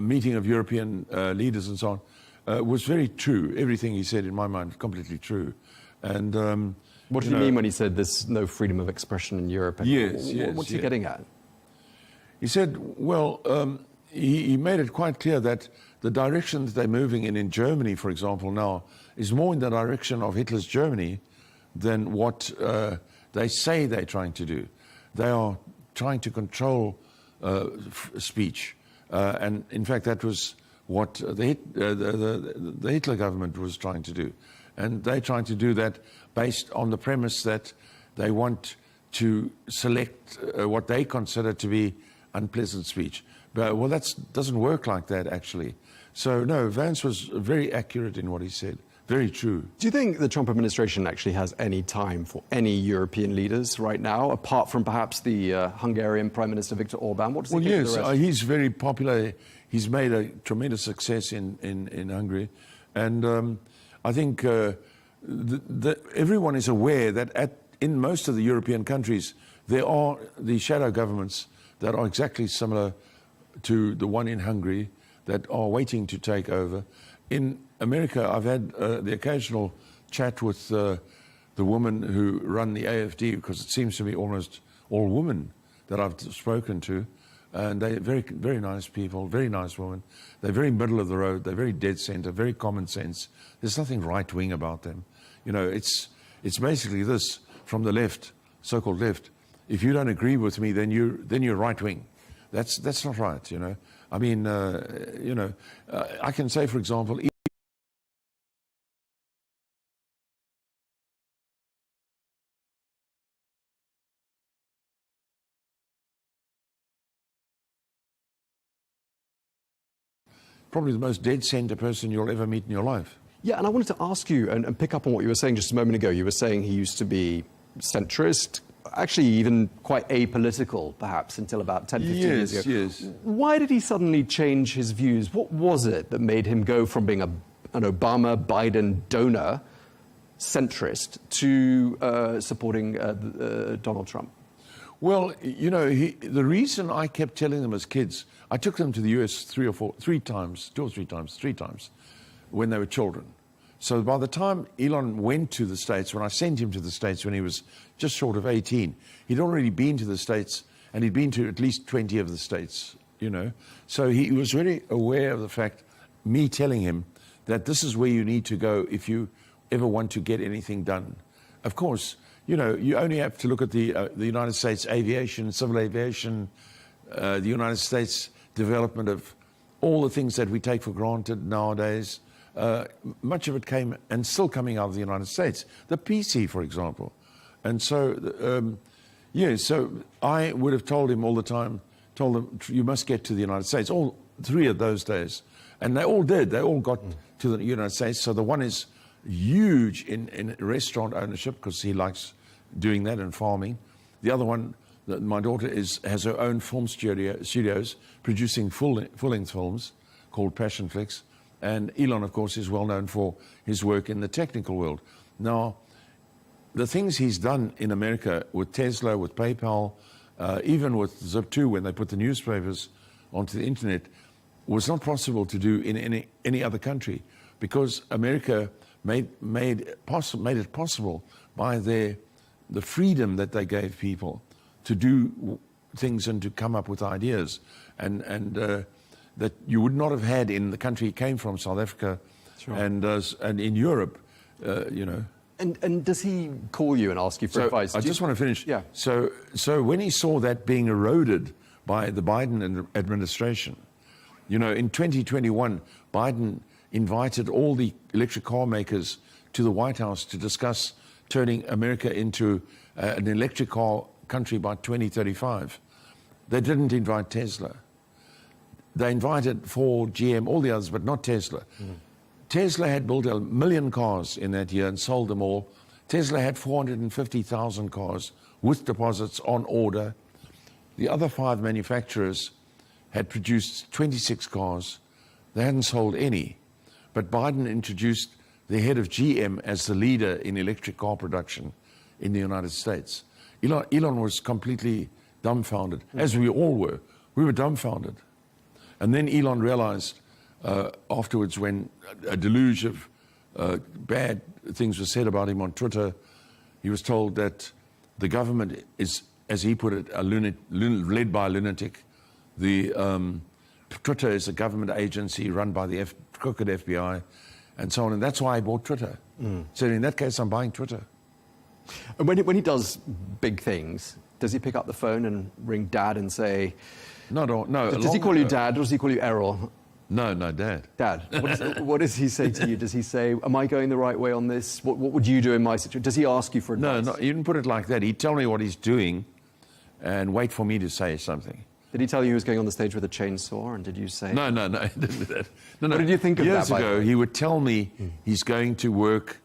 meeting of European leaders and so on was very true. Everything he said, in my mind, completely true. And what did he mean when he said there's no freedom of expression in Europe? Yes, What's he getting at? He said, well, he made it quite clear that the direction that they're moving in Germany, for example, now, is more in the direction of Hitler's Germany than what they say they're trying to do. They are trying to control speech. And in fact, that was what the Hitler government was trying to do. And they're trying to do that based on the premise that they want to select what they consider to be unpleasant speech. But, well, that doesn't work like that, actually. So, no, Vance was very accurate in what he said. Very true. Do you think the Trump administration actually has any time for any European leaders right now, apart from perhaps the Hungarian Prime Minister Viktor Orban? What does he think of the rest? He's very popular. He's made a tremendous success in Hungary. And I think everyone is aware that in most of the European countries, there are the shadow governments that are exactly similar to the one in Hungary that are waiting to take over. In America, I've had the occasional chat with the woman who run the AfD, because it seems to be almost all women that I've spoken to. And they're very, very nice people, very nice women. They're very middle of the road. They're very dead center, very common sense. There's nothing right-wing about them. You know, it's basically this, from the left, so-called left. If you don't agree with me, then you're right-wing. That's not right, you know. I mean, you know, I can say, for example, probably the most dead center person you'll ever meet in your life. Yeah, and I wanted to ask you and pick up on what you were saying just a moment ago. You were saying he used to be centrist, actually even quite apolitical, perhaps, until about 10, 15 years ago. Yes. Why did he suddenly change his views? What was it that made him go from being an Obama-Biden donor, centrist, to supporting Donald Trump? Well, you know, the reason I kept telling them as kids, I took them to the US three times, when they were children. So by the time Elon went to the States, when I sent him to the States when he was just short of 18, he'd already been to the States, and he'd been to at least 20 of the States, you know. So he was very aware of the fact, me telling him that this is where you need to go if you ever want to get anything done. Of course, you know, you only have to look at the United States aviation, civil aviation, the United States development of all the things that we take for granted nowadays. Much of it came and still coming out of the United States. The PC, for example. And so, yeah, so I would have told him all the time, told him, you must get to the United States, all three of those days. And they all did. They all got to the United States. So the one is huge in restaurant ownership because he likes doing that and farming. The other one, my daughter has her own film studios producing full-length films called Passion Flicks. And Elon, of course, is well known for his work in the technical world. Now, the things he's done in America with Tesla, with PayPal, even with Zip2, when they put the newspapers onto the internet, was not possible to do in any other country, because America made it possible by the freedom that they gave people to do things and to come up with ideas, and that you would not have had in the country he came from, South Africa, and in Europe, you know. And does he call you and ask you for advice? I just want to finish. Yeah. So when he saw that being eroded by the Biden administration, you know, in 2021, Biden invited all the electric car makers to the White House to discuss turning America into an electric car country by 2035. They didn't invite Tesla. They invited Ford, GM, all the others, but not Tesla. Tesla had built 1 million cars in that year and sold them all. Tesla had 450,000 cars with deposits on order. The other 5 manufacturers had produced 26 cars. They hadn't sold any. But Biden introduced the head of GM as the leader in electric car production in the United States. Elon was completely dumbfounded, as we all were. We were dumbfounded. And then Elon realized afterwards, when a deluge of bad things were said about him on Twitter, he was told that the government is, as he put it, led by a lunatic. Twitter is a government agency run by the crooked FBI, and so on. And that's why I bought Twitter. So in that case, I'm buying Twitter. And when he does big things, does he pick up the phone and ring Dad and say... No. Does he call you Dad, or does he call you Errol? No, Dad. Dad. What does he say to you? Does he say, am I going the right way on this? What would you do in my situation? Does he ask you for advice? No, he didn't put it like that. He'd tell me what he's doing and wait for me to say something. Did he tell you he was going on the stage with a chainsaw, and did you say... No, he didn't do that. No. What did you think of that? Years ago, he would tell me he's going to work...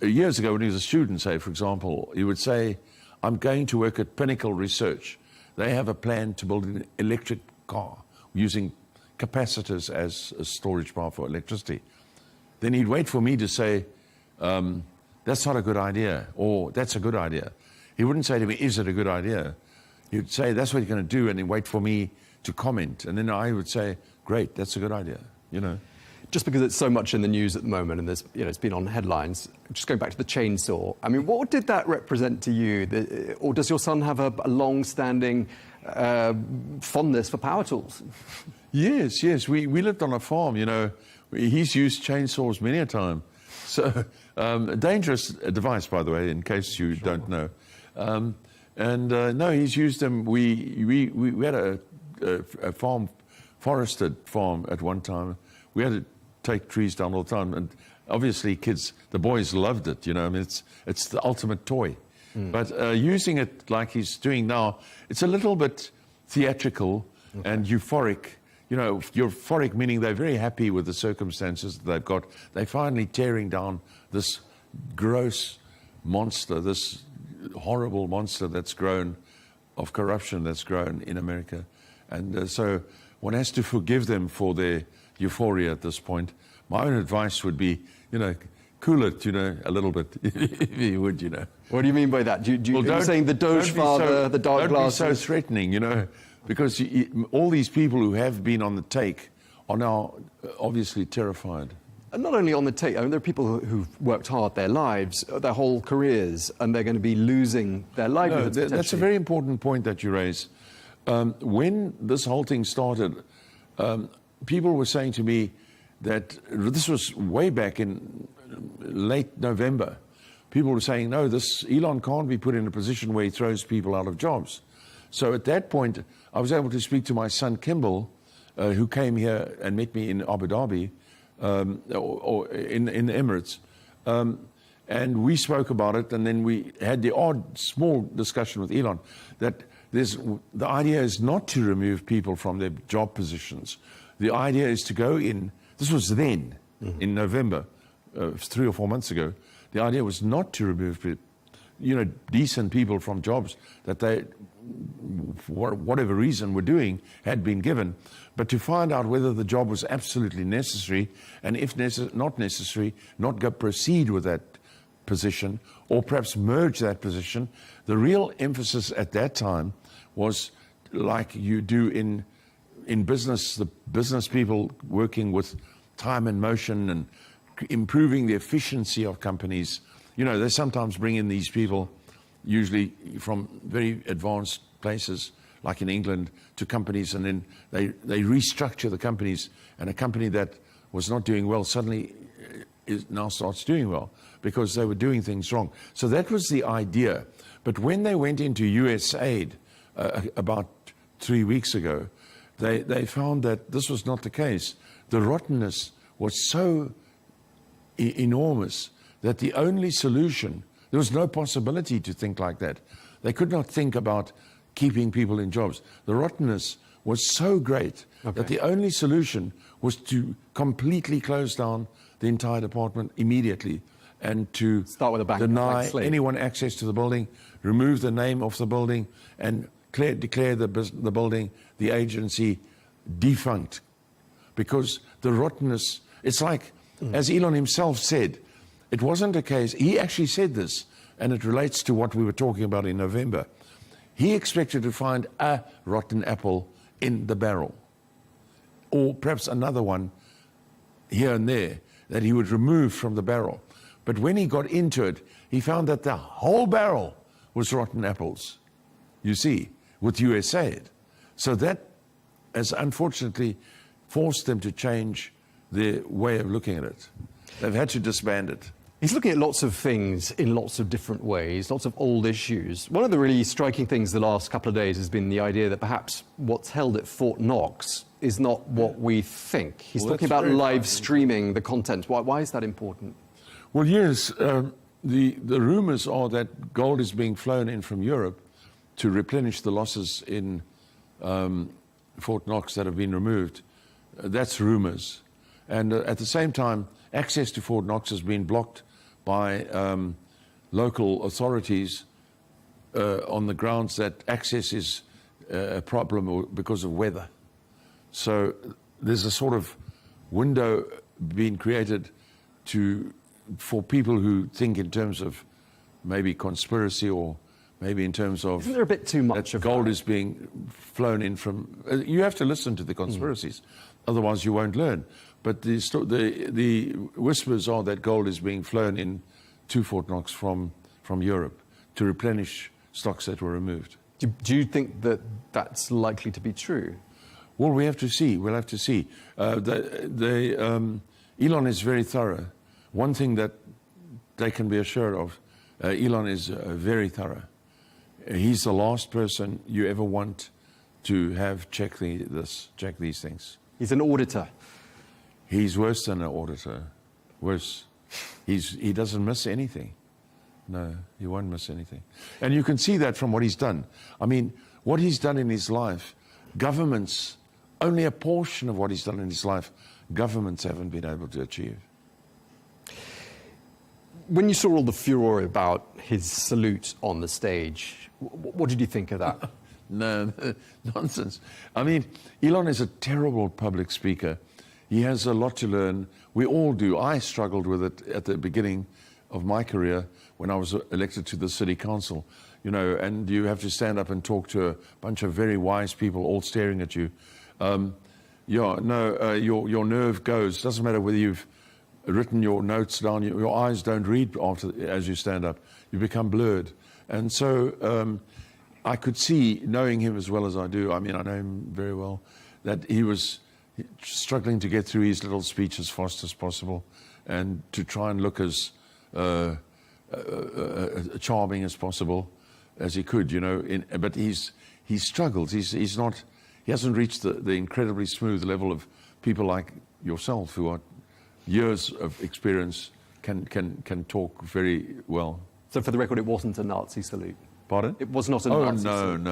Years ago, when he was a student, say, for example, he would say, I'm going to work at Pinnacle Research. They have a plan to build an electric car using capacitors as a storage power for electricity. Then he'd wait for me to say, that's not a good idea, or that's a good idea. He wouldn't say to me, is it a good idea? He would say, that's what you're going to do, and then wait for me to comment. And then I would say, great, that's a good idea, you know. Just because it's so much in the news at the moment, and there's, you know, it's been on headlines, just going back to the chainsaw, I mean, what did that represent to you? Or does your son have a long-standing fondness for power tools? Yes. We lived on a farm, you know. He's used chainsaws many a time. So, a dangerous device, by the way, in case you don't know. No, he's used them. We had a farm, forested farm at one time. We had to take trees down all the time, and obviously the boys loved it, you know. I mean, it's the ultimate toy. But using it like he's doing now, it's a little bit theatrical and euphoric. You know, euphoric meaning they're very happy with the circumstances that they've got. They're finally tearing down this gross monster, this horrible monster that's grown, of corruption that's grown in America. And so one has to forgive them for their euphoria at this point. My own advice would be, you know, cool it, you know, a little bit, if you would, you know. What do you mean by that? Are you saying the Doge father, the dark glasses? Don't be so threatening, you know, because all these people who have been on the take are now obviously terrified. And not only on the take, I mean, there are people who've worked hard their lives, their whole careers, and they're going to be losing their livelihoods. No, that's a very important point that you raise. When this whole thing started, people were saying to me that this was way back in late November. People were saying, no, this Elon can't be put in a position where he throws people out of jobs. So at that point, I was able to speak to my son Kimball, who came here and met me in Abu Dhabi, or in the Emirates. And we spoke about it, and then we had the odd small discussion with Elon that the idea is not to remove people from their job positions. The idea is to go in, this was then, in November, 3 or 4 months ago. The idea was not to remove, you know, decent people from jobs that they, for whatever reason, were doing, had been given, but to find out whether the job was absolutely necessary, and if not necessary, not proceed with that position, or perhaps merge that position. The real emphasis at that time was, like you do in business, the business people working with time and motion and improving the efficiency of companies. You know, they sometimes bring in these people, usually from very advanced places, like in England, to companies, and then they restructure the companies, and a company that was not doing well suddenly now starts doing well because they were doing things wrong. So that was the idea. But when they went into US aid about 3 weeks ago, they found that this was not the case. The rottenness was so enormous that the only solution, there was no possibility to think like that. They could not think about keeping people in jobs. The rottenness was so great that the only solution was to completely close down the entire department immediately and to start with a bang, deny anyone access to the building, remove the name of the building, and declare the building, the agency, defunct. Because the rottenness, it's like, as Elon himself said, it wasn't a case, he actually said this, and it relates to what we were talking about in November. He expected to find a rotten apple in the barrel, or perhaps another one here and there that he would remove from the barrel. But when he got into it, he found that the whole barrel was rotten apples, you see, with US aid. So that has unfortunately forced them to change their way of looking at it. They've had to disband it. He's looking at lots of things in lots of different ways, lots of old issues. One of the really striking things the last couple of days has been the idea that perhaps what's held at Fort Knox is not what we think. He's talking about live streaming the content. Why is that important? Well, yes, the rumors are that gold is being flown in from Europe to replenish the losses in Fort Knox that have been removed. That's rumors. And at the same time, access to Fort Knox has been blocked by local authorities on the grounds that access is a problem because of weather. So there's a sort of window being created for people who think in terms of maybe conspiracy, or maybe in terms of... Isn't there a bit too much of gold that? is being flown in from... you have to listen to the conspiracies, otherwise you won't learn. But the whispers are that gold is being flown in to Fort Knox from Europe to replenish stocks that were removed. Do you think that that's likely to be true? Well, we have to see. We'll have to see. Elon is very thorough. One thing that they can be assured of, Elon is very thorough. He's the last person you ever want to have check these things. He's an auditor. He's worse than an auditor. Worse. He doesn't miss anything. No, he won't miss anything. And you can see that from what he's done. I mean, what he's done in his life, governments, only a portion of what he's done in his life, governments haven't been able to achieve. When you saw all the furore about his salute on the stage, what did you think of that? No, nonsense. I mean, Elon is a terrible public speaker. He has a lot to learn. We all do. I struggled with it at the beginning of my career when I was elected to the city council, you know, and you have to stand up and talk to a bunch of very wise people all staring at you. Your nerve goes. Doesn't matter whether you've written your notes down, your eyes don't read as you stand up. You become blurred. And so I could see, knowing him as well as I do, I mean, I know him very well, that he was struggling to get through his little speech as fast as possible and to try and look as charming as possible as he could, you know. But he struggles. He hasn't reached the incredibly smooth level of people like yourself who are years of experience, can talk very well. So for the record, it wasn't a Nazi salute? Pardon? It was not a Nazi salute?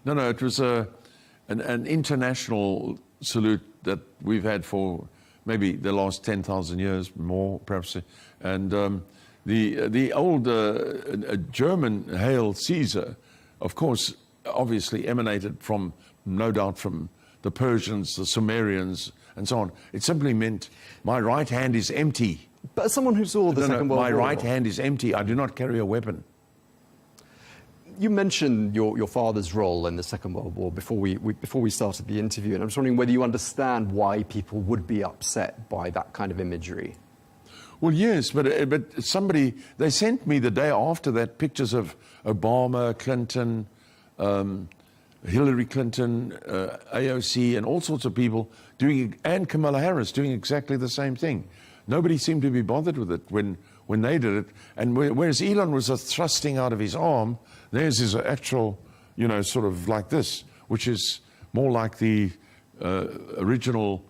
No, it was an international salute that we've had for maybe the last 10,000 years, more perhaps. And the old German Hail Caesar, of course, obviously emanated from, no doubt, from the Persians, the Sumerians, and so on. It simply meant my right hand is empty. But as someone who saw the Second World War... My right hand is empty. I do not carry a weapon. You mentioned your father's role in the Second World War before we started the interview, and I was wondering whether you understand why people would be upset by that kind of imagery. Well, yes, but somebody, they sent me the day after that pictures of Obama, Clinton, Hillary Clinton, AOC, and all sorts of people doing, and Kamala Harris doing exactly the same thing. Nobody seemed to be bothered with it when they did it. And whereas Elon was thrusting out of his arm, theirs is actual, sort of like this, which is more like the original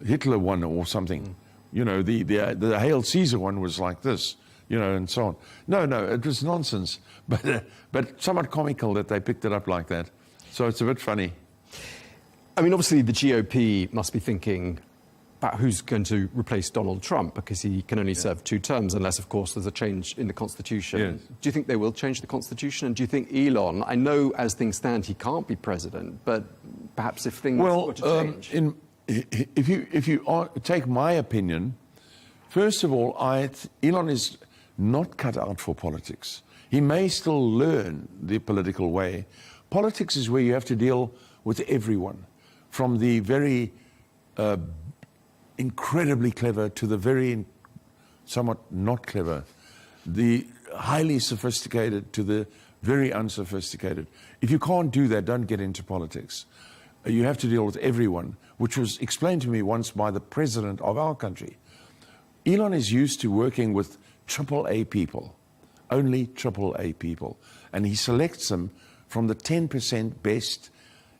Hitler one or something. The Hail Caesar one was like this, and so on. No, it was nonsense, but somewhat comical that they picked it up like that. So it's a bit funny. I mean, obviously the GOP must be thinking about who's going to replace Donald Trump, because he can only serve 2 terms unless, of course, there's a change in the Constitution. Yes. Do you think they will change the Constitution? And do you think Elon, I know as things stand he can't be president, but perhaps if things were to change? If you take my opinion, first of all, Elon is not cut out for politics. He may still learn the political way. Politics is where you have to deal with everyone, from the very incredibly clever to the very somewhat not clever, the highly sophisticated to the very unsophisticated. If you can't do that, don't get into politics. You have to deal with everyone, which was explained to me once by the president of our country. Elon is used to working with AAA people, only AAA people, and he selects them from the 10% best.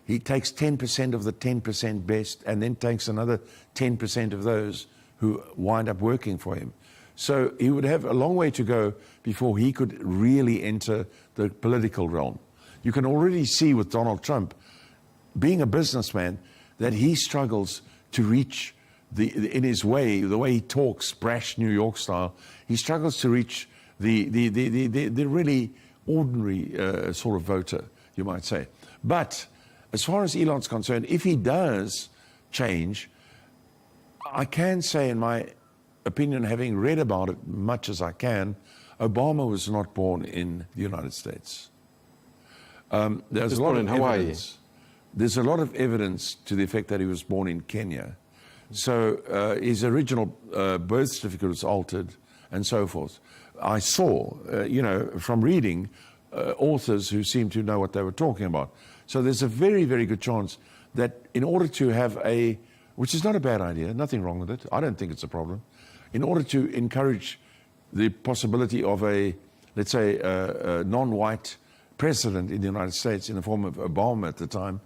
He takes 10% of the 10% best and then takes another 10% of those who wind up working for him. So he would have a long way to go before he could really enter the political realm. You can already see with Donald Trump, being a businessman, that he struggles to reach, in his way, the way he talks, brash New York style, he struggles to reach the really ordinary sort of voter, you might say. But as far as Elon's concerned, if he does change, I can say, in my opinion, having read about it much as I can, Obama was not born in the United States. There's a lot of evidence. There's a lot of evidence to the effect that he was born in Kenya. So his original birth certificate was altered and so forth. I saw, from reading, authors who seemed to know what they were talking about. So there's a very, very good chance that in order to have which is not a bad idea, nothing wrong with it, I don't think it's a problem, in order to encourage the possibility of let's say, a non-white president in the United States in the form of Obama at the time,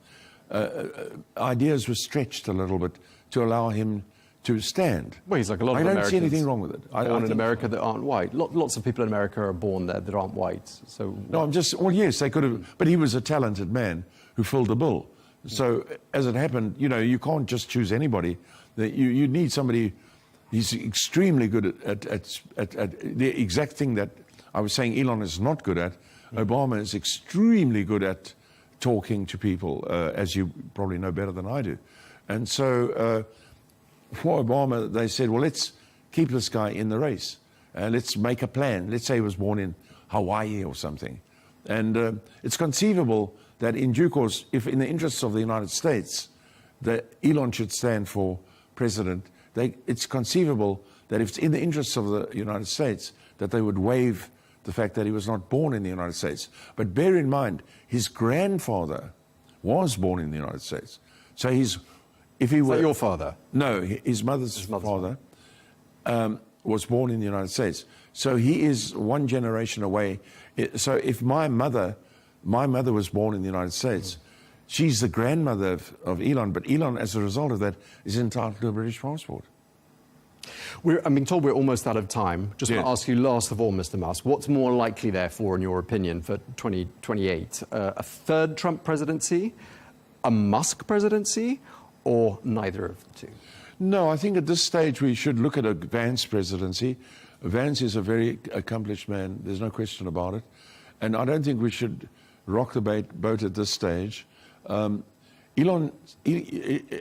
ideas were stretched a little bit to allow him to stand. Well, he's like a lot of Americans. I Americans. don't see anything wrong with it. Born in America that aren't white. Lots of people in America are born there that aren't white. So no, well, yes, they could have, but he was a talented man who filled the bill. So as it happened, you can't just choose anybody. You need somebody. He's extremely good at the exact thing that I was saying Elon is not good at. Obama is extremely good at talking to people, as you probably know better than I do. And so for Obama, they said, well, let's keep this guy in the race. Let's make a plan. Let's say he was born in Hawaii or something. And it's conceivable that in due course, if in the interests of the United States, that Elon should stand for president, it's conceivable that if it's in the interests of the United States, that they would waive the fact that he was not born in the United States. But bear in mind, his grandfather was born in the United States. So if he were... Is that your father? No, his mother's father was born in the United States. So he is one generation away. So if my mother was born in the United States, she's the grandmother of Elon, but Elon, as a result of that, is entitled to a British passport. I'm being told we're almost out of time. Just want to ask you last of all, Mr. Musk, what's more likely, therefore, in your opinion, for 2028? A third Trump presidency, a Musk presidency, or neither of the two? No, I think at this stage we should look at a Vance presidency. Vance is a very accomplished man. There's no question about it. And I don't think we should rock the boat at this stage. Elon,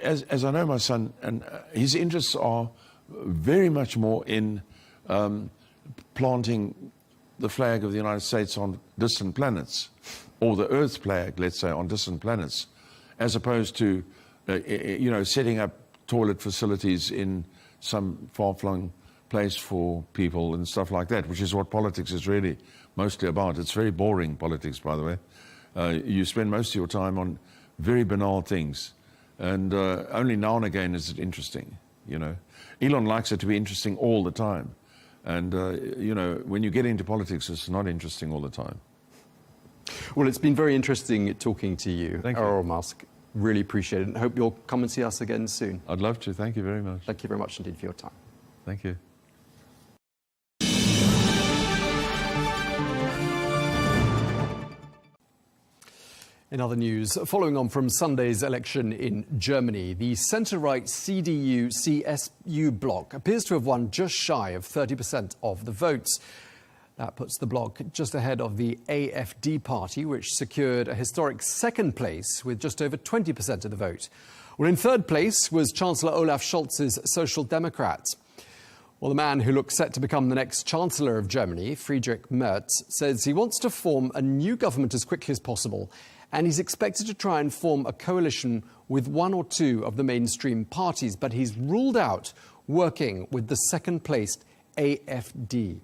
as I know my son, and his interests are very much more in planting the flag of the United States on distant planets, or the Earth's flag, let's say, on distant planets, as opposed to, setting up toilet facilities in some far-flung place for people and stuff like that, which is what politics is really mostly about. It's very boring politics, by the way. You spend most of your time on very banal things, and only now and again is it interesting, Elon likes it to be interesting all the time. And, when you get into politics, it's not interesting all the time. Well, it's been very interesting talking to you, Thank you. Errol Musk. Really appreciate it, and hope you'll come and see us again soon. I'd love to. Thank you very much. Thank you very much indeed for your time. Thank you. In other news, following on from Sunday's election in Germany, the centre-right CDU-CSU bloc appears to have won just shy of 30% of the votes. That puts the bloc just ahead of the AfD party, which secured a historic second place with just over 20% of the vote. Well, in third place was Chancellor Olaf Scholz's Social Democrats. Well, the man who looks set to become the next Chancellor of Germany, Friedrich Merz, says he wants to form a new government as quickly as possible, and he's expected to try and form a coalition with one or two of the mainstream parties, but he's ruled out working with the second-placed AfD.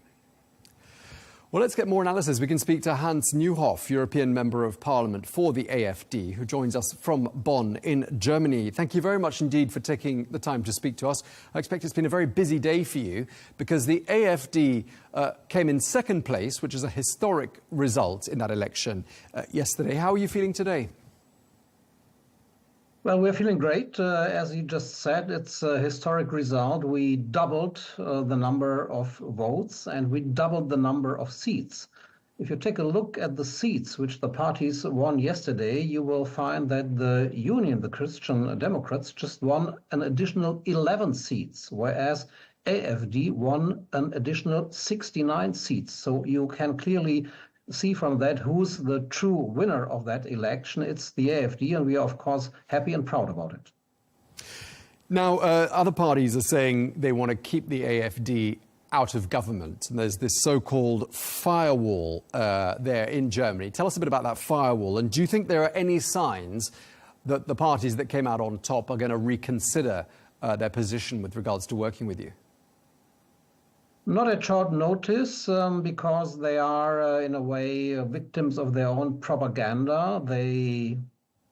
Well, let's get more analysis. We can speak to Hans Nieuwhof, European Member of Parliament for the AfD, who joins us from Bonn in Germany. Thank you very much indeed for taking the time to speak to us. I expect it's been a very busy day for you because the AfD came in second place, which is a historic result in that election yesterday. How are you feeling today? Well, we're feeling great. As you just said, it's a historic result. We doubled the number of votes and we doubled the number of seats. If you take a look at the seats which the parties won yesterday, you will find that the Union, the Christian Democrats, just won an additional 11 seats, whereas AfD won an additional 69 seats. So you can clearly see from that who's the true winner of that election. It's the AfD, and we are, of course, happy and proud about it. Now, other parties are saying they want to keep the AfD out of government, and there's this so-called firewall there in Germany. Tell us a bit about that firewall, and do you think there are any signs that the parties that came out on top are going to reconsider their position with regards to working with you? Not at short notice, because they are, in a way, victims of their own propaganda.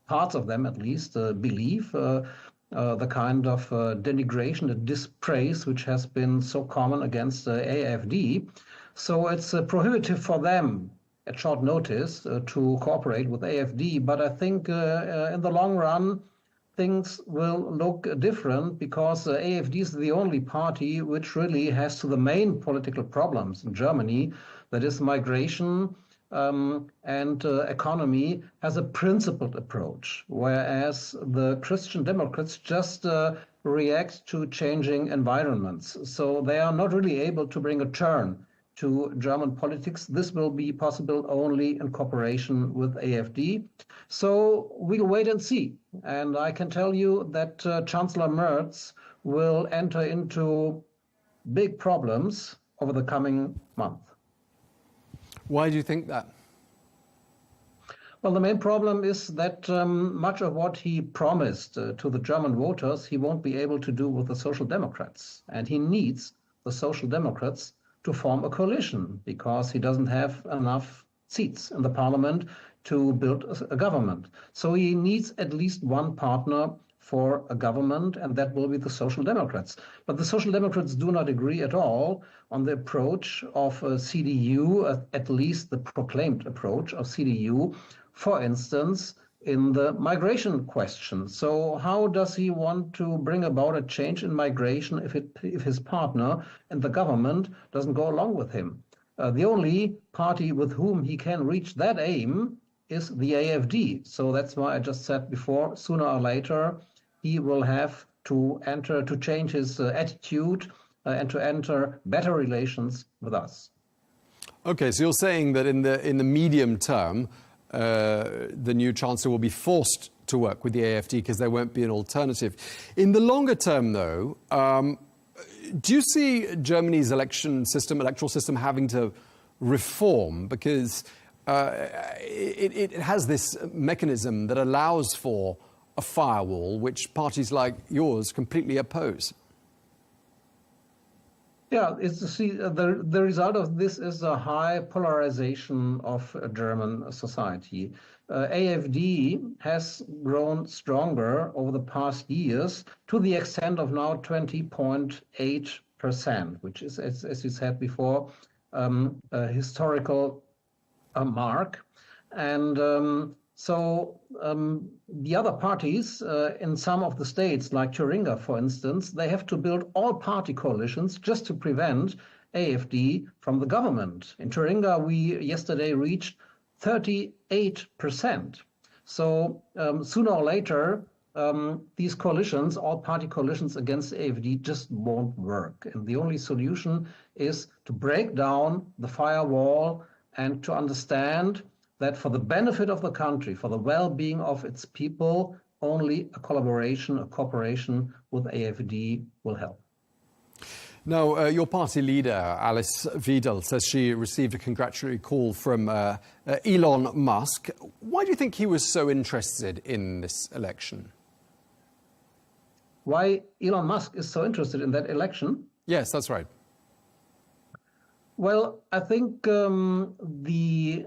Parts of them at least, believe the kind of denigration, the dispraise which has been so common against AfD. So it's prohibitive for them at short notice to cooperate with AfD. But I think in the long run, things will look different because AfD is the only party which really has to the main political problems in Germany, that is migration and economy, has a principled approach, whereas the Christian Democrats just react to changing environments. So they are not really able to bring a turn to German politics. This will be possible only in cooperation with AfD. So we'll wait and see. And I can tell you that Chancellor Merz will enter into big problems over the coming month. Why do you think that? Well, the main problem is that much of what he promised to the German voters, he won't be able to do with the Social Democrats. And he needs the Social Democrats to form a coalition because he doesn't have enough seats in the parliament to build a government. So he needs at least one partner for a government, and that will be the Social Democrats. But the Social Democrats do not agree at all on the approach of CDU, at least the proclaimed approach of CDU, for instance, in the migration question. So how does he want to bring about a change in migration if his partner and the government doesn't go along with him? The only party with whom he can reach that aim is the AfD. So that's why I just said before, sooner or later, he will have to change his attitude and to enter better relations with us. Okay, so you're saying that in the medium term, the new chancellor will be forced to work with the AfD because there won't be an alternative. In the longer term, though, Do you see Germany's electoral system having to reform? Because it has this mechanism that allows for a firewall, which parties like yours completely oppose. Yeah, the result of this is a high polarization of German society. AfD has grown stronger over the past years to the extent of now 20.8%, which is, as you said before, a historical mark. And the other parties in some of the states, like Thuringia, for instance, they have to build all-party coalitions just to prevent AfD from the government. In Thuringia, we yesterday reached 38%. So sooner or later, these coalitions, all-party coalitions against AfD, just won't work. And the only solution is to break down the firewall and to understand that for the benefit of the country, for the well-being of its people, only a collaboration, a cooperation with AfD will help. Now, your party leader, Alice Weidel, says she received a congratulatory call from Elon Musk. Why do you think he was so interested in this election? Why Elon Musk is so interested in that election? Yes, that's right. Well, I think the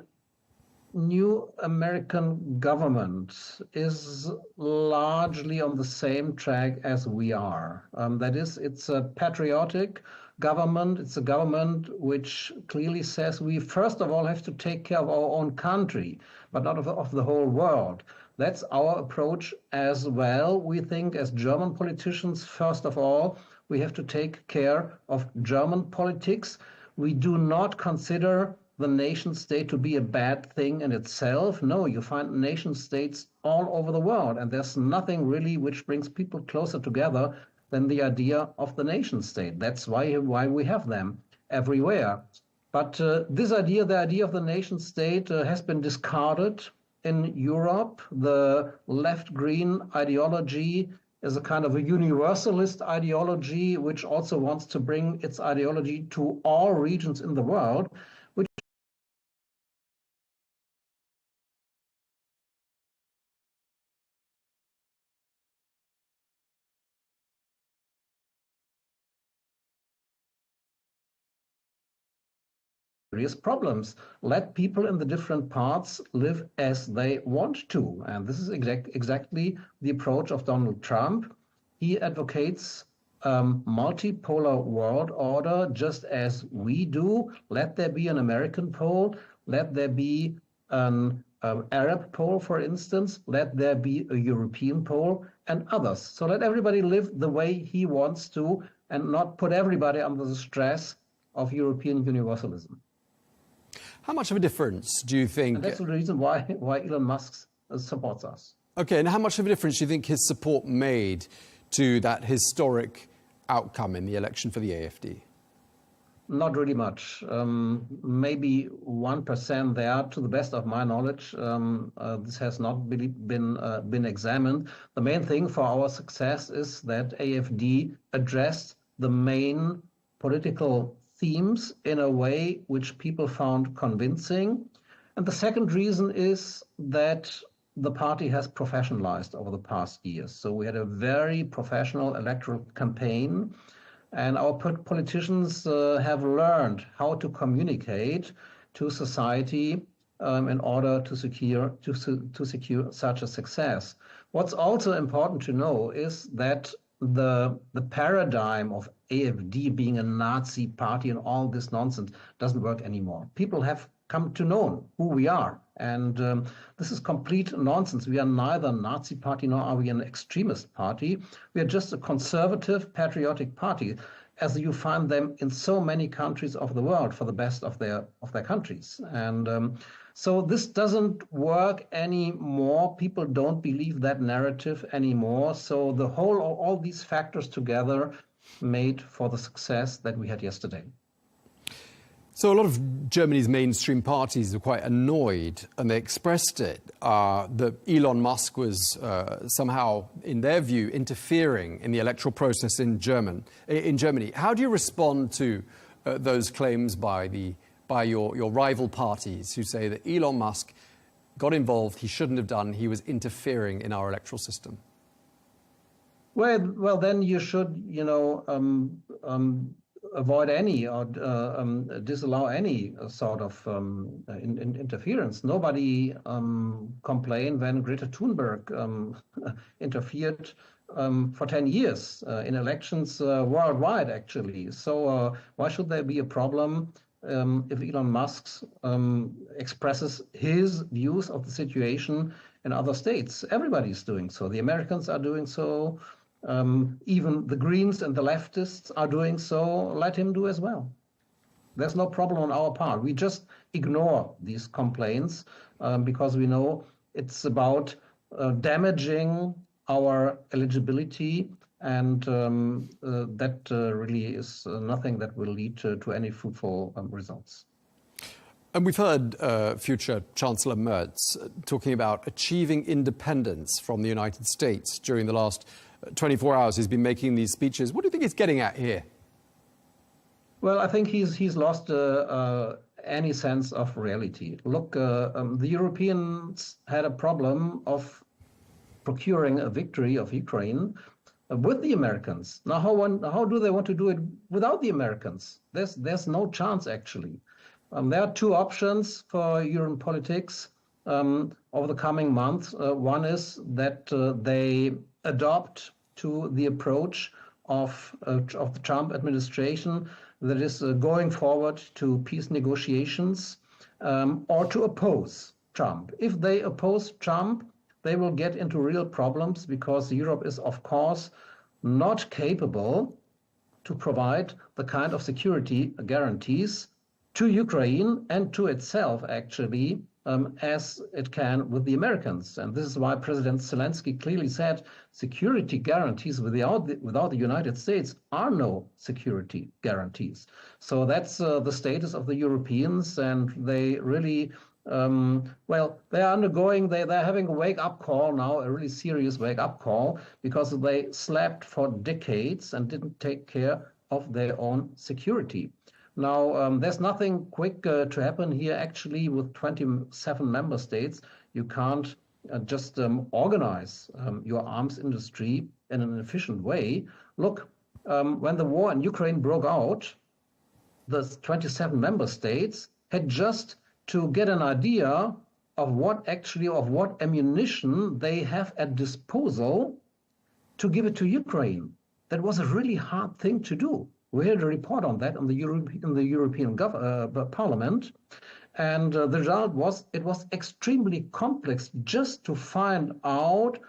new American government is largely on the same track as we are. That is, it's a patriotic government. It's a government which clearly says we first of all have to take care of our own country, but not of the whole world. That's our approach as well. We think as German politicians, first of all, we have to take care of German politics. We do not consider the nation state to be a bad thing in itself. No, you find nation states all over the world, and there's nothing really which brings people closer together than the idea of the nation state. That's why we have them everywhere. But this idea, the idea of the nation state, has been discarded in Europe. The left-green ideology is a kind of a universalist ideology, which also wants to bring its ideology to all regions in the world, which serious problems. Let people in the different parts live as they want to. And this is exactly the approach of Donald Trump. He advocates multipolar world order just as we do. Let there be an American pole. Let there be an Arab pole, for instance. Let there be a European pole and others. So let everybody live the way he wants to and not put everybody under the stress of European universalism. How much of a difference do you think... And that's the reason why Elon Musk supports us. Okay, and how much of a difference do you think his support made to that historic outcome in the election for the AfD? Not really much. Maybe 1% there, to the best of my knowledge. This has not really been examined. The main thing for our success is that AfD addressed the main political themes in a way which people found convincing. And the second reason is that the party has professionalized over the past years. So we had a very professional electoral campaign, and our politicians have learned how to communicate to society in order to secure such a success. What's also important to know is that the paradigm of AfD being a Nazi party and all this nonsense doesn't work anymore. People have come to know who we are. And this is complete nonsense. We are neither a Nazi party nor are we an extremist party. We are just a conservative, patriotic party, as you find them in so many countries of the world for the best of their countries. And so this doesn't work anymore. People don't believe that narrative anymore. So the whole, all these factors together made for the success that we had yesterday. So a lot of Germany's mainstream parties are quite annoyed, and they expressed it, that Elon Musk was somehow, in their view, interfering in the electoral process in Germany. How do you respond to those claims by your rival parties who say that Elon Musk got involved, he shouldn't have done, he was interfering in our electoral system? Well, then you should, avoid any or disallow any sort of interference. Nobody complained when Greta Thunberg interfered for 10 years in elections worldwide, actually. So why should there be a problem if Elon Musk expresses his views of the situation in other states? Everybody's doing so. The Americans are doing so. Even the Greens and the leftists are doing so. Let him do as well. There's no problem on our part. We just ignore these complaints because we know it's about damaging our eligibility, and that really is nothing that will lead to any fruitful results. And we've heard future Chancellor Merz talking about achieving independence from the United States during the last 24 hours. He's been making these speeches. What do you think he's getting at here? Well, I think he's lost any sense of reality. Look, the Europeans had a problem of procuring a victory of Ukraine with the Americans. Now, how do they want to do it without the Americans? There's no chance, actually. There are two options for European politics over the coming months. One is that they adopt to the approach of the Trump administration, that is going forward to peace negotiations, or to oppose Trump. If they oppose Trump, they will get into real problems, because Europe is, of course, not capable to provide the kind of security guarantees to Ukraine and to itself, actually, as it can with the Americans. And this is why President Zelenskyy clearly said security guarantees without the United States are no security guarantees. So that's the status of the Europeans, and they really, they're having a wake-up call now, a really serious wake-up call, because they slept for decades and didn't take care of their own security. Now, there's nothing quick to happen here. Actually, with 27 member states, you can't just organize your arms industry in an efficient way. Look, when the war in Ukraine broke out, the 27 member states had just to get an idea of what ammunition they have at disposal to give it to Ukraine. That was a really hard thing to do. We had a report on that in the European Parliament, and the result was it was extremely complex just to find out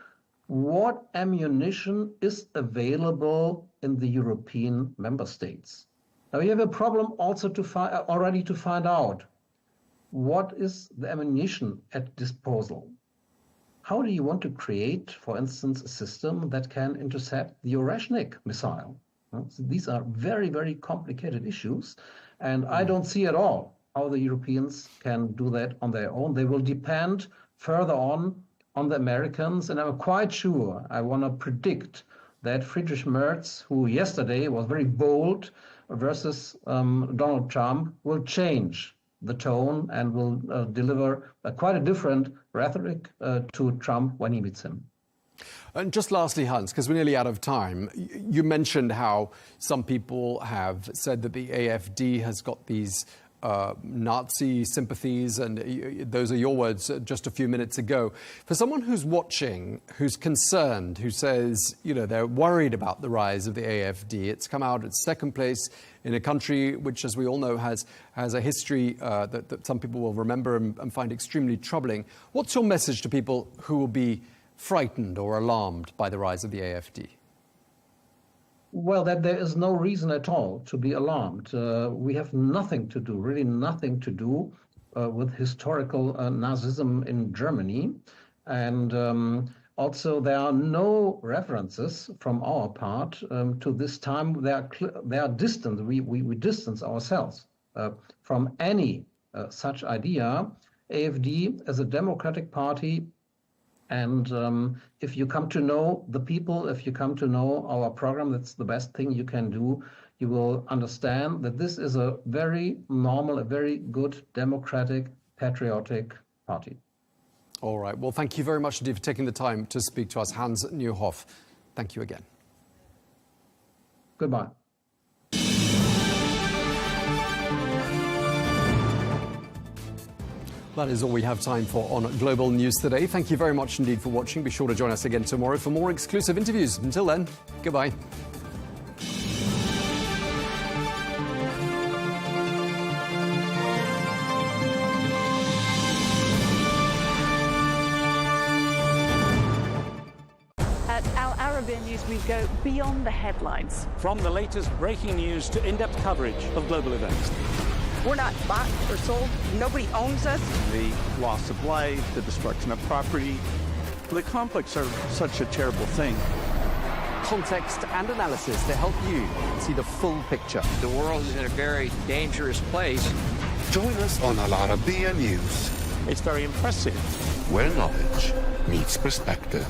what ammunition is available in the European member states. Now we have a problem also to find out what is the ammunition at disposal. How do you want to create, for instance, a system that can intercept the Oreshnik missile? So these are very, very complicated issues, and I don't see at all how the Europeans can do that on their own. They will depend further on the Americans, and I'm quite sure, I want to predict that Friedrich Merz, who yesterday was very bold versus Donald Trump, will change the tone and will deliver quite a different rhetoric to Trump when he meets him. And just lastly, Hans, because we're nearly out of time, you mentioned how some people have said that the AfD has got these Nazi sympathies, and those are your words just a few minutes ago. For someone who's watching, who's concerned, who says, they're worried about the rise of the AfD, it's come out at second place in a country which, as we all know, has a history that some people will remember and find extremely troubling. What's your message to people who will be frightened or alarmed by the rise of the AfD? Well, that there is no reason at all to be alarmed. We have nothing to do, really nothing to do with historical Nazism in Germany. And also there are no references from our part to this time. They are distant. We distance ourselves from any such idea. AfD as a democratic party, and if you come to know the people, if you come to know our program, that's the best thing you can do. You will understand that this is a very normal, a very good, democratic, patriotic party. All right. Well, thank you very much indeed for taking the time to speak to us, Hans Neuhoff. Thank you again. Goodbye. That is all we have time for on Global News today. Thank you very much indeed for watching. Be sure to join us again tomorrow for more exclusive interviews. Until then, goodbye. At Al Arabiya News, we go beyond the headlines. From the latest breaking news to in-depth coverage of global events. We're not bought or sold. Nobody owns us. The loss of life, the destruction of property. The conflicts are such a terrible thing. Context and analysis to help you see the full picture. The world is in a very dangerous place. Join us on Arabiya News, It's very impressive. where knowledge meets perspective.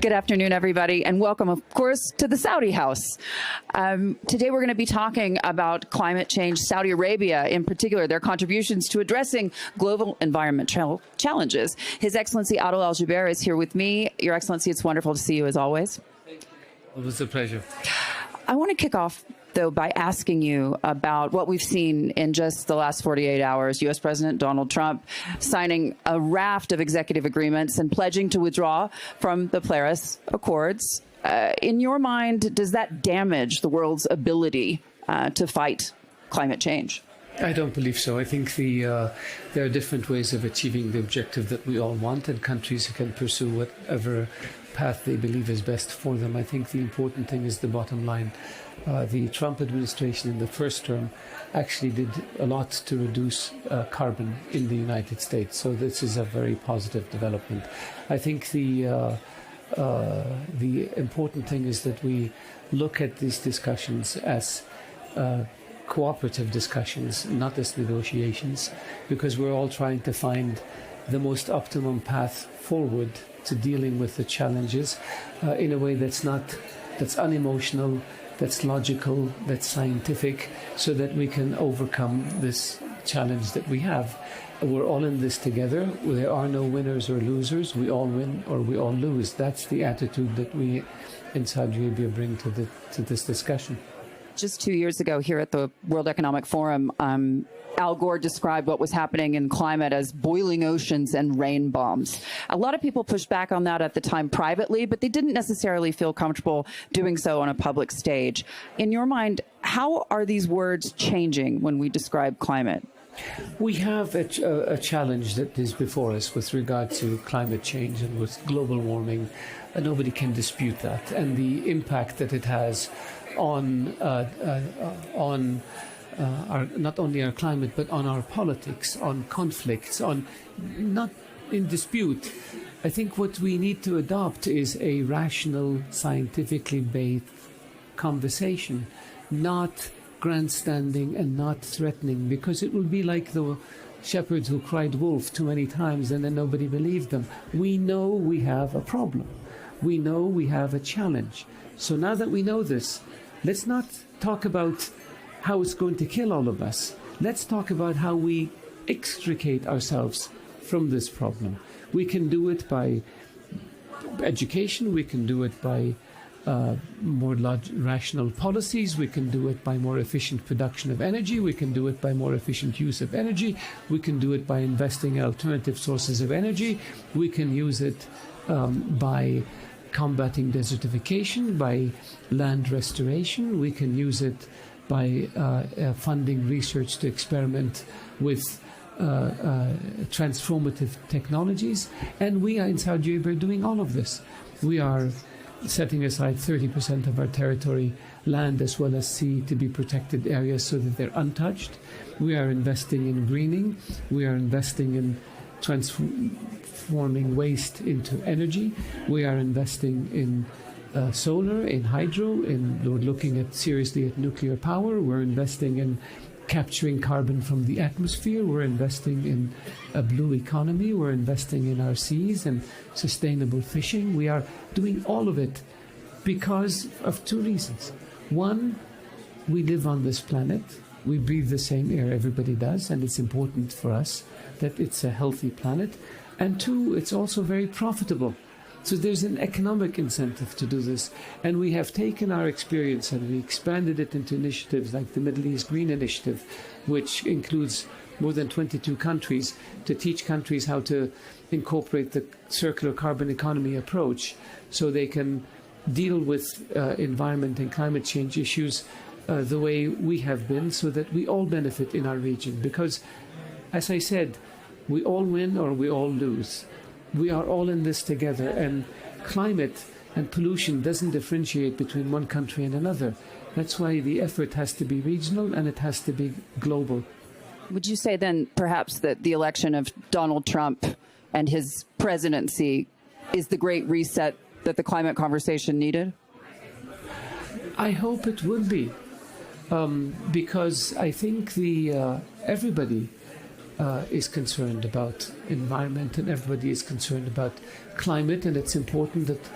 Good afternoon, everybody, and welcome, of course, to the Saudi House. Today, we're going to be talking about climate change, Saudi Arabia in particular, their contributions to addressing global environmental challenges. His Excellency Adel Al-Jubeir is here with me. Your Excellency, it's wonderful to see you as always. It was a pleasure. I want to kick off, though, by asking you about what we've seen in just the last 48 hours. U.S. President Donald Trump signing a raft of executive agreements and pledging to withdraw from the Paris Accords. In your mind, does that damage the world's ability to fight climate change? I don't believe so. I think there are different ways of achieving the objective that we all want, and countries can pursue whatever path they believe is best for them. I think the important thing is the bottom line. The Trump administration in the first term actually did a lot to reduce carbon in the United States. So this is a very positive development. I think the important thing is that we look at these discussions as cooperative discussions, not as negotiations, because we're all trying to find the most optimum path forward to dealing with the challenges in a way that's unemotional, that's logical, that's scientific, so that we can overcome this challenge that we have. We're all in this together. There are no winners or losers. We all win or we all lose. That's the attitude that we in Saudi Arabia bring to this discussion. Just 2 years ago here at the World Economic Forum, Al Gore described what was happening in climate as boiling oceans and rain bombs. A lot of people pushed back on that at the time privately, but they didn't necessarily feel comfortable doing so on a public stage. In your mind, how are these words changing when we describe climate? We have a challenge that is before us with regard to climate change and with global warming. Nobody can dispute that, and the impact that it has on not only our climate, but on our politics, on conflicts, on not in dispute. I think what we need to adopt is a rational, scientifically based conversation, not grandstanding and not threatening, because it will be like the shepherds who cried wolf too many times and then nobody believed them. We know we have a problem. We know we have a challenge. So now that we know this, let's not talk about how it's going to kill all of us. Let's talk about how we extricate ourselves from this problem. We can do it by education. We can do it by more rational policies. We can do it by more efficient production of energy. We can do it by more efficient use of energy. We can do it by investing in alternative sources of energy. We can use it by combating desertification, by land restoration. We can use it by funding research to experiment with transformative technologies. And we are in Saudi Arabia doing all of this. We are setting aside 30% of our territory, land as well as sea, to be protected areas so that they're untouched. We are investing in greening. We are investing in transforming waste into energy. We are investing in solar, in hydro, we're looking seriously at nuclear power. We're investing in capturing carbon from the atmosphere. We're investing in a blue economy. We're investing in our seas and sustainable fishing. We are doing all of it because of two reasons. One, we live on this planet. We breathe the same air everybody does, and it's important for us that it's a healthy planet. And two, it's also very profitable. So there's an economic incentive to do this. And we have taken our experience and we expanded it into initiatives like the Middle East Green Initiative, which includes more than 22 countries, to teach countries how to incorporate the circular carbon economy approach so they can deal with environment and climate change issues the way we have been, so that we all benefit in our region. Because, as I said, we all win or we all lose. We are all in this together, and climate and pollution doesn't differentiate between one country and another. That's why the effort has to be regional and it has to be global. Would you say then perhaps that the election of Donald Trump and his presidency is the great reset that the climate conversation needed? I hope it would be, because I think everybody is concerned about environment and everybody is concerned about climate, and it's important that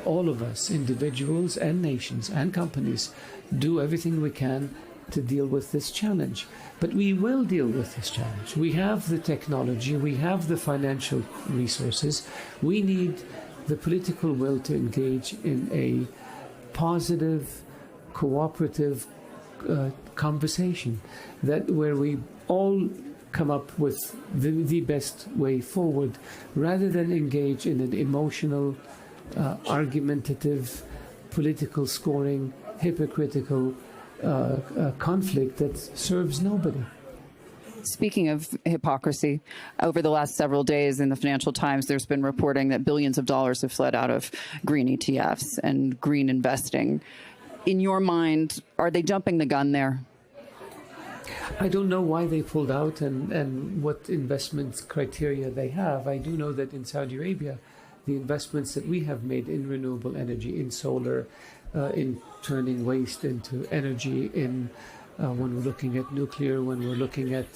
all of us, individuals and nations and companies, do everything we can to deal with this challenge. But we will deal with this challenge. We have the technology, we have the financial resources. We need the political will to engage in a positive, cooperative conversation where we all come up with the best way forward, rather than engage in an emotional, argumentative, political scoring, hypocritical conflict that serves nobody. Speaking of hypocrisy, over the last several days in the Financial Times, there's been reporting that billions of dollars have fled out of green ETFs and green investing. In your mind, are they jumping the gun there? I don't know why they pulled out and what investment criteria they have. I do know that in Saudi Arabia, the investments that we have made in renewable energy, in solar, in turning waste into energy, when we're looking at nuclear, when we're looking at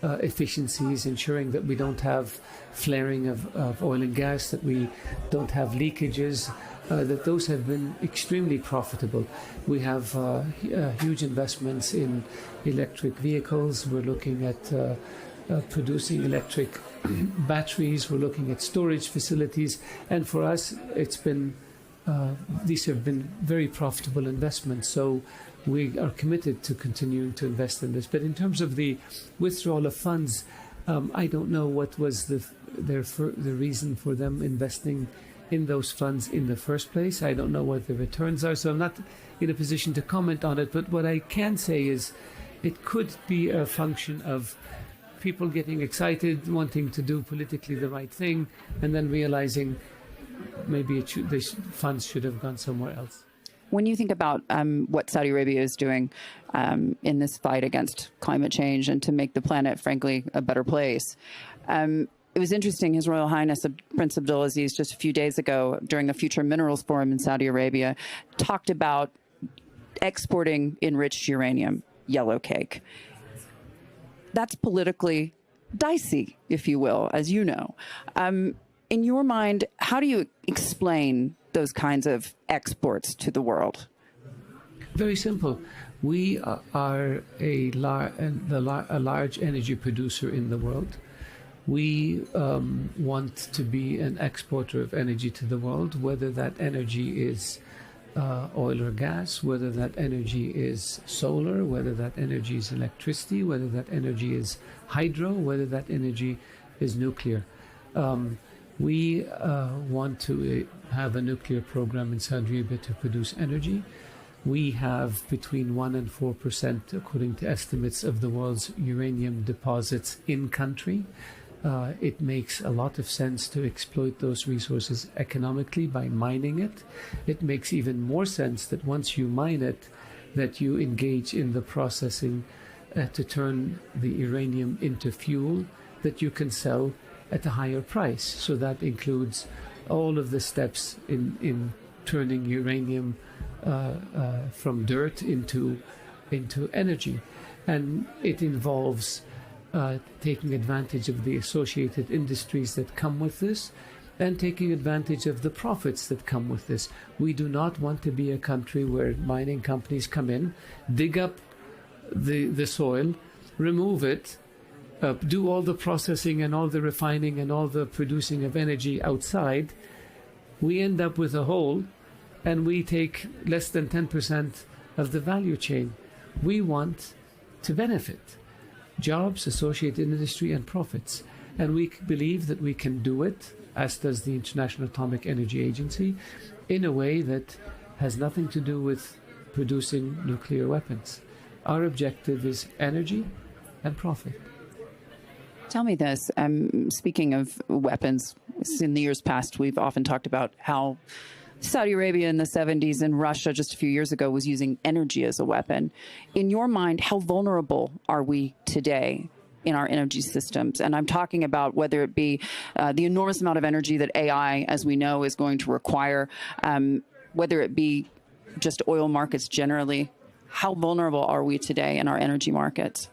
efficiencies, ensuring that we don't have flaring of oil and gas, that we don't have leakages, that those have been extremely profitable. We have huge investments in electric vehicles. We're looking at producing electric batteries. We're looking at storage facilities. And for us, these have been very profitable investments. So we are committed to continuing to invest in this. But in terms of the withdrawal of funds, I don't know what was the reason for them investing in those funds in the first place. I don't know what the returns are, so I'm not in a position to comment on it. But what I can say is it could be a function of people getting excited, wanting to do politically the right thing, and then realizing maybe the funds should have gone somewhere else. When you think about what Saudi Arabia is doing in this fight against climate change and to make the planet, frankly, a better place, it was interesting. His Royal Highness Prince Abdulaziz just a few days ago during the Future Minerals Forum in Saudi Arabia talked about exporting enriched uranium, yellow cake. That's politically dicey, if you will, as you know. In your mind, how do you explain those kinds of exports to the world? Very simple. We are a large energy producer in the world. We want to be an exporter of energy to the world, whether that energy is oil or gas, whether that energy is solar, whether that energy is electricity, whether that energy is hydro, whether that energy is nuclear. We want to have a nuclear program in Saudi Arabia to produce energy. We have between 1% and 4%, according to estimates, of the world's uranium deposits in country. It makes a lot of sense to exploit those resources economically by mining it. It makes even more sense that once you mine it, that you engage in the processing to turn the uranium into fuel that you can sell at a higher price. So that includes all of the steps in turning uranium from dirt into energy. And it involves taking advantage of the associated industries that come with this and taking advantage of the profits that come with this. We do not want to be a country where mining companies come in, dig up the soil, remove it, do all the processing and all the refining and all the producing of energy outside. We end up with a hole and we take less than 10% of the value chain. We want to benefit jobs, associated industry, and profits. And we believe that we can do it, as does the International Atomic Energy Agency, in a way that has nothing to do with producing nuclear weapons. Our objective is energy and profit. Tell me this, speaking of weapons, in the years past, we've often talked about how Saudi Arabia in the 70s and Russia just a few years ago was using energy as a weapon. In your mind, how vulnerable are we today in our energy systems? And I'm talking about whether it be the enormous amount of energy that AI, as we know, is going to require, whether it be just oil markets generally. How vulnerable are we today in our energy markets?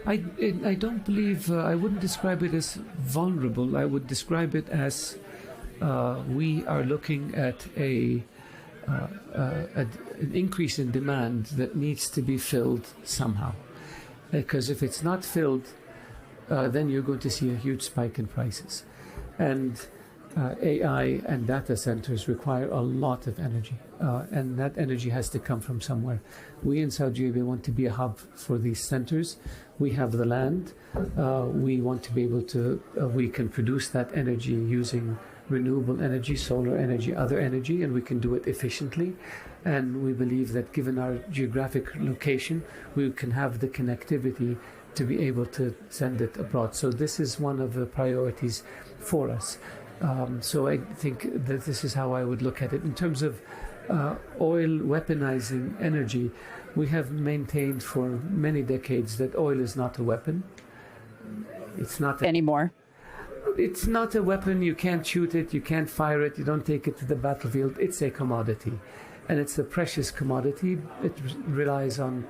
I don't believe, I wouldn't describe it as vulnerable. I would describe it as we are looking at an increase in demand that needs to be filled somehow. Because if it's not filled, then you're going to see a huge spike in prices. And AI and data centers require a lot of energy, and that energy has to come from somewhere. We in Saudi Arabia want to be a hub for these centers. We have the land. We want to be able to, we can produce that energy using renewable energy, solar energy, other energy, and we can do it efficiently. And we believe that given our geographic location, we can have the connectivity to be able to send it abroad. So this is one of the priorities for us. So I think that this is how I would look at it. In terms of oil weaponizing energy, we have maintained for many decades that oil is not a weapon. It's not anymore. It's not a weapon. You can't shoot it. You can't fire it. You don't take it to the battlefield. It's a commodity. And it's a precious commodity. It relies on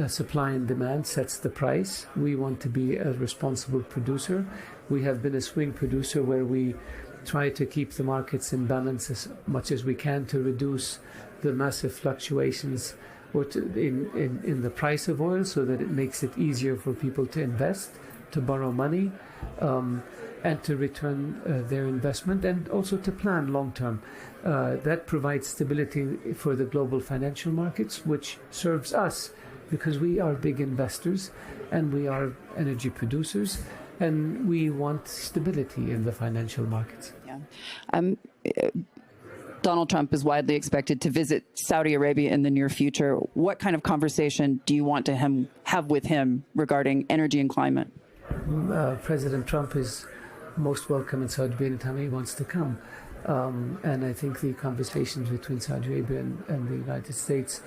supply and demand, sets the price. We want to be a responsible producer. We have been a swing producer where we try to keep the markets in balance as much as we can to reduce the massive fluctuations in the price of oil, so that it makes it easier for people to invest, to borrow money, and to return their investment, and also to plan long term. That provides stability for the global financial markets, which serves us because we are big investors and we are energy producers, and we want stability in the financial markets. Yeah. Donald Trump is widely expected to visit Saudi Arabia in the near future. What kind of conversation do you want to have with him regarding energy and climate? President Trump is most welcome in Saudi Arabia anytime he wants to come. And I think the conversations between Saudi Arabia and the United States,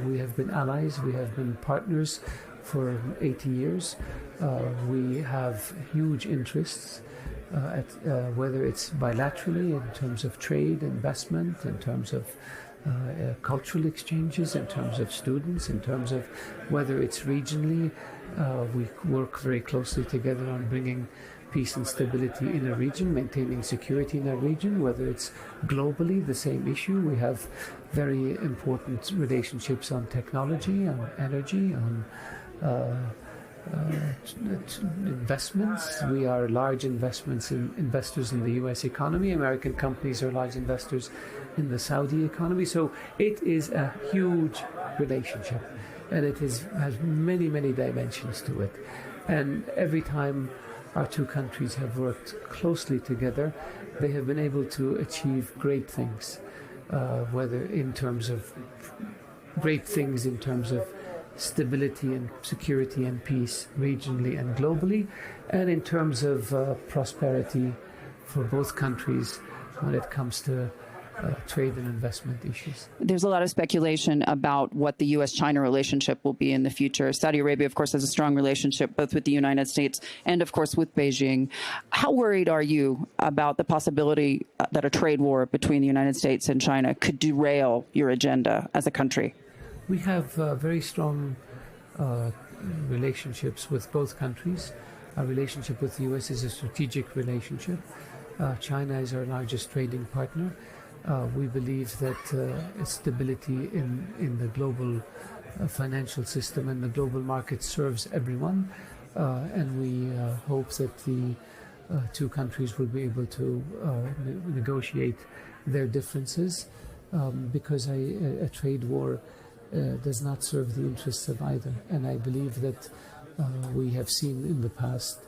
we have been allies, we have been partners for 80 years. We have huge interests, whether it's bilaterally in terms of trade, investment, in terms of cultural exchanges, in terms of students, in terms of whether it's regionally. We work very closely together on bringing peace and stability in a region, maintaining security in a region, whether it's globally, the same issue. We have very important relationships on technology, on energy, on investments. We are large investors in the U.S. economy. American companies are large investors in the Saudi economy. So it is a huge relationship, and it has many, many dimensions to it. And every time our two countries have worked closely together, they have been able to achieve great things, whether in terms of stability and security and peace regionally and globally, and in terms of prosperity for both countries when it comes to trade and investment issues. There's a lot of speculation about what the U.S.-China relationship will be in the future. Saudi Arabia, of course, has a strong relationship both with the United States and, of course, with Beijing. How worried are you about the possibility that a trade war between the United States and China could derail your agenda as a country? We have very strong relationships with both countries. Our relationship with the U.S. is a strategic relationship. China is our largest trading partner. We believe that stability in the global financial system and the global market serves everyone, and we hope that the two countries will be able to negotiate their differences, because a trade war does not serve the interests of either. And I believe that we have seen in the past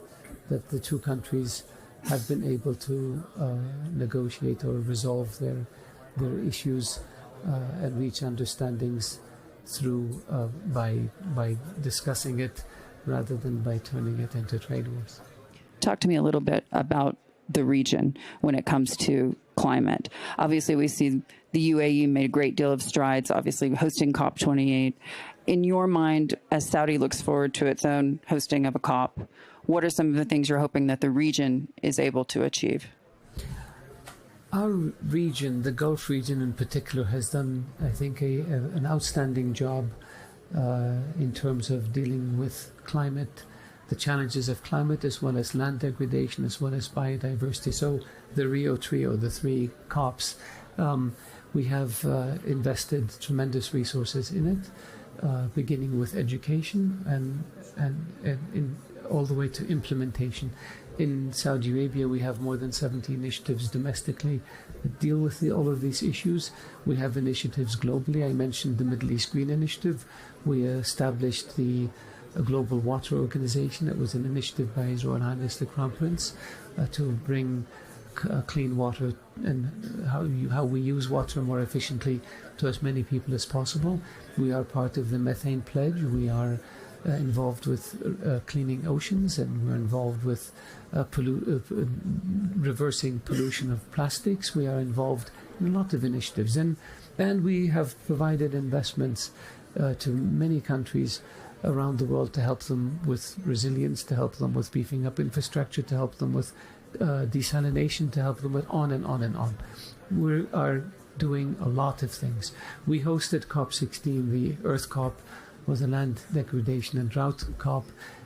that the two countries have been able to negotiate or resolve their issues and reach understandings through by discussing it rather than by turning it into trade wars. Talk to me a little bit about the region when it comes to climate. Obviously, we see the UAE made a great deal of strides, obviously hosting COP28. In your mind, as Saudi looks forward to its own hosting of a COP, what are some of the things you're hoping that the region is able to achieve? Our region, the Gulf region in particular, has done, I think, an outstanding job in terms of dealing with climate, the challenges of climate, as well as land degradation, as well as biodiversity. So the Rio Trio, the three COPs, we have invested tremendous resources in it, beginning with education and all the way to implementation. In Saudi Arabia, we have more than 70 initiatives domestically that deal with all of these issues. We have initiatives globally. I mentioned the Middle East Green Initiative. We established the Global Water Organization. That was an initiative by His Royal Highness the Crown Prince to bring clean water and how we use water more efficiently to as many people as possible. We are part of the Methane Pledge. We are involved with cleaning oceans, and we're involved with reversing pollution of plastics. We are involved in a lot of initiatives, and we have provided investments to many countries around the world to help them with resilience, to help them with beefing up infrastructure, to help them with desalination, to help them with on and on and on. We are doing a lot of things. We hosted COP16, the Earth COP, was a land degradation and drought COP,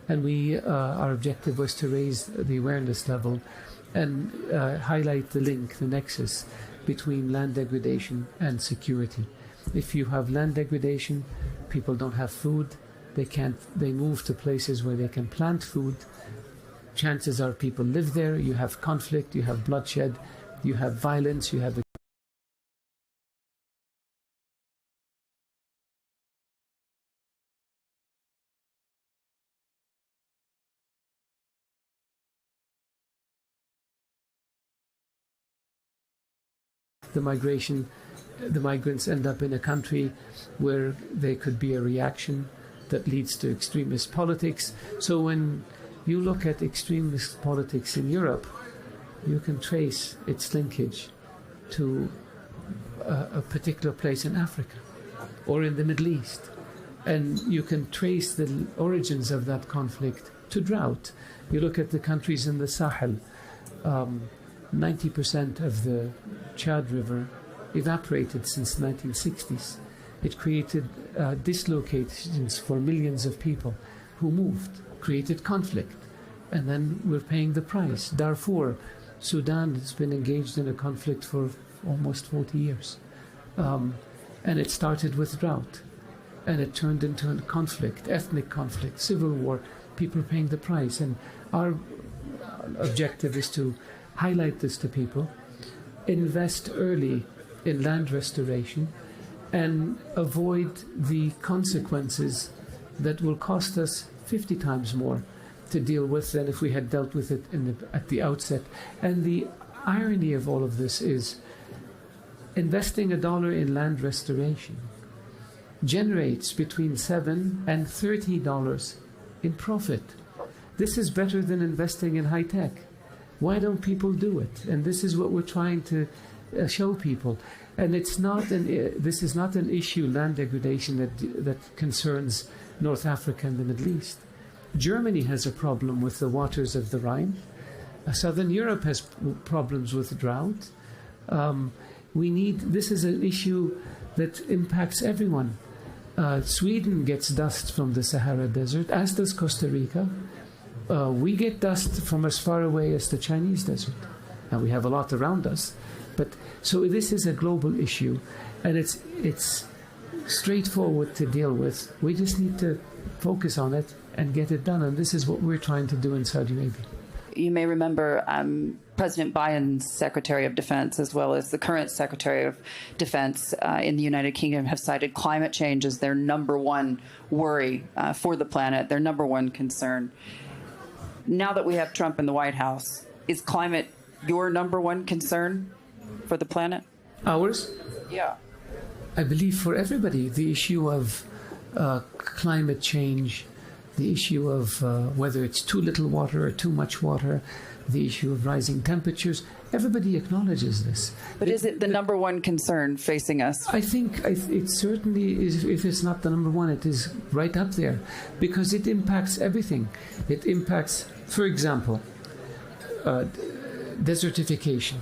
and our objective was to raise the awareness level and highlight the link, the nexus between land degradation and security. If you have land degradation, people don't have food, they move to places where they can plant food. Chances are people live there, you have conflict, you have bloodshed, you have violence, you have the migrants end up in a country where there could be a reaction that leads to extremist politics. So when you look at extremist politics in Europe, you can trace its linkage to a particular place in Africa or in the Middle East. And you can trace the origins of that conflict to drought. You look at the countries in the Sahel, 90% of the Chad River evaporated since the 1960s. It created dislocations for millions of people who moved, created conflict, and then we're paying the price. Darfur, Sudan, has been engaged in a conflict for almost 40 years. And it started with drought, and it turned into a conflict, ethnic conflict, civil war. People are paying the price, and our objective is to highlight this to people, invest early in land restoration, and avoid the consequences that will cost us 50 times more to deal with than if we had dealt with it at the outset. And the irony of all of this is investing $1 in land restoration generates between $7 and $30 in profit. This is better than investing in high tech. Why don't people do it? And this is what we're trying to show people. And it's not this is not an issue, land degradation, that concerns North Africa and the Middle East. Germany has a problem with the waters of the Rhine. Southern Europe has problems with drought. This is an issue that impacts everyone. Sweden gets dust from the Sahara Desert, as does Costa Rica. We get dust from as far away as the Chinese desert. Now we have a lot around us, but so this is a global issue, and it's straightforward to deal with. We just need to focus on it and get it done, and this is what we're trying to do in Saudi Arabia. You may remember President Biden's Secretary of Defense, as well as the current Secretary of Defense in the United Kingdom, have cited climate change as their number one worry for the planet, their number one concern. Now that we have Trump in the White House, is climate your number one concern for the planet? Ours? Yeah. I believe for everybody, the issue of climate change, the issue of whether it's too little water or too much water, the issue of rising temperatures, everybody acknowledges this. But is it the number one concern facing us? I think it certainly is. If it's not the number one, it is right up there, because it impacts everything. It impacts, for example, desertification,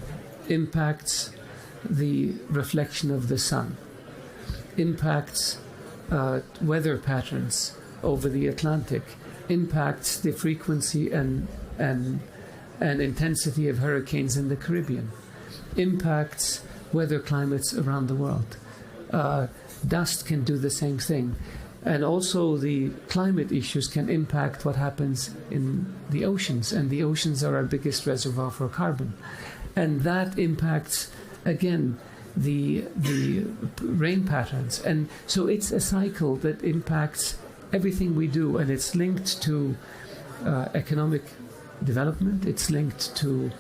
impacts the reflection of the sun, impacts weather patterns over the Atlantic, impacts the frequency and intensity of hurricanes in the Caribbean, impacts weather climates around the world. Dust can do the same thing. And also the climate issues can impact what happens in the oceans, and the oceans are our biggest reservoir for carbon. And that impacts, again, the rain patterns. And so it's a cycle that impacts everything we do, and it's linked to economic development, it's linked to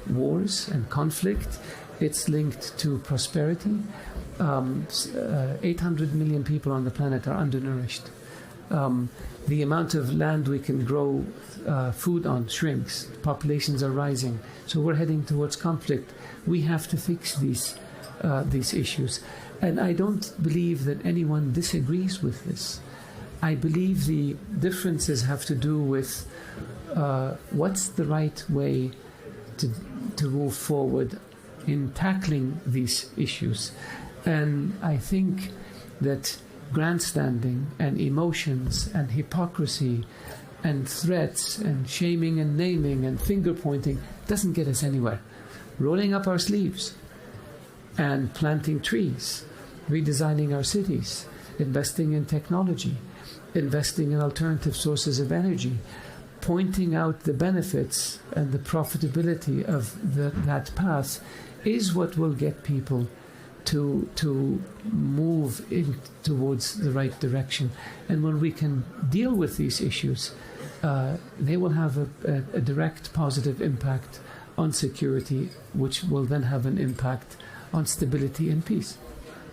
wars and conflict, it's linked to prosperity. 800 million people on the planet are undernourished. The amount of land we can grow food on shrinks. Populations are rising. So we're heading towards conflict. We have to fix these issues. And I don't believe that anyone disagrees with this. I believe the differences have to do with what's the right way to move forward in tackling these issues. And I think that grandstanding and emotions and hypocrisy and threats and shaming and naming and finger pointing doesn't get us anywhere. Rolling up our sleeves and planting trees, redesigning our cities, investing in technology, investing in alternative sources of energy, pointing out the benefits and the profitability of that path is what will get people to move towards the right direction. And when we can deal with these issues, they will have a direct positive impact on security, which will then have an impact on stability and peace.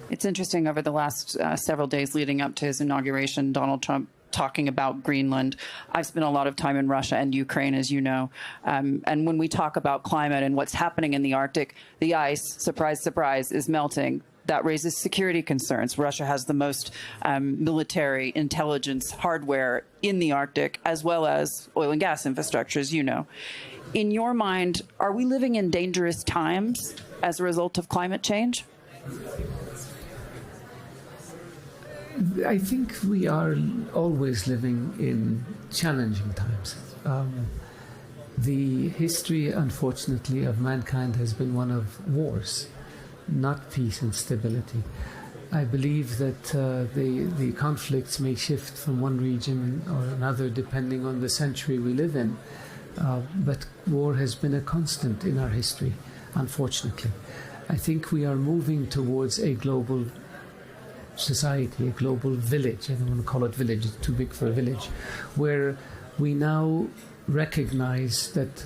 It's interesting, over the last several days leading up to his inauguration, Donald Trump talking about Greenland. I've spent a lot of time in Russia and Ukraine, as you know. And when we talk about climate and what's happening in the Arctic, the ice, surprise, surprise, is melting. That raises security concerns. Russia has the most military intelligence hardware in the Arctic, as well as oil and gas infrastructure, as you know. In your mind, are we living in dangerous times as a result of climate change? I think we are always living in challenging times. The history, unfortunately, of mankind has been one of wars, not peace and stability. I believe that the conflicts may shift from one region or another depending on the century we live in, but war has been a constant in our history, unfortunately. I think we are moving towards a global society, a global village. I don't want to call it village, it's too big for a village, where we now recognize that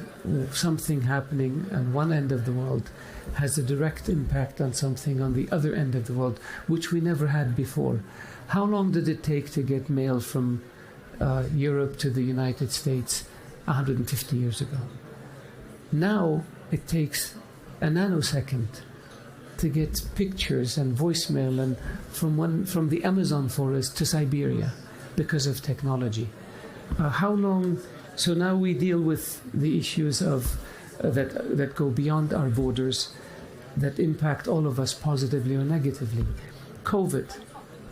something happening at one end of the world has a direct impact on something on the other end of the world, which we never had before. How long did it take to get mail from Europe to the United States 150 years ago? Now it takes a nanosecond to get pictures and voicemail and from the Amazon forest to Siberia because of technology. How long? So now we deal with the issues of that go beyond our borders, that impact all of us positively or negatively. COVID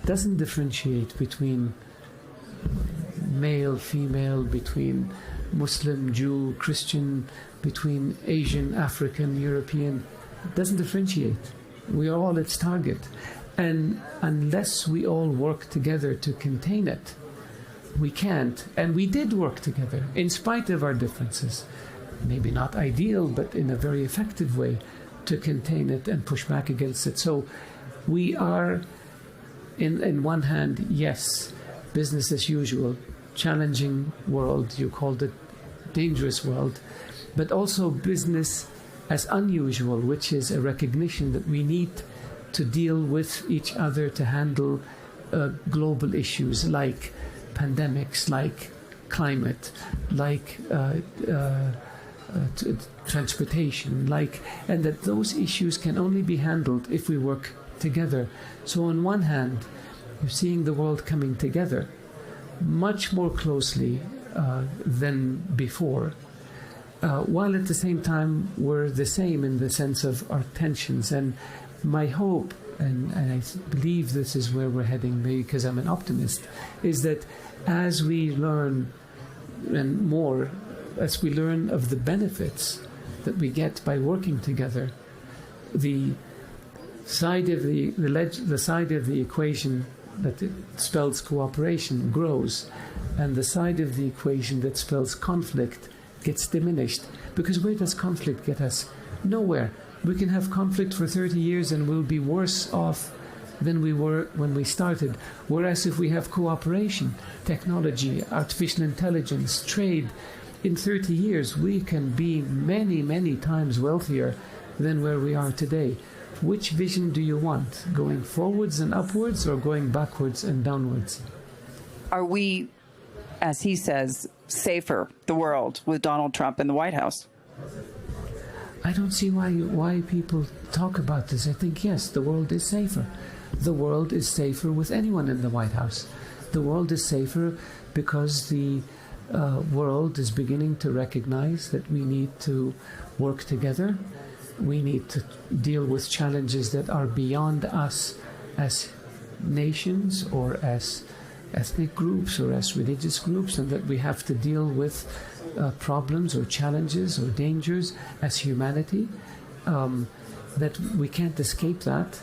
doesn't differentiate between male, female, between Muslim, Jew, Christian, between Asian, African, European. It doesn't differentiate. We are all its target. And unless we all work together to contain it, we can't. And we did work together, in spite of our differences. Maybe not ideal, but in a very effective way to contain it and push back against it. So we are, in one hand, yes, business as usual, challenging world, you called it dangerous world, but also business as unusual, which is a recognition that we need to deal with each other to handle global issues like pandemics, like climate, like transportation, and that those issues can only be handled if we work together. So on one hand, you're seeing the world coming together much more closely than before, while at the same time we're the same in the sense of our tensions. And my hope, and I believe this is where we're heading, because I'm an optimist, is that as we learn and more, as we learn of the benefits that we get by working together, the side of the side of the equation that spells cooperation grows, and the side of the equation that spells conflict gets diminished. Because where does conflict get us? Nowhere. We can have conflict for 30 years and we'll be worse off than we were when we started. Whereas if we have cooperation, technology, artificial intelligence, trade, in 30 years we can be many, many times wealthier than where we are today. Which vision do you want? Going forwards and upwards, or going backwards and downwards? Are we, as he says, safer, the world, with Donald Trump in the White House? I don't see why people talk about this. I think, yes, the world is safer. The world is safer with anyone in the White House. The world is safer because the world is beginning to recognize that we need to work together. We need to deal with challenges that are beyond us as nations or as ethnic groups or as religious groups, and that we have to deal with problems or challenges or dangers as humanity, that we can't escape that.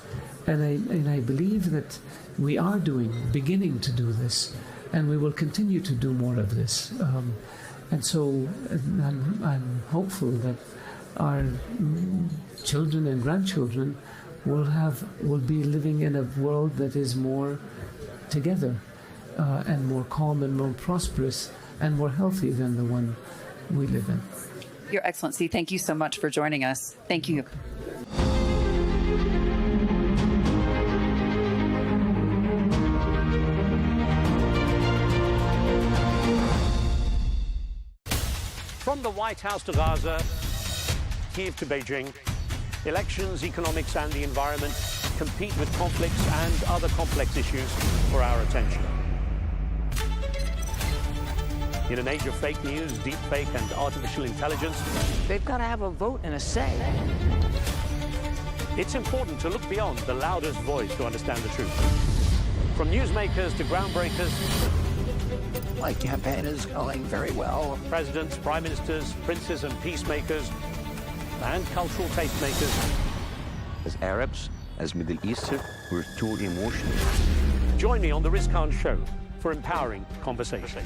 And I believe that we are beginning to do this, and we will continue to do more of this. And so I'm hopeful that our children and grandchildren will be living in a world that is more together and more calm and more prosperous and more healthy than the one we live in. Your Excellency, thank you so much for joining us. Thank you. From the White House to Gaza, Kiev to Beijing, elections, economics and the environment compete with conflicts and other complex issues for our attention. In an age of fake news, deepfake and artificial intelligence, they've got to have a vote and a say. It's important to look beyond the loudest voice to understand the truth. From newsmakers to groundbreakers, My campaign is going very well. Presidents, prime ministers, princes and peacemakers, and cultural tastemakers. As Arabs, as Middle Eastern, we're too emotional. Join me on The Rizkan Show for empowering conversation.